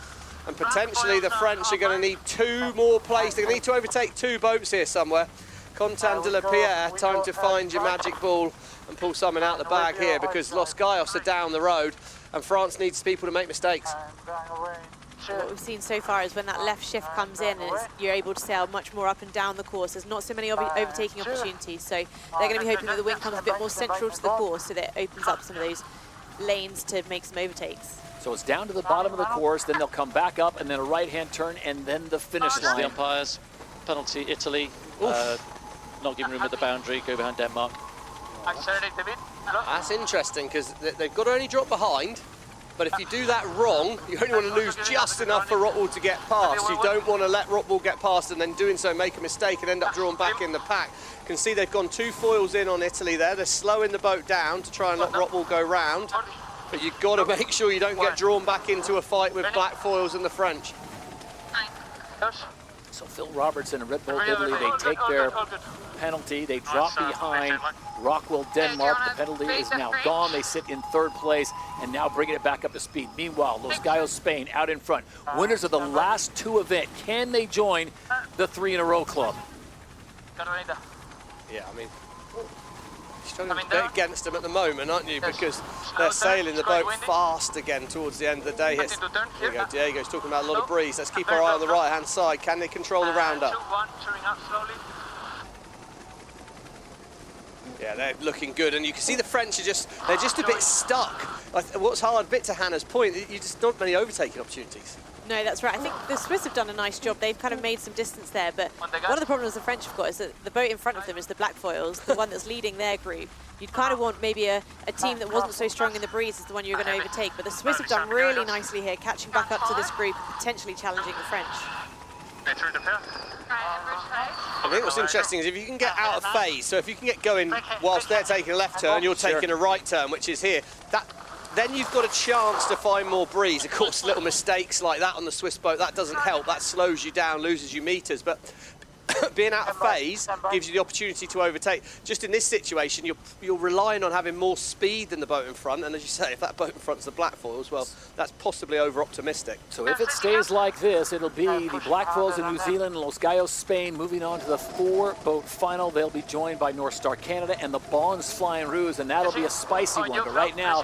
and potentially the French are going to need 2 more places. They're going to need to overtake 2 boats here somewhere. Contant de la Pierre, time to find your magic ball and pull something out the bag here, because Los Gallos are down the road, and France needs people to make mistakes. What we've seen so far is when that left shift comes in and you're able to sail much more up and down the course. There's not so many overtaking opportunities, so they're going to be hoping that the wind comes a bit more central to the course so that it opens up some of those lanes to make some overtakes. So it's down to the bottom of the course, then they'll come back up, and then a right-hand turn, and then the finish line. The umpires, penalty Italy, not giving room at the boundary, go behind Denmark. That's interesting, because they've got to only drop behind. But if you do that wrong, you only want to lose just enough for ROCKWOOL to get past. You don't want to let ROCKWOOL get past and then doing so make a mistake and end up drawn back in the pack. You can see they've gone 2 foils in on Italy there. They're slowing the boat down to try and let ROCKWOOL go round. But you've got to make sure you don't get drawn back into a fight with Black Foils and the French. So Phil Robertson and Red Bull Italy, they take their penalty. They drop behind ROCKWOOL Denmark. The penalty is now gone. They sit in 3rd place and now bringing it back up to speed. Meanwhile, Los Gallos Spain out in front. Winners of the last 2 events. Can they join the 3-in-a-row club? Yeah, I mean, you're struggling a bit against them at the moment, aren't you? Because they're sailing the boat fast again towards the end of the day. Here we go, Diego's talking about a lot of breeze. Let's keep our eye on the right-hand side. Can they control the roundup? Yeah, they're looking good, and you can see the French are they're just a bit stuck. What's hard, a bit to Hannah's point, you just don't many overtaking opportunities. No, that's right. I think the Swiss have done a nice job. They've kind of made some distance there, but one of the problems the French have got is that the boat in front of them is the Black Foils, the one that's leading their group. You'd kind of want maybe a team that wasn't so strong in the breeze as the one you're going to overtake, but the Swiss have done really nicely here, catching back up to this group, potentially challenging the French. I think what's interesting is if you can get out of phase, so if you can get going whilst they're taking a left turn, you're taking a right turn, which is here, then you've got a chance to find more breeze. Of course, little mistakes like that on the Swiss boat, that doesn't help. That slows you down, loses you meters. But being out of phase gives you the opportunity to overtake. Just in this situation, you're relying on having more speed than the boat in front. And as you say, if that boat in front's the Black Foils, well, that's possibly over-optimistic. So if it stays like this, it'll be the Black Foils in New Zealand, Los Gallos, Spain, moving on to the 4-boat final. They'll be joined by North Star Canada and the Bonds Flying Roos, and that'll be a spicy one. But right now,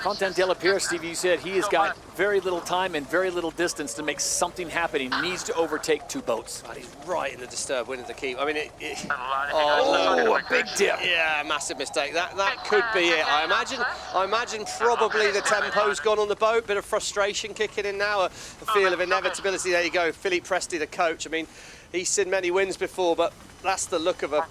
Contant de la Pierre, Steve, you said he has got very little time and very little distance to make something happen. He needs to overtake 2 boats. And he's right in the disturbed wind of the keep. I mean, a big dip. Yeah, massive mistake. That could be it. I imagine probably the tempo's gone on the boat. Bit of frustration kicking in now. A feel of inevitability. There you go, Philippe Presti, the coach. I mean, he's seen many wins before, but that's the look of a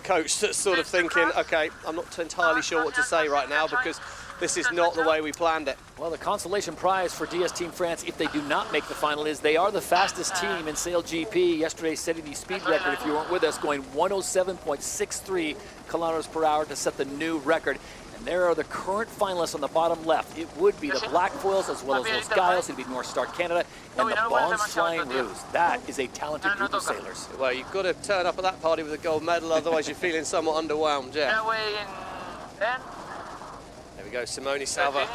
coach that's sort of thinking, okay, I'm not entirely sure what to say right now because this is not the way we planned it. Well, the consolation prize for DS Team France, if they do not make the final, is they are the fastest team in SailGP. Yesterday, setting the speed record, if you weren't with us, going 107.63 kilometers per hour to set the new record. And there are the current finalists on the bottom left. It would be the Black Foils as well as Los Gallos. It'd be North Star Canada and the Bonds Flying Roos. That is a talented group of sailors. Well, you've got to turn up at that party with a gold medal, otherwise you're feeling somewhat underwhelmed, yeah. There we go, Simone Salva,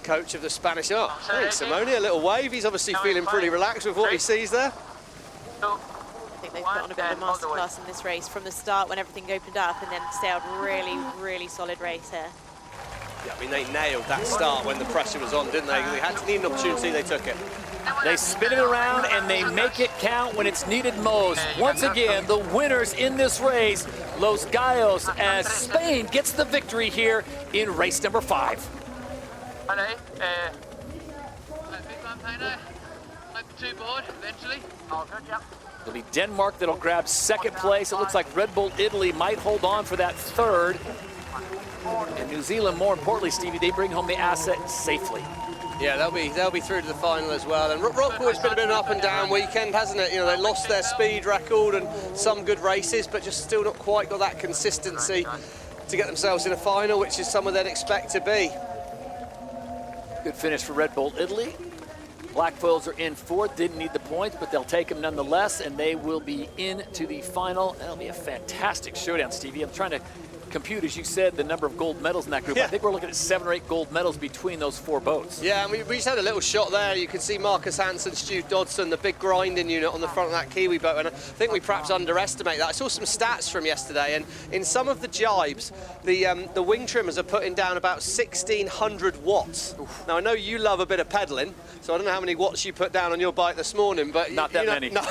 coach of the Spanish. Oh, hey, Simone, a little wave. He's obviously feeling pretty relaxed with what he sees there. I think They've put on a bit of a masterclass in this race from the start when everything opened up, and then sailed really, really solid race here. Yeah, I mean, they nailed that start when the pressure was on, didn't they? They had to need an opportunity, they took it. They spin it around and they make it count when it's needed most. Once again, the winners in this race, Los Gallos, as Spain gets the victory here in race number 5. It'll be Denmark that'll grab second place. It looks like Red Bull Italy might hold on for that third. And New Zealand, more importantly, Stevie, they bring home the asset safely. Yeah, they'll be through to the final as well. And ROCKWOOL's been a bit of an up and down weekend, hasn't it? You know, they lost their speed record and some good races, but just still not quite got that consistency to get themselves in a final, which is somewhere they'd expect to be. Good finish for Red Bull Italy. Black Foils are in fourth, didn't need the points, but they'll take them nonetheless, and they will be into the final. That'll be a fantastic showdown, Stevie. I'm trying to compute, as you said, the number of gold medals in that group. Yeah. I think we're looking at 7 or 8 gold medals between those 4 boats. Yeah, and we just had a little shot there. You can see Marcus Hansen, Stu Dodson, the big grinding unit on the front of that Kiwi boat, and I think we perhaps underestimate that. I saw some stats from yesterday, and in some of the jibes, the wing trimmers are putting down about 1,600 watts. Oof. Now, I know you love a bit of pedalling, so I don't know how many watts you put down on your bike this morning, but not that many. No.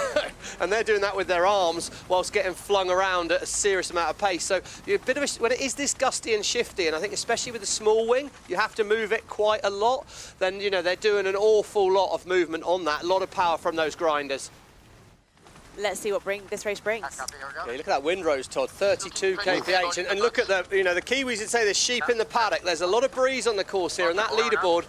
And they're doing that with their arms whilst getting flung around at a serious amount of pace. So you're a bit of a, when it is this gusty and shifty, and I think especially with the small wing, you have to move it quite a lot, then, you know, they're doing an awful lot of movement on that, a lot of power from those grinders. Let's see what this race brings. Yeah, look at that windrose, Todd, 32 kph, and look at the, you know, the Kiwis would say there's sheep in the paddock. There's a lot of breeze on the course here, and that leaderboard,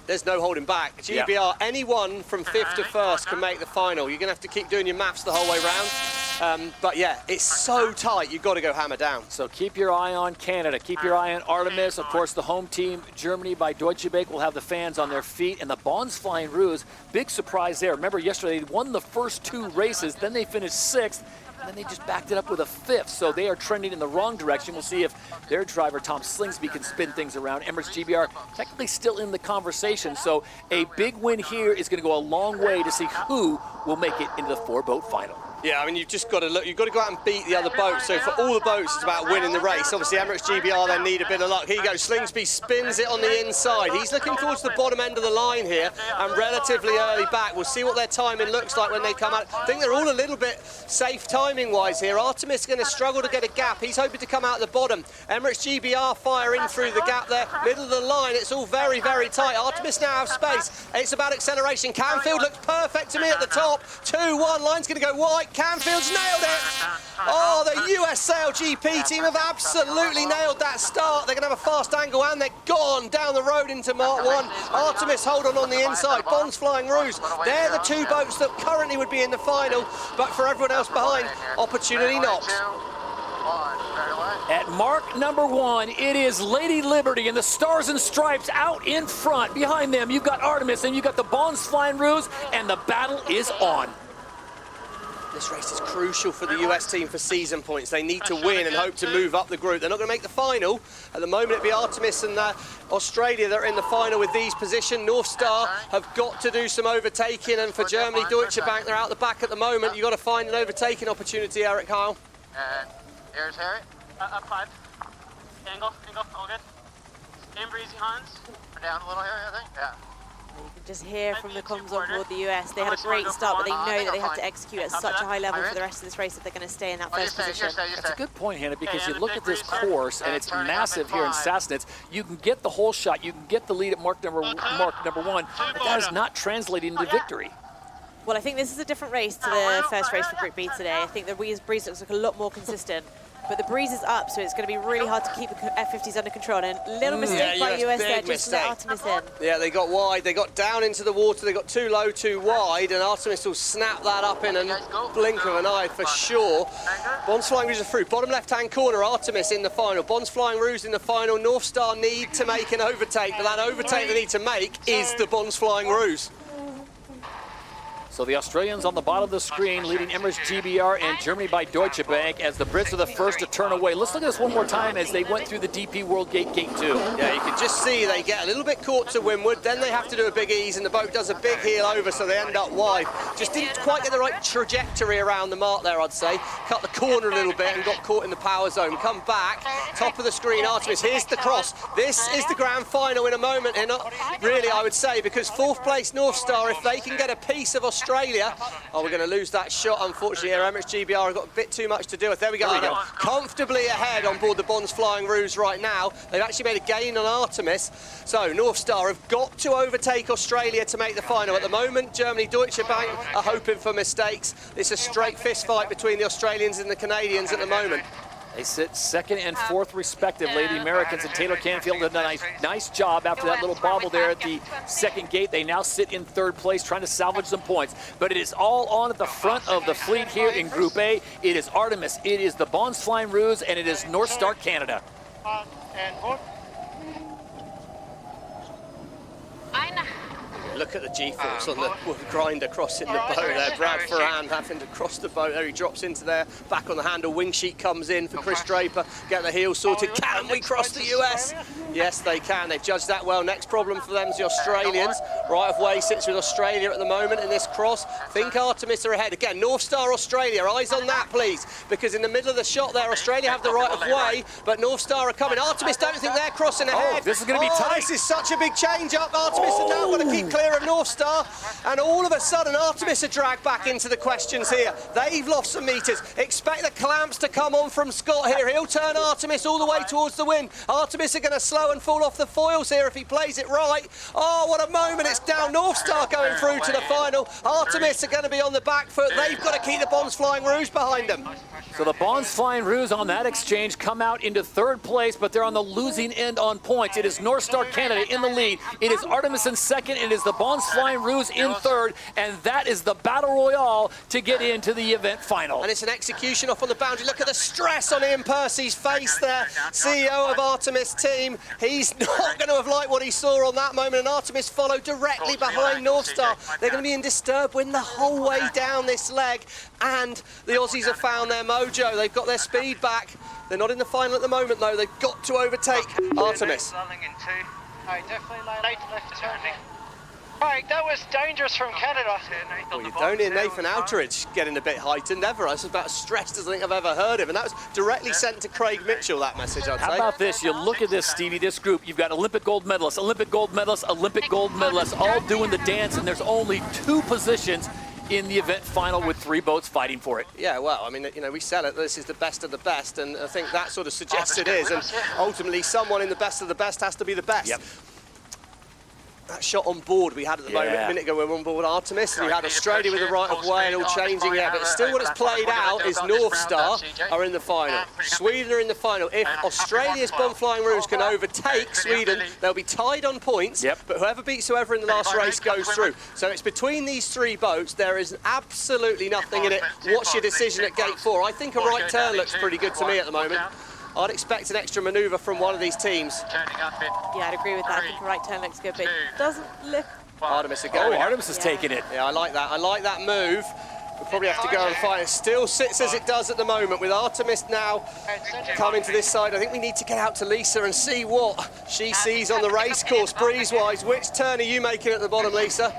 there's no holding back. GBR, yeah. Anyone from 5th to 1st can make the final. You're going to have to keep doing your maths the whole way round. But yeah, it's so tight, you've got to go hammer down. So keep your eye on Canada, keep your eye on Artemis. Of course, the home team, Germany by Deutsche Bank, will have the fans on their feet. And the Bonsflying Ruse, big surprise there. Remember, yesterday they won the first 2 races, then they finished 6th. And then they just backed it up with a 5th, so they are trending in the wrong direction. We'll see if their driver, Tom Slingsby, can spin things around. Emirates GBR technically still in the conversation, so a big win here is going to go a long way to see who will make it into the 4-boat final. Yeah, I mean, you've just got to look, you've got to go out and beat the other boats. So for all the boats, it's about winning the race. Obviously, Emirates GBR, they need a bit of luck. Here you go, Slingsby spins it on the inside. He's looking towards the bottom end of the line here and relatively early back. We'll see what their timing looks like when they come out. I think they're all a little bit safe timing-wise here. Artemis is going to struggle to get a gap. He's hoping to come out the bottom. Emirates GBR firing through the gap there. Middle of the line, it's all very, very tight. Artemis now has space. It's about acceleration. Canfield looks perfect to me at the top. 2-1, line's going to go wide. Canfield's nailed it. Oh, the US SailGP team have absolutely nailed that start. They're going to have a fast angle and they're gone down the road into Mark 1. Artemis hold on the inside. Bonsflying Ruse. They're the 2 boats that currently would be in the final, but for everyone else behind, opportunity knocks. At mark number 1, it is Lady Liberty and the Stars and Stripes out in front. Behind them, you've got Artemis and you've got the Bonsflying Ruse, and the battle is on. This race is crucial for the US team for season points. They need to win and hope to move up the group. They're not going to make the final. At the moment, it'll be Artemis and Australia that are in the final with these positions. North Star have got to do some overtaking, and for Germany, Deutsche Bank, they're out the back at the moment. You've got to find an overtaking opportunity, Eric Kyle. And here's Harry. Up 5. Angle, all good. Aim breezy, Hans. We're down a little, Harry, I think. Yeah. You can just hear from the comms on board the US. They had a great start, but they know that they have to execute at such a high level for the rest of this race if they're going to stay in that first position. That's a good point, Hannah, because you look at this course, and it's massive here in Sassnitz. You can get the whole shot, you can get the lead at mark number 1, but that is not translating into victory. Well, I think this is a different race to the first race for Group B today. I think the breeze looks like a lot more consistent. But the breeze is up, so it's going to be really hard to keep the F50s under control. And a little mistake by US there, just let Artemis in. Yeah, they got wide, they got down into the water, they got too low, too wide, and Artemis will snap that up in a blink of an eye for sure. Bonsflying Ruse are through. Bottom left-hand corner, Artemis in the final. Bonsflying Ruse in the final. North Star need to make an overtake, but that overtake they need to make is the Bonsflying Ruse. So the Australians on the bottom of the screen, leading Emirates GBR and Germany by Deutsche Bank, as the Brits are the first to turn away. Let's look at this one more time as they went through the DP World Gate 2. Yeah, you can just see they get a little bit caught to windward, then they have to do a big ease, and the boat does a big heel over, so they end up wide. Just didn't quite get the right trajectory around the mark there, I'd say. Cut the corner a little bit and got caught in the power zone. Come back, top of the screen, Artemis. Here's the cross. This is the grand final in a moment, and not really, I would say, because fourth place North Star, if they can get a piece of Australia, oh, we're going to lose that shot, unfortunately. Here, Emirates GBR have got a bit too much to do with. There we go. Comfortably ahead on board the Bonds Flying Ruse right now. They've actually made a gain on Artemis. So North Star have got to overtake Australia to make the final. At the moment, Germany, Deutsche Bank are hoping for mistakes. It's a straight fist fight between the Australians and the Canadians at the moment. They sit second and fourth respectively. The Americans and Taylor Canfield did a nice job after that little bobble there at the second gate. They now sit in third place trying to salvage some points. But it is all on at the front of the fleet here in Group A. It is Artemis, it is the Bonds Flying Ruse, and it is North Star Canada. Look at the G-force on the grinder crossing the boat there. Brad Ferran having to cross the boat there. He drops into there, back on the handle. Wing sheet comes in for Chris Draper. Get the heel sorted. Can we cross the US? Yes, they can. They've judged that well. Next problem for them is the Australians. Right of way sits with Australia at the moment in this cross. Think Artemis are ahead. Again, North Star Australia. Eyes on that, please, because in the middle of the shot there, Australia have the right of way, but North Star are coming. Artemis don't think they're crossing ahead. Oh, this is going to be tight. This is such a big change up. Artemis are now going to keep clear of North Star, and all of a sudden Artemis are dragged back into the questions here. They've lost some meters. Expect the clamps to come on from Scott here. He'll turn Artemis all the way towards the wind. Artemis are going to slow and fall off the foils here if he plays it right. Oh, what a moment. It's down. North Star going through to the final. Artemis are going to be on the back foot. They've got to keep the Bonds Flying Ruse behind them. So the Bonds Flying Ruse on that exchange come out into third place, but they're on the losing end on points. It is North Star Canada in the lead. It is Artemis in second. It is the Bonds Flying Ruse in third, and that is the battle royale to get into the event final. And it's an execution off on the boundary. Look at the stress on Ian Percy's face there. CEO of Artemis team. He's not going to have liked what he saw on that moment, and Artemis followed directly behind North Star. They're going to be in disturbed wind the whole way down this leg, and the Aussies have found their mojo. They've got their speed back. They're not in the final at the moment, though. They've got to overtake Artemis. Right, that was dangerous from Canada. Well, you don't hear Nathan Outteridge getting a bit heightened ever. That's about as stressed as I think I've ever heard of. And that was directly sent to Craig Mitchell, that message, I'd say. How about this? You look at this, Stevie, this group. You've got Olympic gold medalists, Olympic gold medalists, Olympic gold medalists, all doing the dance, and there's only 2 positions in the event final with 3 boats fighting for it. Yeah, well, I mean, you know, we sell it, this is the best of the best, and I think that sort of suggests it is. And ultimately, someone in the best of the best has to be the best. Yep. That shot on board we had at the moment, a minute ago, we were on board Artemis, and we had Australia with the right of way and all changing there, but still what it's played out is North Star are in the final. Sweden are in the final. If Australia's Bond Flying Ruse can overtake Sweden, they'll be tied on points, but whoever beats whoever in the last race goes through. So it's between these 3 boats. There is absolutely nothing in it. What's your decision at gate 4? I think a right turn looks pretty good to me at the moment. I'd expect an extra manoeuvre from one of these teams. Yeah, I'd agree with that. I think a right turn looks good, but it doesn't look... Artemis are going. Oh, Artemis is taking it. Yeah, I like that. I like that move. We'll probably have to go and fight. It still sits as it does at the moment, with Artemis now coming to this side. I think we need to get out to Lisa and see what she sees on the race course, breeze-wise. Which turn are you making at the bottom, Lisa?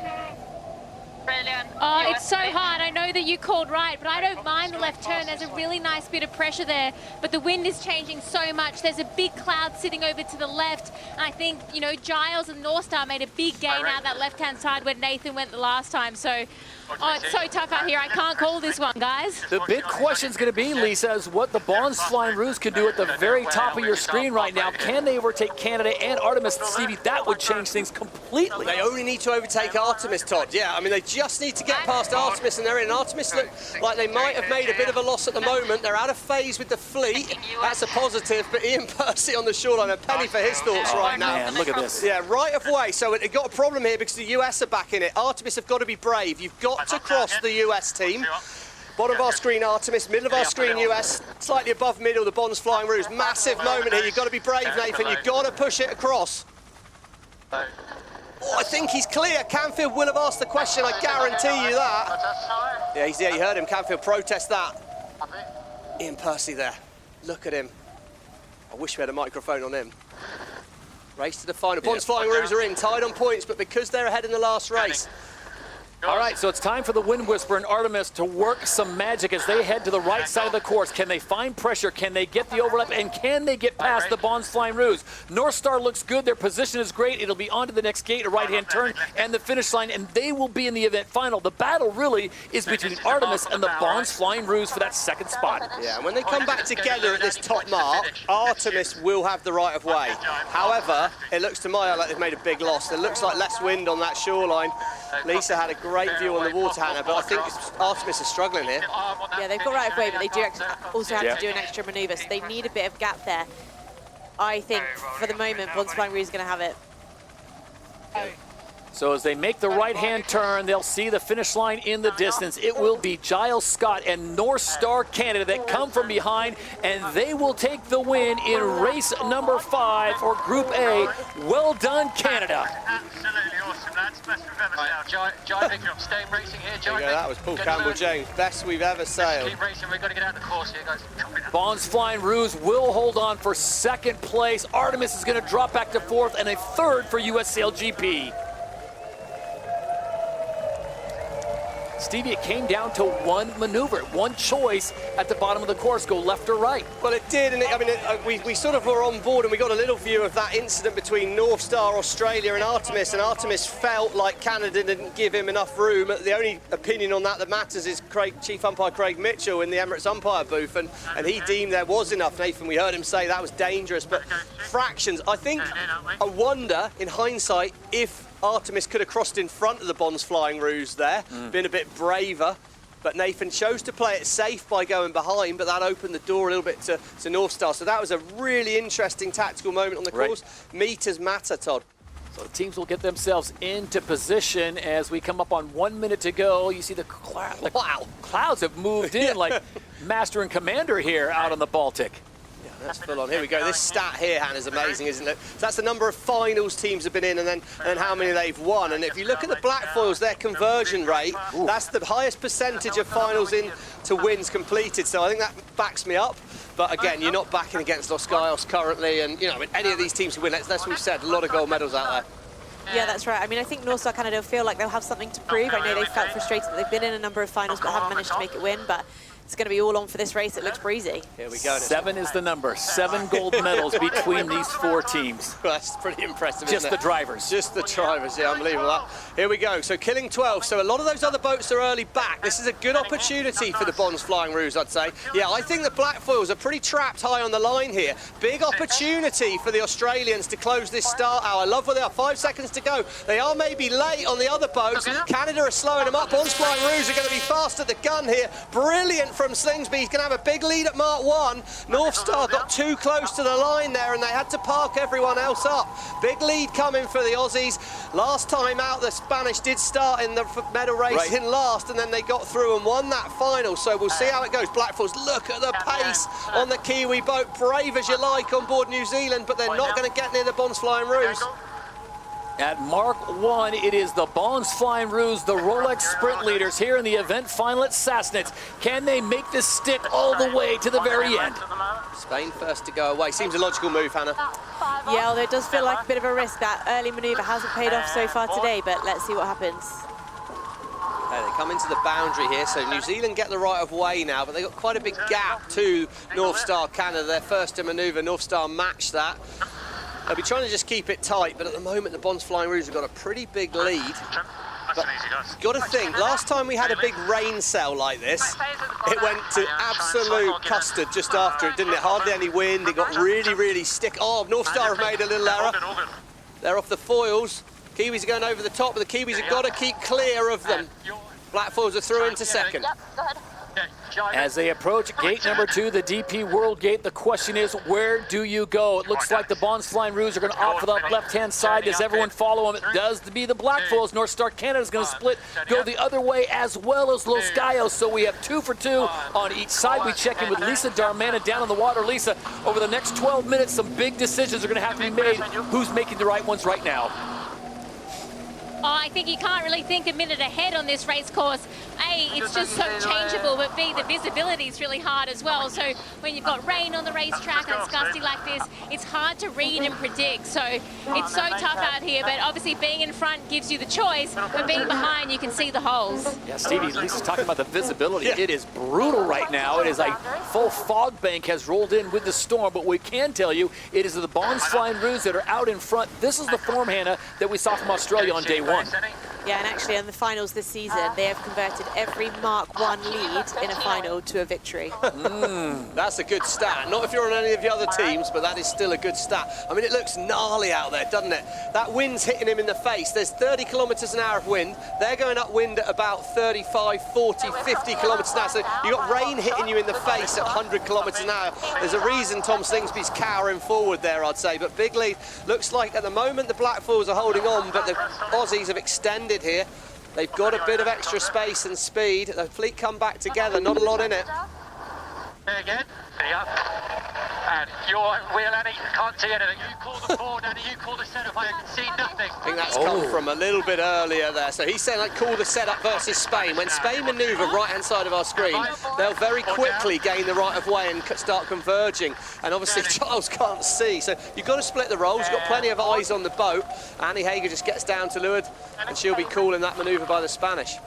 Brilliant. Oh, it's so hard. I know that you called right, but I don't mind the left turn. There's a really nice bit of pressure there, but the wind is changing so much. There's a big cloud sitting over to the left, and I think, you know, Giles and North Star made a big gain out that left-hand side where Nathan went the last time. So, oh, it's so tough out here. I can't call this one, guys. The big question's going to be, Lisa, is what the Bonds Flying Ruse can do at the very top of your screen right now. Can they overtake Canada and Artemis? Stevie, that would change things completely. They only need to overtake Artemis, Todd. Yeah, I mean, they just need to get past Artemis, and they're in. Artemis look like they might have made a bit of a loss at the moment. They're out of phase with the fleet. That's a positive, but Ian Percy on the shoreline, a penny for his thoughts right now. Man, look at this. Yeah, right of way. So it got a problem here because the US are back in it. Artemis have got to be brave. You've got to cross the US team. Bottom of our screen, Artemis. Middle of our screen, US. Slightly above middle, the Bonds Flying Ruse. Massive moment here. You've got to be brave, Nathan. You've got to push it across. Oh, I think he's clear. Canfield will have asked the question, I guarantee you that. Yeah, you heard him. Canfield protest that. Ian Percy there. Look at him. I wish we had a microphone on him. Race to the final. Bonds Flying Roos are in, tied on points, but because they're ahead in the last race. All right, so it's time for the Wind Whisperer and Artemis to work some magic as they head to the right side of the course. Can they find pressure? Can they get the overlap? And can they get past the Bonds Flying Roos? North Star looks good. Their position is great. It'll be on to the next gate, a right-hand turn, and the finish line, and they will be in the event final. The battle really is between Artemis and the Bonds Flying Roos for that second spot. Yeah, and when they come back together at this top mark, Artemis will have the right of way. However, it looks to my eye like they've made a big loss. It looks like less wind on that shoreline. Lisa had a great view on the water, Hannah, but I think Artemis is struggling here. Yeah, they've got right of way, but they do also have to do an extra manoeuvre, so they need a bit of gap there. I think, for the moment, Bonds Flying Roos is going to have it. So as they make the right-hand turn, they'll see the finish line in the distance. It will be Giles Scott and North Star Canada that come from behind, and they will take the win in race number 5 for Group A. Well done, Canada. Absolutely awesome, lads. Best we've ever sailed. Jiving, staying racing here. There you go, that was Paul Campbell-James. Best we've ever sailed. Keep racing, we've got to get out the course here, guys. Bonds Flying Roos will hold on for second place. Artemis is going to drop back to 4th, and a 3rd for US SailGP. Stevie, it came down to one maneuver, one choice at the bottom of the course, go left or right. Well, it did, and we sort of were on board, and we got a little view of that incident between North Star Australia and Artemis felt like Canada didn't give him enough room. The only opinion on that matters is Chief Umpire Craig Mitchell in the Emirates umpire booth, and he deemed there was enough. Nathan, we heard him say that was dangerous, but fractions. I think, I wonder, in hindsight, if Artemis could have crossed in front of the Bonds Flying Roos there, been a bit braver, but Nathan chose to play it safe by going behind, but that opened the door a little bit to North Star. So that was a really interesting tactical moment on the course. Meters matter, Todd. So the teams will get themselves into position as we come up on 1 minute to go. You see the clouds have moved in like Master and Commander here out on the Baltic. That's full on. Here we go. This stat here, Hannah, is amazing, isn't it? So that's the number of finals teams have been in and then how many they've won. And if you look at the Blackfoils, their conversion rate, that's the highest percentage of finals in to wins completed. So I think that backs me up. But again, you're not backing against Los Gaios currently. And, you know, any of these teams who win, that's what we've said, a lot of gold medals out there. Yeah, that's right. I mean, I think North Star Canada feel like they'll have something to prove. I know they felt frustrated that they've been in a number of finals but haven't managed to make it win. But it's going to be all on for this race. It looks breezy. Here we go. 7 is the number. 7 gold medals between these 4 teams. Well, that's pretty impressive, Just isn't the it? drivers. Just the drivers, yeah, unbelievable that. Here we go, so killing 12. So a lot of those other boats are early back. This is a good opportunity for the Bonds Flying Roos, I'd say. Yeah, I think the Blackfoils are pretty trapped high on the line here. Big opportunity for the Australians to close this start hour. I love where they are, 5 seconds to go. They are maybe late on the other boats. Canada are slowing them up. Bonds Flying Roos are going to be fast at the gun here. Brilliant from Slingsby. He's going to have a big lead at Mark 1. North Star got too close to the line there and they had to park everyone else up. Big lead coming for the Aussies. Last time out, the Spanish did start in the medal race in last, and then they got through and won that final. So we'll see how it goes. Blackfoils, look at the pace on the Kiwi boat. Brave as you like on board New Zealand, but they're not going to get near the Bonds Flying Roos. At Mark 1, it is the Bonds Flying Roos, the Rolex sprint leaders here in the event final at Sassnitz. Can they make this stick all the way to the very end? Spain first to go away. Seems a logical move, Hannah. Yeah, although it does feel like a bit of a risk. That early manoeuvre hasn't paid off so far today, but let's see what happens. They come into the boundary here, so New Zealand get the right of way now, but they've got quite a big gap to North Star Canada. Their first to manoeuvre, North Star matched that. They'll be trying to just keep it tight, but at the moment the Bonds Flying Roos have got a pretty big lead. But got to think, last time we had a big rain cell like this, it went to absolute custard just after it, didn't it? Hardly any wind, it got really, really sticky. Oh, North Star have made a little error. They're off the foils. Kiwis are going over the top, but the Kiwis have got to keep clear of them. Blackfoils are through into second. As they approach gate number 2, the DP World Gate, the question is, where do you go? It looks like the Bonds Flying Roos are going to opt for the left-hand side. Does everyone follow them? It does be the Blackfoils. North Star Canada is going to split, go the other way, as well as Los Gaios. So we have 2 for 2 on each side. We check in with Lisa Darmanin down on the water. Lisa, over the next 12 minutes, some big decisions are going to have to be made. Who's making the right ones right now? I think you can't really think a minute ahead on this race course. A, it's just so changeable, but B, the visibility is really hard as well. So when you've got rain on the racetrack and it's gusty like this, it's hard to read and predict. So it's so tough out here, but obviously being in front gives you the choice, but being behind, you can see the holes. Yeah, Stevie, Lisa's talking about the visibility. Yeah. It is brutal right now. It is like full fog bank has rolled in with the storm, but we can tell you it is the Bonds Flying Roos that are out in front. This is the form, Hannah, that we saw from Australia on day one. Yeah, and actually in the finals this season, they have converted every Mark 1 lead in a final to a victory. That's a good stat. Not if you're on any of the other teams, but that is still a good stat. I mean, it looks gnarly out there, doesn't it? That wind's hitting him in the face. There's 30 kilometres an hour of wind. They're going upwind at about 35, 40, 50 kilometres an hour. So you've got rain hitting you in the face at 100 kilometres an hour. There's a reason Tom Slingsby's cowering forward there, I'd say. But big lead. Looks like at the moment the Blackfalls are holding on, but the Aussies have extended here. They've got a bit of extra space and speed. The fleet come back together, not a lot in it. Very good. Pretty up. And your wheel, Annie, can't see anything. You call the board, Annie, you call the setup. I can see nothing. I think that's come from a little bit earlier there. So he's saying, like, call the setup versus Spain. When Spain manoeuvre right-hand side of our screen, they'll very quickly gain the right of way and start converging. And obviously Charles can't see. So you've got to split the roles. You've got plenty of eyes on the boat. Annie Hager just gets down to leeward, and she'll be calling that manoeuvre by the Spanish. You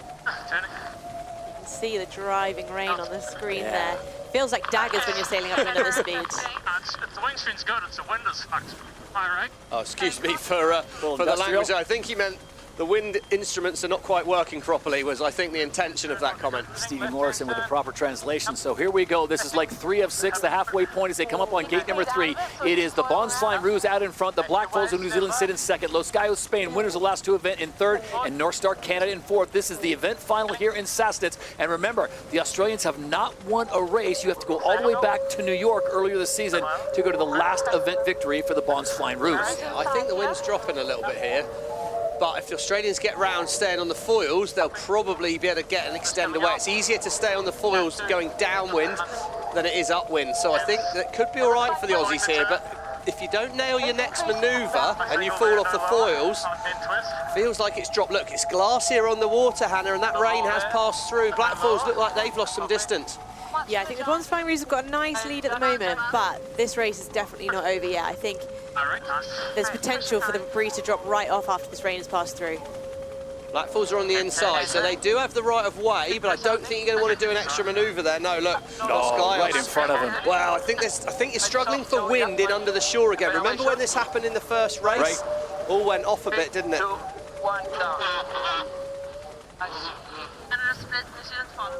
can see the driving rain on the screen there. Feels like daggers when you're sailing upwind at this speed. If the wind screen's good, it's the wind is fucked. All right. Oh, excuse me for the language. I think he meant the wind instruments are not quite working properly, was I think the intention of that comment. Stevie Morrison with the proper translation. So here we go. This is like 3 of 6, the halfway point as they come up on gate number 3. It is the Bonds Flying Roos out in front. The Blackfalls of New Zealand sit in second. Los Cayos, Spain, winners of the last 2 events in third, and North Star Canada in fourth. This is the event final here in Sassnitz. And remember, the Australians have not won a race. You have to go all the way back to New York earlier this season to go to the last event victory for the Bonds Flying Roos. I think the wind's dropping a little bit here. But if the Australians get round staying on the foils, they'll probably be able to get and extend away. It's easier to stay on the foils going downwind than it is upwind. So I think that could be all right for the Aussies here. But if you don't nail your next manoeuvre and you fall off the foils, feels like it's dropped. Look, it's glass here on the water, Hannah, and that rain has passed through. Blackfalls look like they've lost some distance. Yeah, I think the Bonds Flying Roos have got a nice lead at the moment, but this race is definitely not over yet. I think there's potential for the Prix to drop right off after this rain has passed through. Blackfalls are on the inside, so they do have the right of way, but I don't think you're going to want to do an extra manoeuvre there. No, look, right in front of him. Wow, I think you're struggling for wind in under the shore again. Remember when this happened in the first race? Right. All went off a bit, didn't it? 2, 1, go.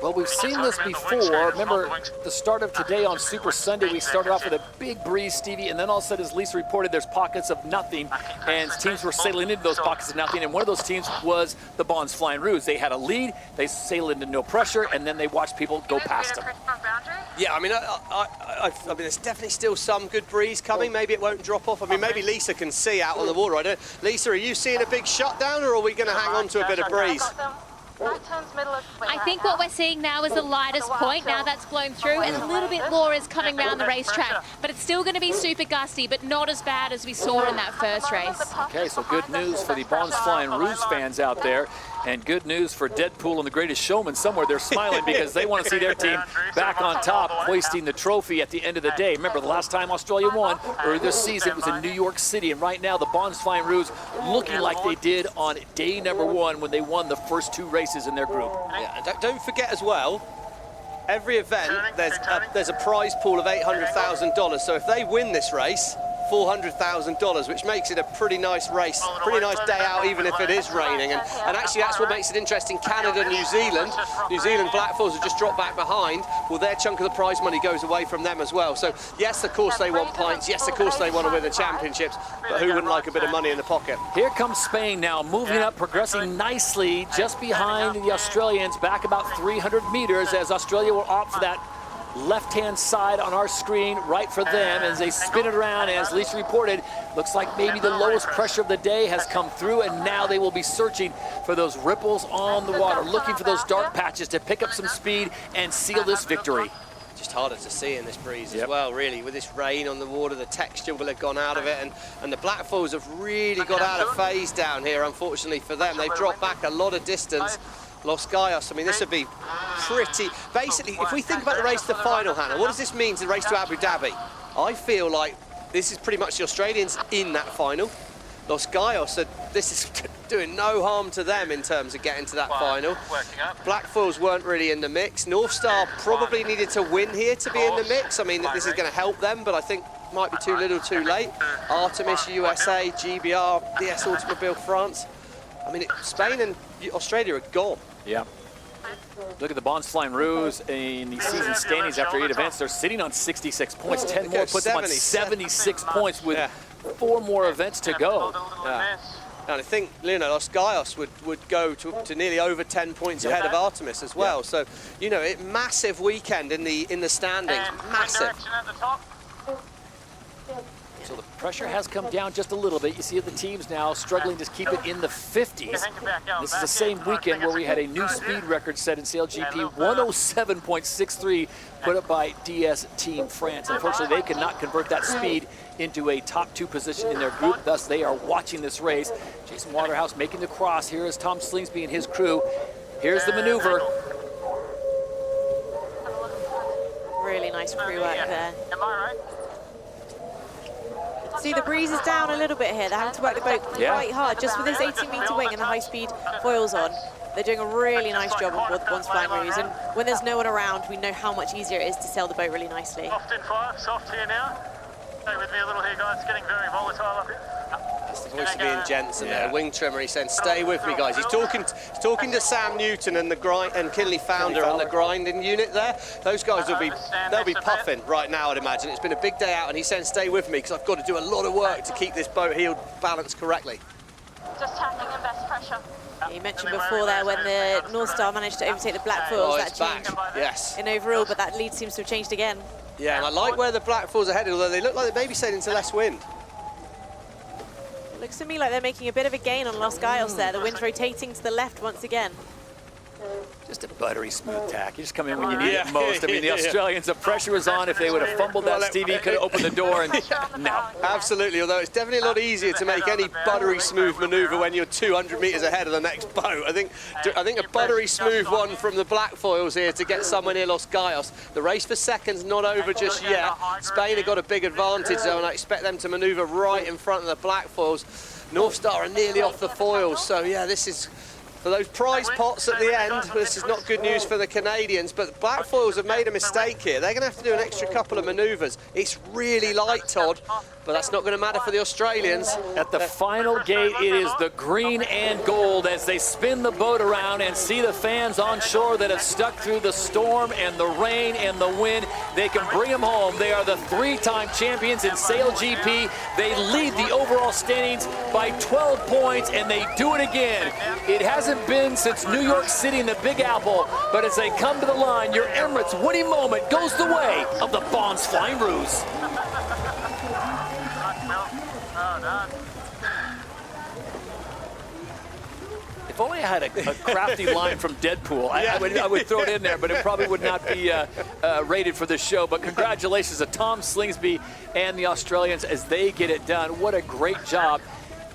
Well, we've seen this before. Remember the start of today on Super Sunday, we started off with a big breeze, Stevie, and then all of a sudden, as Lisa reported, there's pockets of nothing, and teams were sailing into those pockets of nothing, and one of those teams was the Bonds Flying Roos. They had a lead, they sailed into no pressure, and then they watched people go past them. Yeah, I mean, I mean, there's definitely still some good breeze coming. Maybe it won't drop off. I mean, maybe Lisa can see out on the water. I don't. Lisa, are you seeing a big shutdown, or are we going to hang on to a bit of breeze? I think what we're seeing now is the lightest point. Now that's blown through, and a little bit more is coming around the racetrack. But it's still going to be super gusty, but not as bad as we saw in that first race. Okay, so good news for the Bonds Flying Roos fans out there, and good news for Deadpool and the Greatest Showman. Somewhere they're smiling because they want to see their team back on top, hoisting the trophy at the end of the day. Remember, the last time Australia won earlier this season was in New York City, and right now the Bonds Flying Roos looking like they did on day number 1 when they won the first 2 races in their group. Yeah, and don't forget as well, every event there's a prize pool of $800,000. So if they win this race, $400,000, which makes it a pretty nice race, pretty nice day out, even if it is raining. And actually, that's what makes it interesting. Canada, New Zealand Blackfalls have just dropped back behind. Well, their chunk of the prize money goes away from them as well. So yes, of course they want pints. Yes, of course they want to win the championships. But who wouldn't like a bit of money in the pocket? Here comes Spain now, moving up, progressing nicely, just behind the Australians, back about 300 meters, as Australia will opt for that left-hand side on our screen right for them as they spin it around. And as Lisa reported, looks like maybe the lowest pressure of the day has come through, and now they will be searching for those ripples on the water, looking for those dark patches to pick up some speed and seal this victory. just harder to see in this breeze as well, really. With this rain on the water, the texture will have gone out of it, and the blackfoils have really got out of phase down here, unfortunately for them. They've dropped back a lot of distance. Los Gallos, I mean, this would be pretty... Basically, if we think about the race to the final, Hannah, what does this mean to the race to Abu Dhabi? I feel like this is pretty much the Australians in that final. Los Gallos, this is doing no harm to them in terms of getting to that final. Blackfoils weren't really in the mix. North Star probably needed to win here to be in the mix. I mean, this is going to help them, but I think might be too little too late. Artemis, USA, GBR, DS Automobile France. I mean, Spain and Australia are gone. Yeah. Look at the Bons Flying Roos in the season standings after 8 events. They're sitting on 66 points. 10 more puts them on 76 points with 4 more events to go. And I think Los Gallos would go to nearly over 10 points ahead of Artemis as well. So, you know, massive weekend in the standings, massive. So the pressure has come down just a little bit. You see the teams now struggling to keep it in the 50s. This is the same weekend where we had a new speed record set in SailGP, 107.63, put up by DS Team France. Unfortunately, they could not convert that speed into a top 2 position in their group. Thus, they are watching this race. Jason Waterhouse making the cross. Here is Tom Slingsby and his crew. Here's the maneuver. Really nice crew work there. See, the breeze is down a little bit here. They're having to work the boat quite hard. Just with this 18-meter wing and the high-speed foils on, they're doing a really nice job on board the Bons Flying Roos. And when there's no one around, we know how much easier it is to sail the boat really nicely. Soft in fire, soft here now. Stay with me a little here, guys. It's getting very volatile up here. That's the voice of Ian Jensen there, wing trimmer. He's saying, "Stay with me, guys." He's talking to Sam Newton and the grind and Kinley Founder on the grinding unit there. Those guys they'll be puffing right now, I'd imagine. It's been a big day out, and he's saying, "Stay with me, because I've got to do a lot of work to keep this boat heeled balanced correctly." Just tacking and best pressure. You mentioned before there when the North Star managed to overtake the Blackfoils, that changed in overall, but that lead seems to have changed again. Yeah, and I like where the Blackfoils are headed, although they look like they may be sailing into less wind. Looks to me like they're making a bit of a gain on Los Gallos there. The wind's rotating to the left once again. Just a buttery smooth tack. You just come in when you need it most. I mean, the Australians, the pressure was on. If they would have fumbled that, Stevie could have opened the door, and no. Absolutely, although it's definitely a lot easier to make any buttery smooth manoeuvre when you're 200 metres ahead of the next boat. I think a buttery smooth one from the Blackfoils here to get somewhere near Los Gallos. The race for second's not over just yet. Spain have got a big advantage, though, and I expect them to manoeuvre right in front of the Blackfoils. North Star are nearly off the foils, so yeah, this is... For those prize pots at the end, this is not good news for the Canadians, but the Blackfoils have made a mistake here. They're going to have to do an extra couple of manoeuvres. It's really light, Todd, but that's not going to matter for the Australians. At the final gate, it is the green and gold as they spin the boat around and see the fans on shore that have stuck through the storm and the rain and the wind. They can bring them home. They are the 3-time champions in SailGP. They lead the overall standings by 12 points, and they do it again. It hasn't been since New York City in the Big Apple, but as they come to the line, your Emirates winning moment goes the way of the Bons Flying Roos. If only I had a crafty line from Deadpool, I would throw it in there, but it probably would not be rated for this show. But congratulations to Tom Slingsby and the Australians as they get it done. What a great job.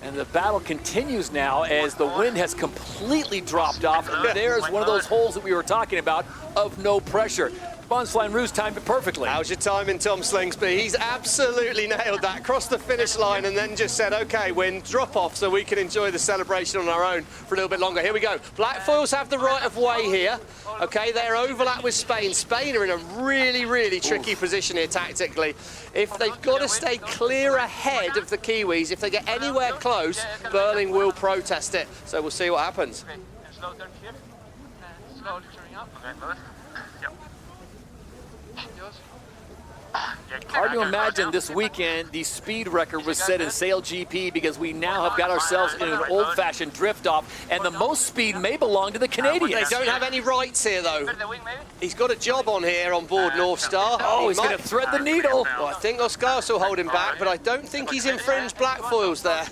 And the battle continues now as the wind has completely dropped off. And there's one of those holes that we were talking about of no pressure. Bons Flying Roos timed it perfectly. How's your timing, Tom Slingsby? He's absolutely nailed that. Crossed the finish line and then just said, OK, wind, drop off so we can enjoy the celebration on our own for a little bit longer. Here we go. Blackfoils have the right of way here. OK, they're overlapped with Spain. Spain are in a really, really tricky position here tactically. If they've got to stay clear ahead of the Kiwis, if they get anywhere close, Burling will protest it. So we'll see what happens. Slow down here. Slowly turning up. Hard to imagine this weekend the speed record was set in SailGP because we now have got ourselves in an old-fashioned drift-off, and the most speed may belong to the Canadians. They don't have any rights here, though. He's got a job on here on board North Star. Oh, he's going to thread the needle. Well, I think Los Gallos will hold him back, but I don't think he's infringed Blackfoils there.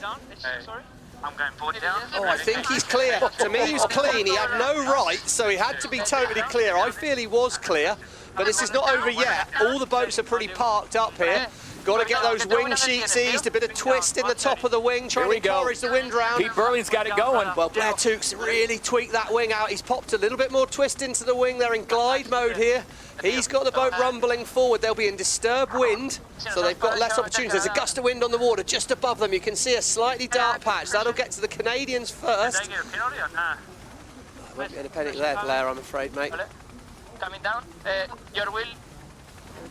I'm going forward down. Oh, I think he's clear. To me, he was clean. He had no rights, so he had to be totally clear. I feel he was clear, But this is not over yet. All the boats are pretty parked up here. Got to get those wing sheets eased, a bit of twist in the top of the wing, trying to encourage the wind round. Pete Burley's got it going. Well, Blair Tukes really tweaked that wing out. He's popped a little bit more twist into the wing. They're in glide mode here. He's got the boat rumbling forward. They'll be in disturbed wind, so they've got less opportunities. There's a gust of wind on the water just above them. You can see a slightly dark patch. That'll get to the Canadians first. Won't be any panic there, Blair, I'm afraid, mate. Coming down, your wheel.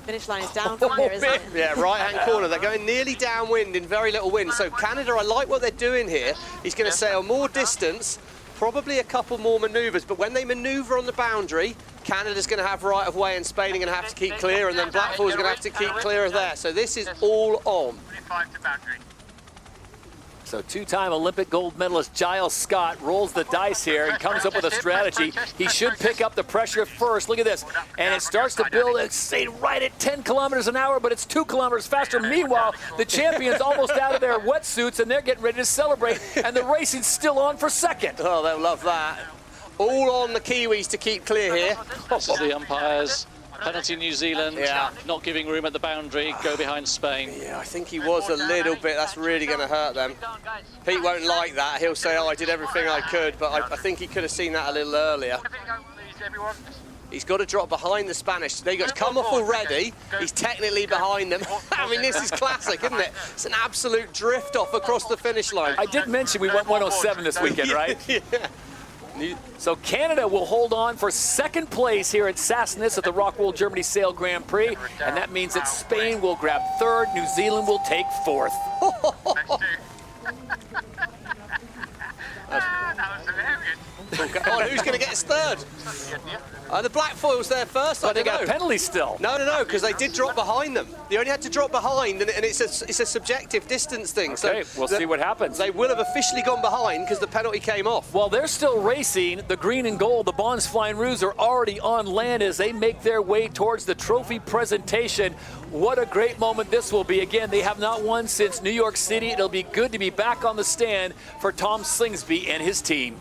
Finish line is down from here, isn't it? Yeah, right-hand corner. They're going nearly downwind in very little wind. So Canada, I like what they're doing here. He's going to sail more distance, probably a couple more manoeuvres. But when they manoeuvre on the boundary, Canada's going to have right of way and Spain are going to have to keep clear, and then Blackpool's going to have to keep clear of there. So this is all on. 25 to boundary. So two-time Olympic gold medalist Giles Scott rolls the dice here and comes up with a strategy. He should pick up the pressure first. Look at this. And it starts to build, it's say right at 10 kilometers an hour, but it's 2 kilometers faster. Meanwhile, the champion's almost out of their wetsuits and they're getting ready to celebrate, and the racing's still on for second. Oh, they'll love that. All on the Kiwis to keep clear here. This is the umpires. Penalty New Zealand, not giving room at the boundary, go behind Spain. Yeah, I think he was a little bit. That's really going to hurt them. Pete won't like that. He'll say, oh, I did everything I could, but I think he could have seen that a little earlier. He's got to drop behind the Spanish. They got to come off already. He's technically behind them. I mean, this is classic, isn't it? It's an absolute drift off across the finish line. I did mention we went 107 this weekend, right? Yeah. So Canada will hold on for second place here at Sassnitz at the ROCKWOOL Germany Sail Grand Prix, and that means that Spain will grab third, New Zealand will take fourth. Oh, who's going to get his third? The black foil's there first. But they got penalties still. No, because they did drop behind them. They only had to drop behind, and it's a subjective distance thing. Okay, so we'll see what happens. They will have officially gone behind because the penalty came off. While they're still racing, the green and gold, the Bonds Flying Roos, are already on land as they make their way towards the trophy presentation. What a great moment this will be. Again, they have not won since New York City. It'll be good to be back on the stand for Tom Slingsby and his team.